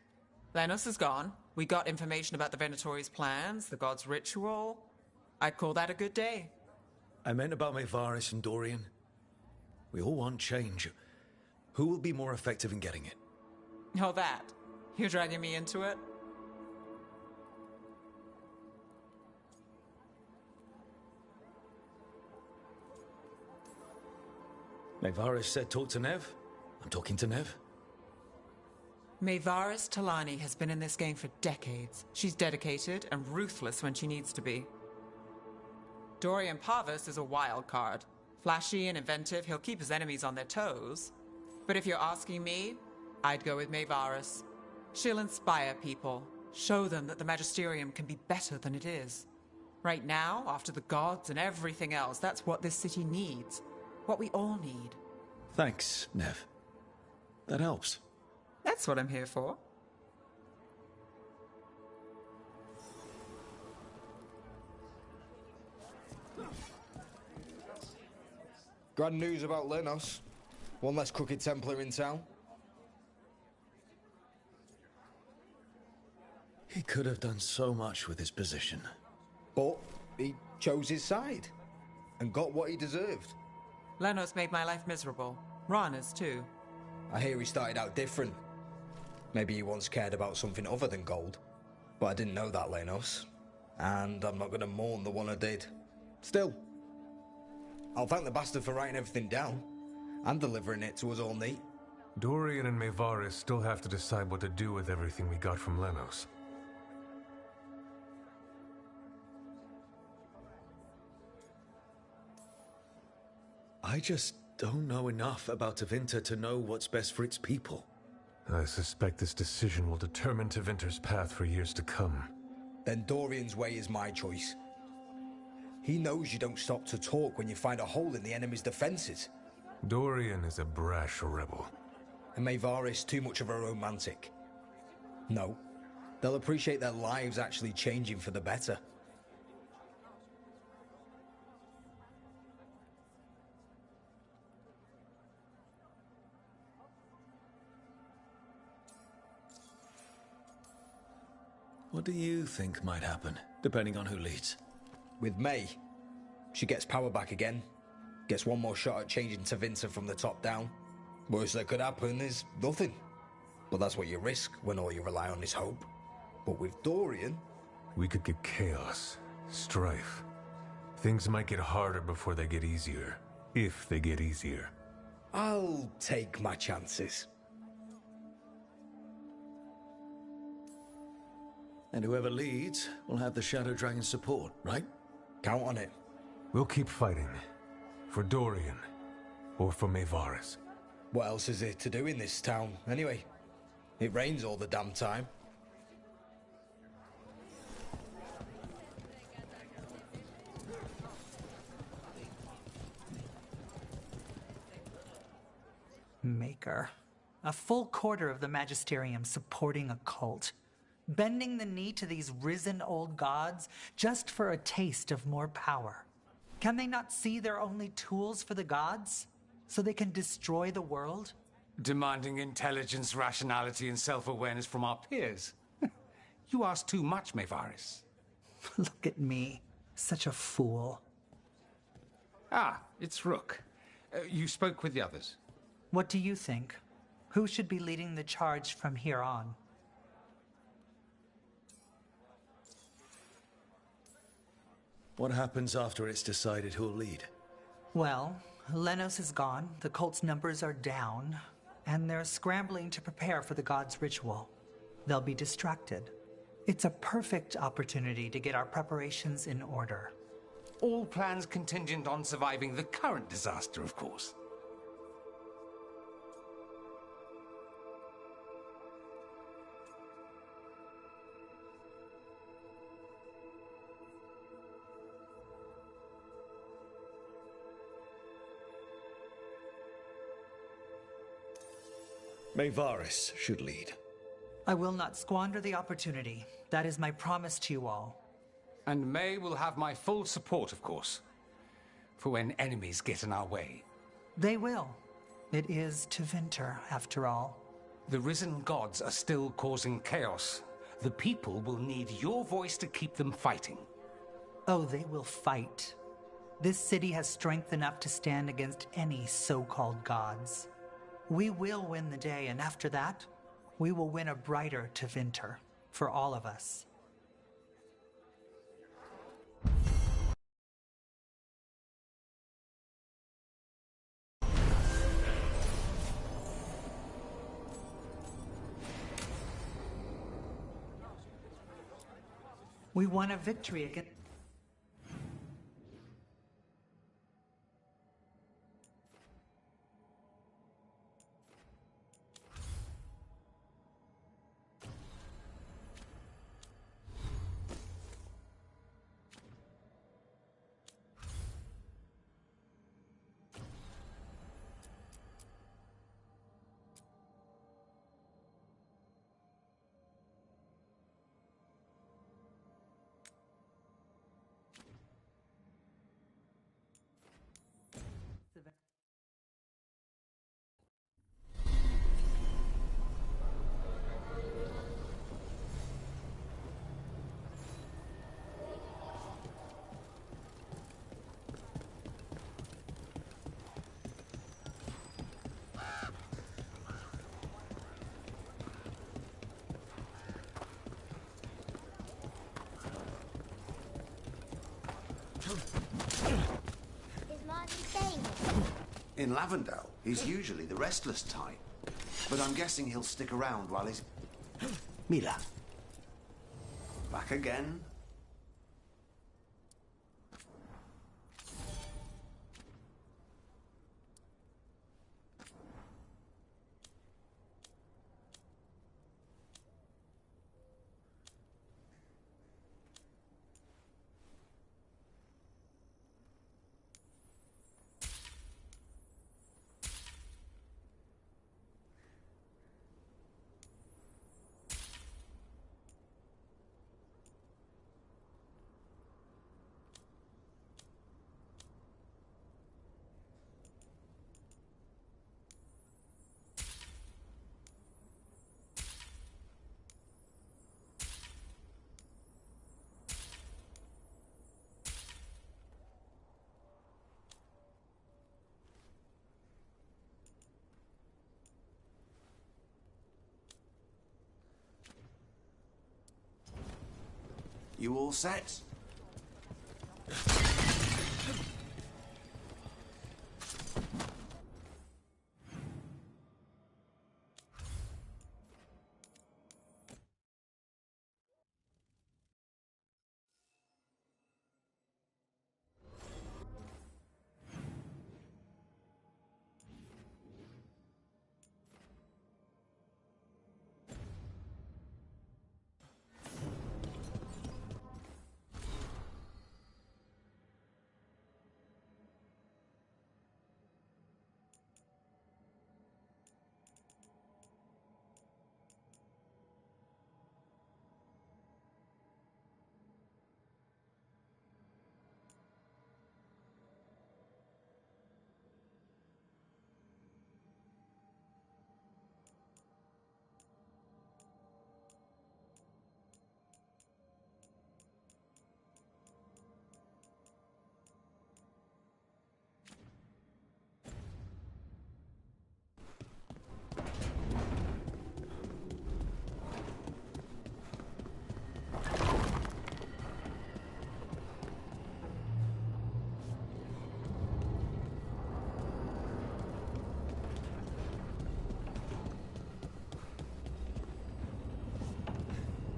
Speaker 19: Lenos is gone. We got information about the Venatori's plans, the god's ritual. I'd call that a good day.
Speaker 6: I meant about Maevaris and Dorian. We all want change. Who will be more effective in getting it?
Speaker 19: Oh, that. You're dragging me into it?
Speaker 6: Maevaris said talk to Nev. I'm talking to Nev.
Speaker 19: Maevaris Talani has been in this game for decades. She's dedicated and ruthless when she needs to be. Dorian Parvis is a wild card. Flashy and inventive, he'll keep his enemies on their toes. But if you're asking me, I'd go with Maevaris. She'll inspire people, show them that the Magisterium can be better than it is. Right now, after the gods and everything else, that's what this city needs. What we all need.
Speaker 6: Thanks, Nev. That helps.
Speaker 19: That's what I'm here for.
Speaker 2: Grand news about Lenos. One less crooked Templar in town.
Speaker 6: He could have done so much with his position.
Speaker 2: But he chose his side. And got what he deserved.
Speaker 19: Lenos made my life miserable. Rana's too.
Speaker 2: I hear he started out different. Maybe he once cared about something other than gold. But I didn't know that, Lenos. And I'm not going to mourn the one I did. Still, I'll thank the bastard for writing everything down. And delivering it to us all neat.
Speaker 25: Dorian and Maevaris still have to decide what to do with everything we got from Lenos.
Speaker 6: I just don't know enough about Tevinter to know what's best for its people.
Speaker 25: I suspect this decision will determine Tevinter's path for years to come.
Speaker 2: Then Dorian's way is my choice. He knows you don't stop to talk when you find a hole in the enemy's defenses.
Speaker 25: Dorian is a brash rebel.
Speaker 2: And Maevaris too much of a romantic. No, they'll appreciate their lives actually changing for the better.
Speaker 6: What do you think might happen, depending on who leads?
Speaker 2: With May, she gets power back again. Gets one more shot at changing Tevinter from the top down. Worst that could happen is nothing. But that's what you risk when all you rely on is hope. But with Dorian...
Speaker 25: We could get chaos, strife. Things might get harder before they get easier. If they get easier.
Speaker 2: I'll take my chances.
Speaker 6: And whoever leads will have the Shadow Dragon's support, right?
Speaker 2: Count on it.
Speaker 25: We'll keep fighting. For Dorian. Or for Maevaris.
Speaker 2: What else is there to do in this town, anyway? It rains all the damn time.
Speaker 22: Maker. A full quarter of the Magisterium supporting a cult. Bending the knee to these risen old gods just for a taste of more power. Can they not see they're only tools for the gods? So they can destroy the world?
Speaker 23: Demanding intelligence, rationality, and self-awareness from our peers. You ask too much, Maevaris.
Speaker 22: Look at me. Such a fool.
Speaker 23: Ah, it's Rook. You spoke with the others.
Speaker 22: What do you think? Who should be leading the charge from here on?
Speaker 6: What happens after it's decided who'll lead?
Speaker 22: Well, Lenos is gone, the cult's numbers are down, and they're scrambling to prepare for the god's ritual. They'll be distracted. It's a perfect opportunity to get our preparations in order.
Speaker 23: All plans contingent on surviving the current disaster, of course.
Speaker 6: Maevaris should lead.
Speaker 22: I will not squander the opportunity. That is my promise to you all.
Speaker 23: And May will have my full support, of course. For when enemies get in our way.
Speaker 22: They will. It is Tevinter, after all.
Speaker 23: The risen gods are still causing chaos. The people will need your voice to keep them fighting.
Speaker 22: Oh, they will fight. This city has strength enough to stand against any so-called gods. We will win the day, and after that, we will win a brighter Tevinter for all of us. We won a victory against...
Speaker 5: In Lavendale, he's usually the restless type. But I'm guessing he'll stick around while he's...
Speaker 1: Mira.
Speaker 5: Back again? You all set?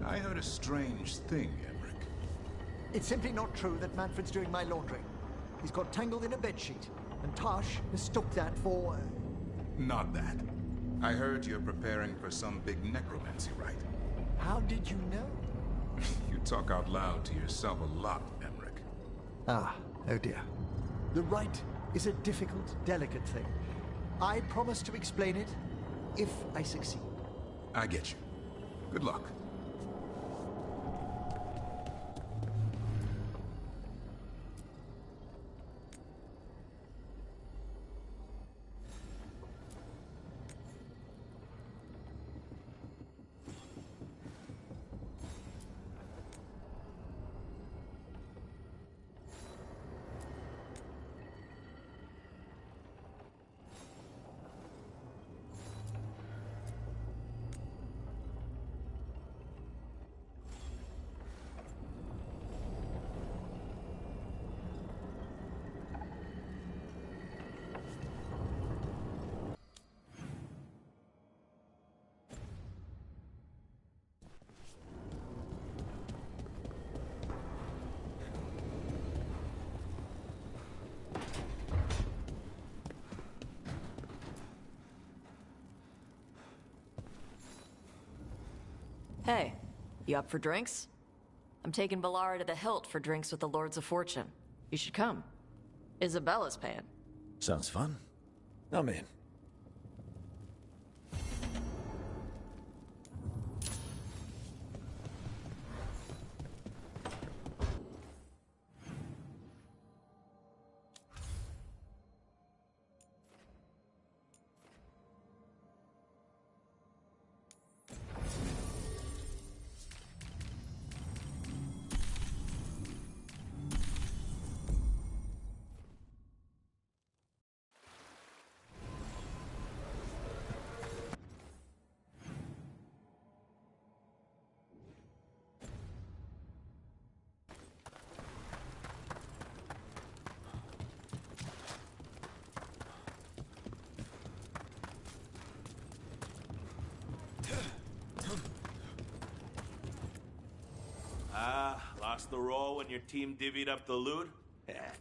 Speaker 7: I heard a strange thing, Emmerich.
Speaker 8: It's simply not true that Manfred's doing my laundry. He's got tangled in a bedsheet, and Tosh mistook that for...
Speaker 13: Not that. I heard you're preparing for some big necromancy rite.
Speaker 8: How did you know?
Speaker 13: You talk out loud to yourself a lot, Emmerich.
Speaker 8: Ah, oh dear. The rite is a difficult, delicate thing. I promise to explain it if I succeed.
Speaker 13: I get you. Good luck.
Speaker 9: Hey, you up for drinks? I'm taking Balara to the Hilt for drinks with the Lords of Fortune. You should come. Isabella's paying.
Speaker 6: Sounds fun. I'm in.
Speaker 11: Lost the roll when your team divvied up the loot?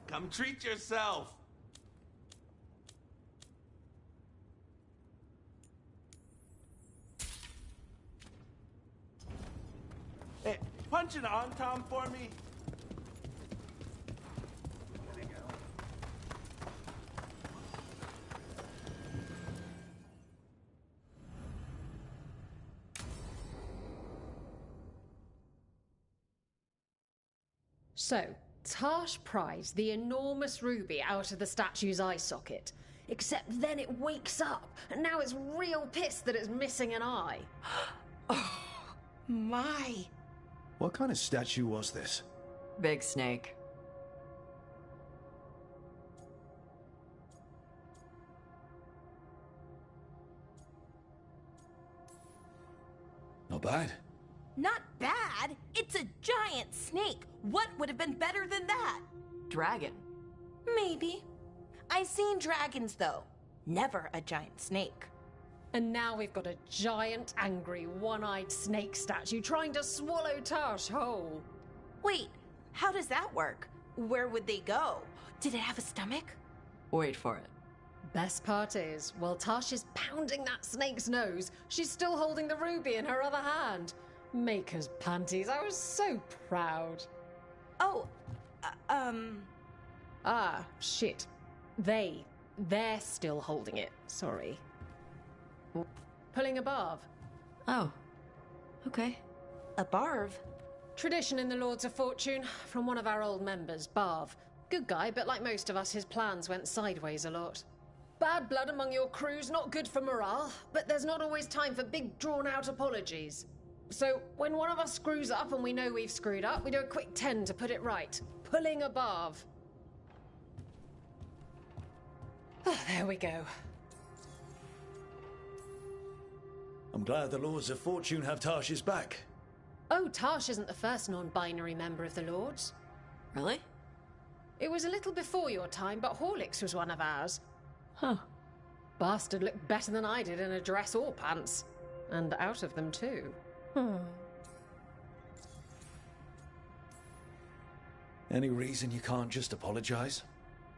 Speaker 11: Come treat yourself! Hey, punch an on-tom for me?
Speaker 12: So, Tarsh pries the enormous ruby out of the statue's eye socket. Except then it wakes up, and now it's real pissed that it's missing an eye.
Speaker 10: Oh, my.
Speaker 6: What kind of statue was this?
Speaker 9: Big snake.
Speaker 6: Not bad.
Speaker 28: Not bad. It's a giant snake. What would have been better than that?
Speaker 9: Dragon.
Speaker 28: Maybe. I've seen dragons, though. Never a giant snake.
Speaker 12: And now we've got a giant, angry, one-eyed snake statue trying to swallow Tarsh whole.
Speaker 28: Wait, how does that work? Where would they go? Did it have a stomach?
Speaker 9: Wait for it.
Speaker 12: Best part is, while Tarsh is pounding that snake's nose, she's still holding the ruby in her other hand. Maker's panties, I was so proud.
Speaker 28: Oh,
Speaker 12: Ah, shit. They're still holding it, sorry. Pulling a barv.
Speaker 9: Oh, okay.
Speaker 28: A barv?
Speaker 12: Tradition in the Lords of Fortune, from one of our old members, Barv. Good guy, but like most of us, his plans went sideways a lot. Bad blood among your crew's not good for morale, but there's not always time for big, drawn-out apologies. So, when one of us screws up and we know we've screwed up, we do a quick 10 to put it right. Pulling a barv. Oh, there we go.
Speaker 6: I'm glad the Lords of Fortune have Tarsh's back.
Speaker 12: Oh, Tarsh isn't the first non-binary member of the Lords.
Speaker 9: Really?
Speaker 12: It was a little before your time, but Horlicks was one of ours.
Speaker 9: Huh.
Speaker 12: Bastard looked better than I did in a dress or pants. And out of them, too.
Speaker 6: Any reason you can't just apologize?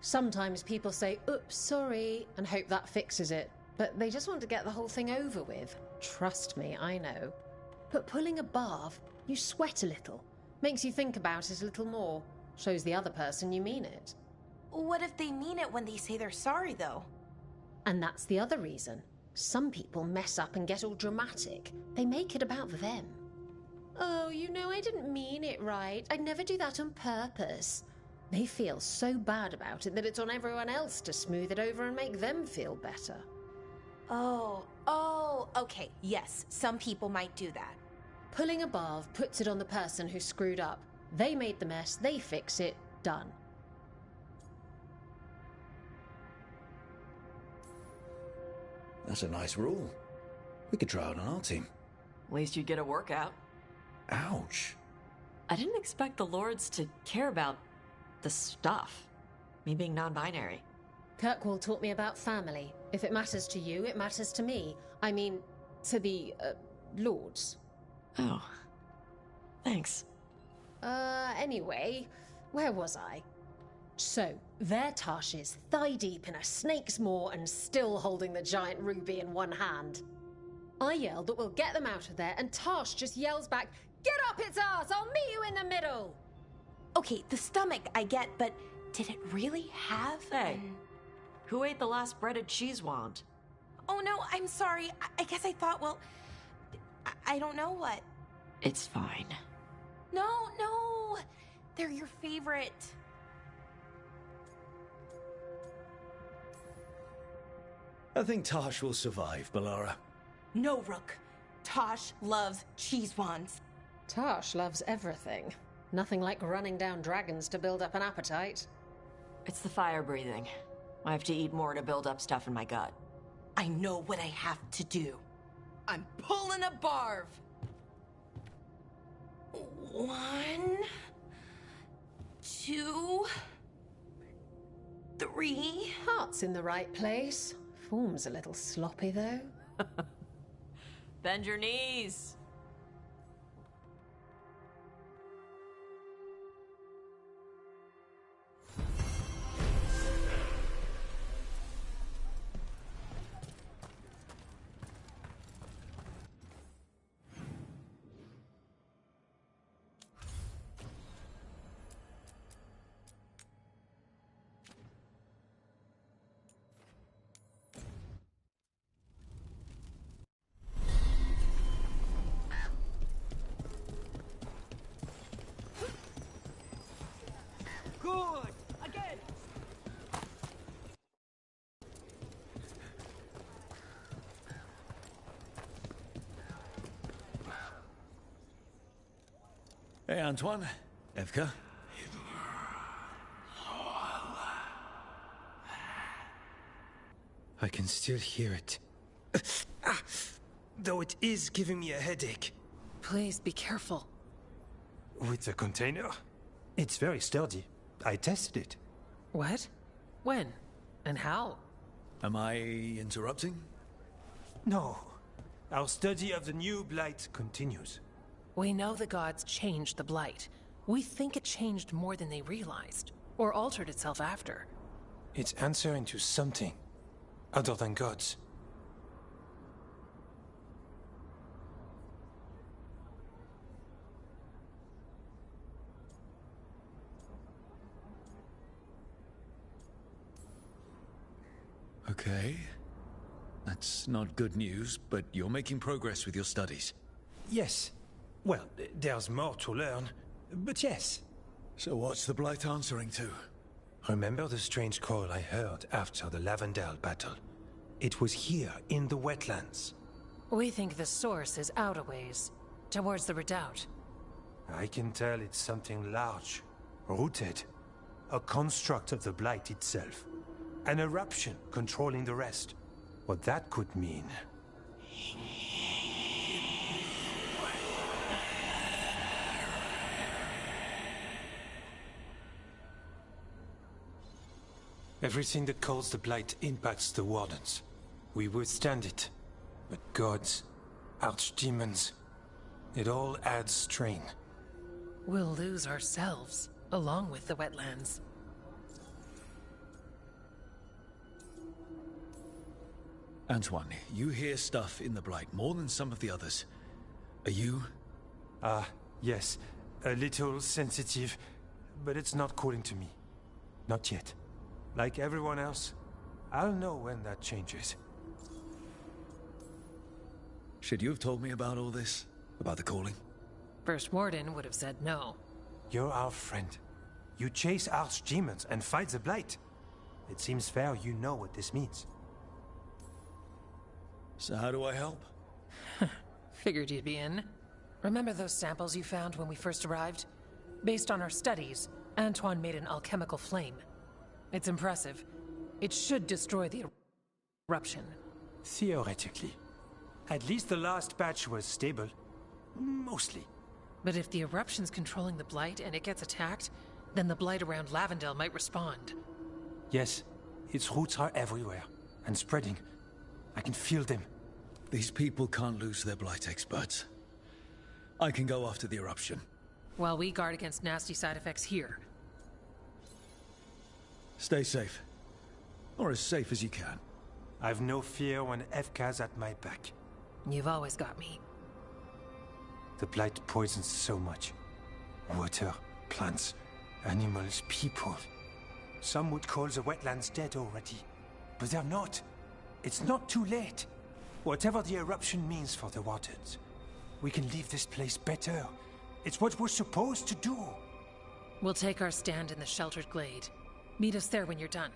Speaker 12: Sometimes people say, oops, sorry, and hope that fixes it. But they just want to get the whole thing over with. Trust me, I know. But pulling a barv, you sweat a little. Makes you think about it a little more. Shows the other person you mean it.
Speaker 28: What if they mean it when they say they're sorry, though?
Speaker 12: And that's the other reason. Some people mess up and get all dramatic. They make it about them. Oh, you know, I didn't mean it right. I'd never do that on purpose. They feel so bad about it that it's on everyone else to smooth it over and make them feel better.
Speaker 28: Oh, okay, yes, some people might do that.
Speaker 12: Pulling a barv puts it on the person who screwed up. They made the mess, they fix it, done.
Speaker 6: That's a nice rule. We could try it on our team.
Speaker 9: At least you'd get a workout.
Speaker 6: Ouch.
Speaker 9: I didn't expect the Lords to care about the stuff. Me being non-binary.
Speaker 12: Kirkwall taught me about family. If it matters to you, it matters to me. I mean, to the, Lords.
Speaker 9: Oh. Thanks.
Speaker 12: Anyway, where was I? So, there Tarsh is, thigh-deep in a snake's maw and still holding the giant ruby in one hand. I yelled that we'll get them out of there, and Tosh just yells back, "Get up its arse! I'll meet you in the middle!"
Speaker 10: Okay, the stomach I get, but did it really have...
Speaker 9: Hey, who ate the last breaded cheese wand?
Speaker 10: Oh no, I'm sorry. I guess I thought, well... I don't know what.
Speaker 9: It's fine.
Speaker 10: No, no! They're your favorite.
Speaker 6: I think Tosh will survive, Balara.
Speaker 10: No, Rook. Tosh loves cheese wands.
Speaker 12: Tosh loves everything. Nothing like running down dragons to build up an appetite.
Speaker 9: It's the fire breathing. I have to eat more to build up stuff in my gut.
Speaker 10: I know what I have to do. I'm pulling a barv. 1, 2, 3.
Speaker 12: Heart's in the right place. Form's a little sloppy, though.
Speaker 9: Bend your knees.
Speaker 4: Good! Again!
Speaker 6: Hey, Antoine. Evka.
Speaker 14: I can still hear it. Though it is giving me a headache.
Speaker 15: Please be careful.
Speaker 14: With the container? It's very sturdy. I tested it.
Speaker 15: What? When? And how?
Speaker 6: Am I interrupting?
Speaker 14: No. Our study of the new blight continues.
Speaker 15: We know the gods changed the blight. We think it changed more than they realized, or altered itself after.
Speaker 14: It's answering to something other than gods.
Speaker 6: Okay. That's not good news, but you're making progress with your studies.
Speaker 14: Yes. Well, there's more to learn, but yes.
Speaker 6: So what's the blight answering to?
Speaker 14: Remember the strange call I heard after the Lavendale battle? It was here, in the wetlands.
Speaker 15: We think the source is out a ways, towards the redoubt.
Speaker 14: I can tell it's something large, rooted. A construct of the blight itself. An eruption controlling the rest. What that could mean... Everything that calls the blight impacts the Wardens. We withstand it. But gods, archdemons, it all adds strain.
Speaker 15: We'll lose ourselves, along with the wetlands.
Speaker 6: Antoine, you hear stuff in the blight more than some of the others. Are you?
Speaker 14: Yes. A little sensitive, but it's not calling to me. Not yet. Like everyone else, I'll know when that changes.
Speaker 6: Should you have told me about all this? About the calling?
Speaker 15: First Warden would have said no.
Speaker 14: You're our friend. You chase archdemons and fight the blight. It seems fair you know what this means.
Speaker 6: So how do I help?
Speaker 15: Figured you'd be in. Remember those samples you found when we first arrived? Based on our studies, Antoine made an alchemical flame. It's impressive. It should destroy the eruption.
Speaker 14: Theoretically. At least the last batch was stable. Mostly.
Speaker 15: But if the eruption's controlling the blight and it gets attacked, then the blight around Lavendale might respond.
Speaker 14: Yes. Its roots are everywhere. And spreading. I can feel them.
Speaker 6: These people can't lose their blight experts. I can go after the eruption.
Speaker 15: While we guard against nasty side effects here.
Speaker 6: Stay safe. Or as safe as you can.
Speaker 14: I've no fear when Evka's at my back.
Speaker 15: You've always got me.
Speaker 14: The blight poisons so much. Water, plants, animals, people. Some would call the wetlands dead already, but they're not. It's not too late. Whatever the eruption means for the waters, we can leave this place better. It's what we're supposed to do.
Speaker 15: We'll take our stand in the sheltered glade. Meet us there when you're done.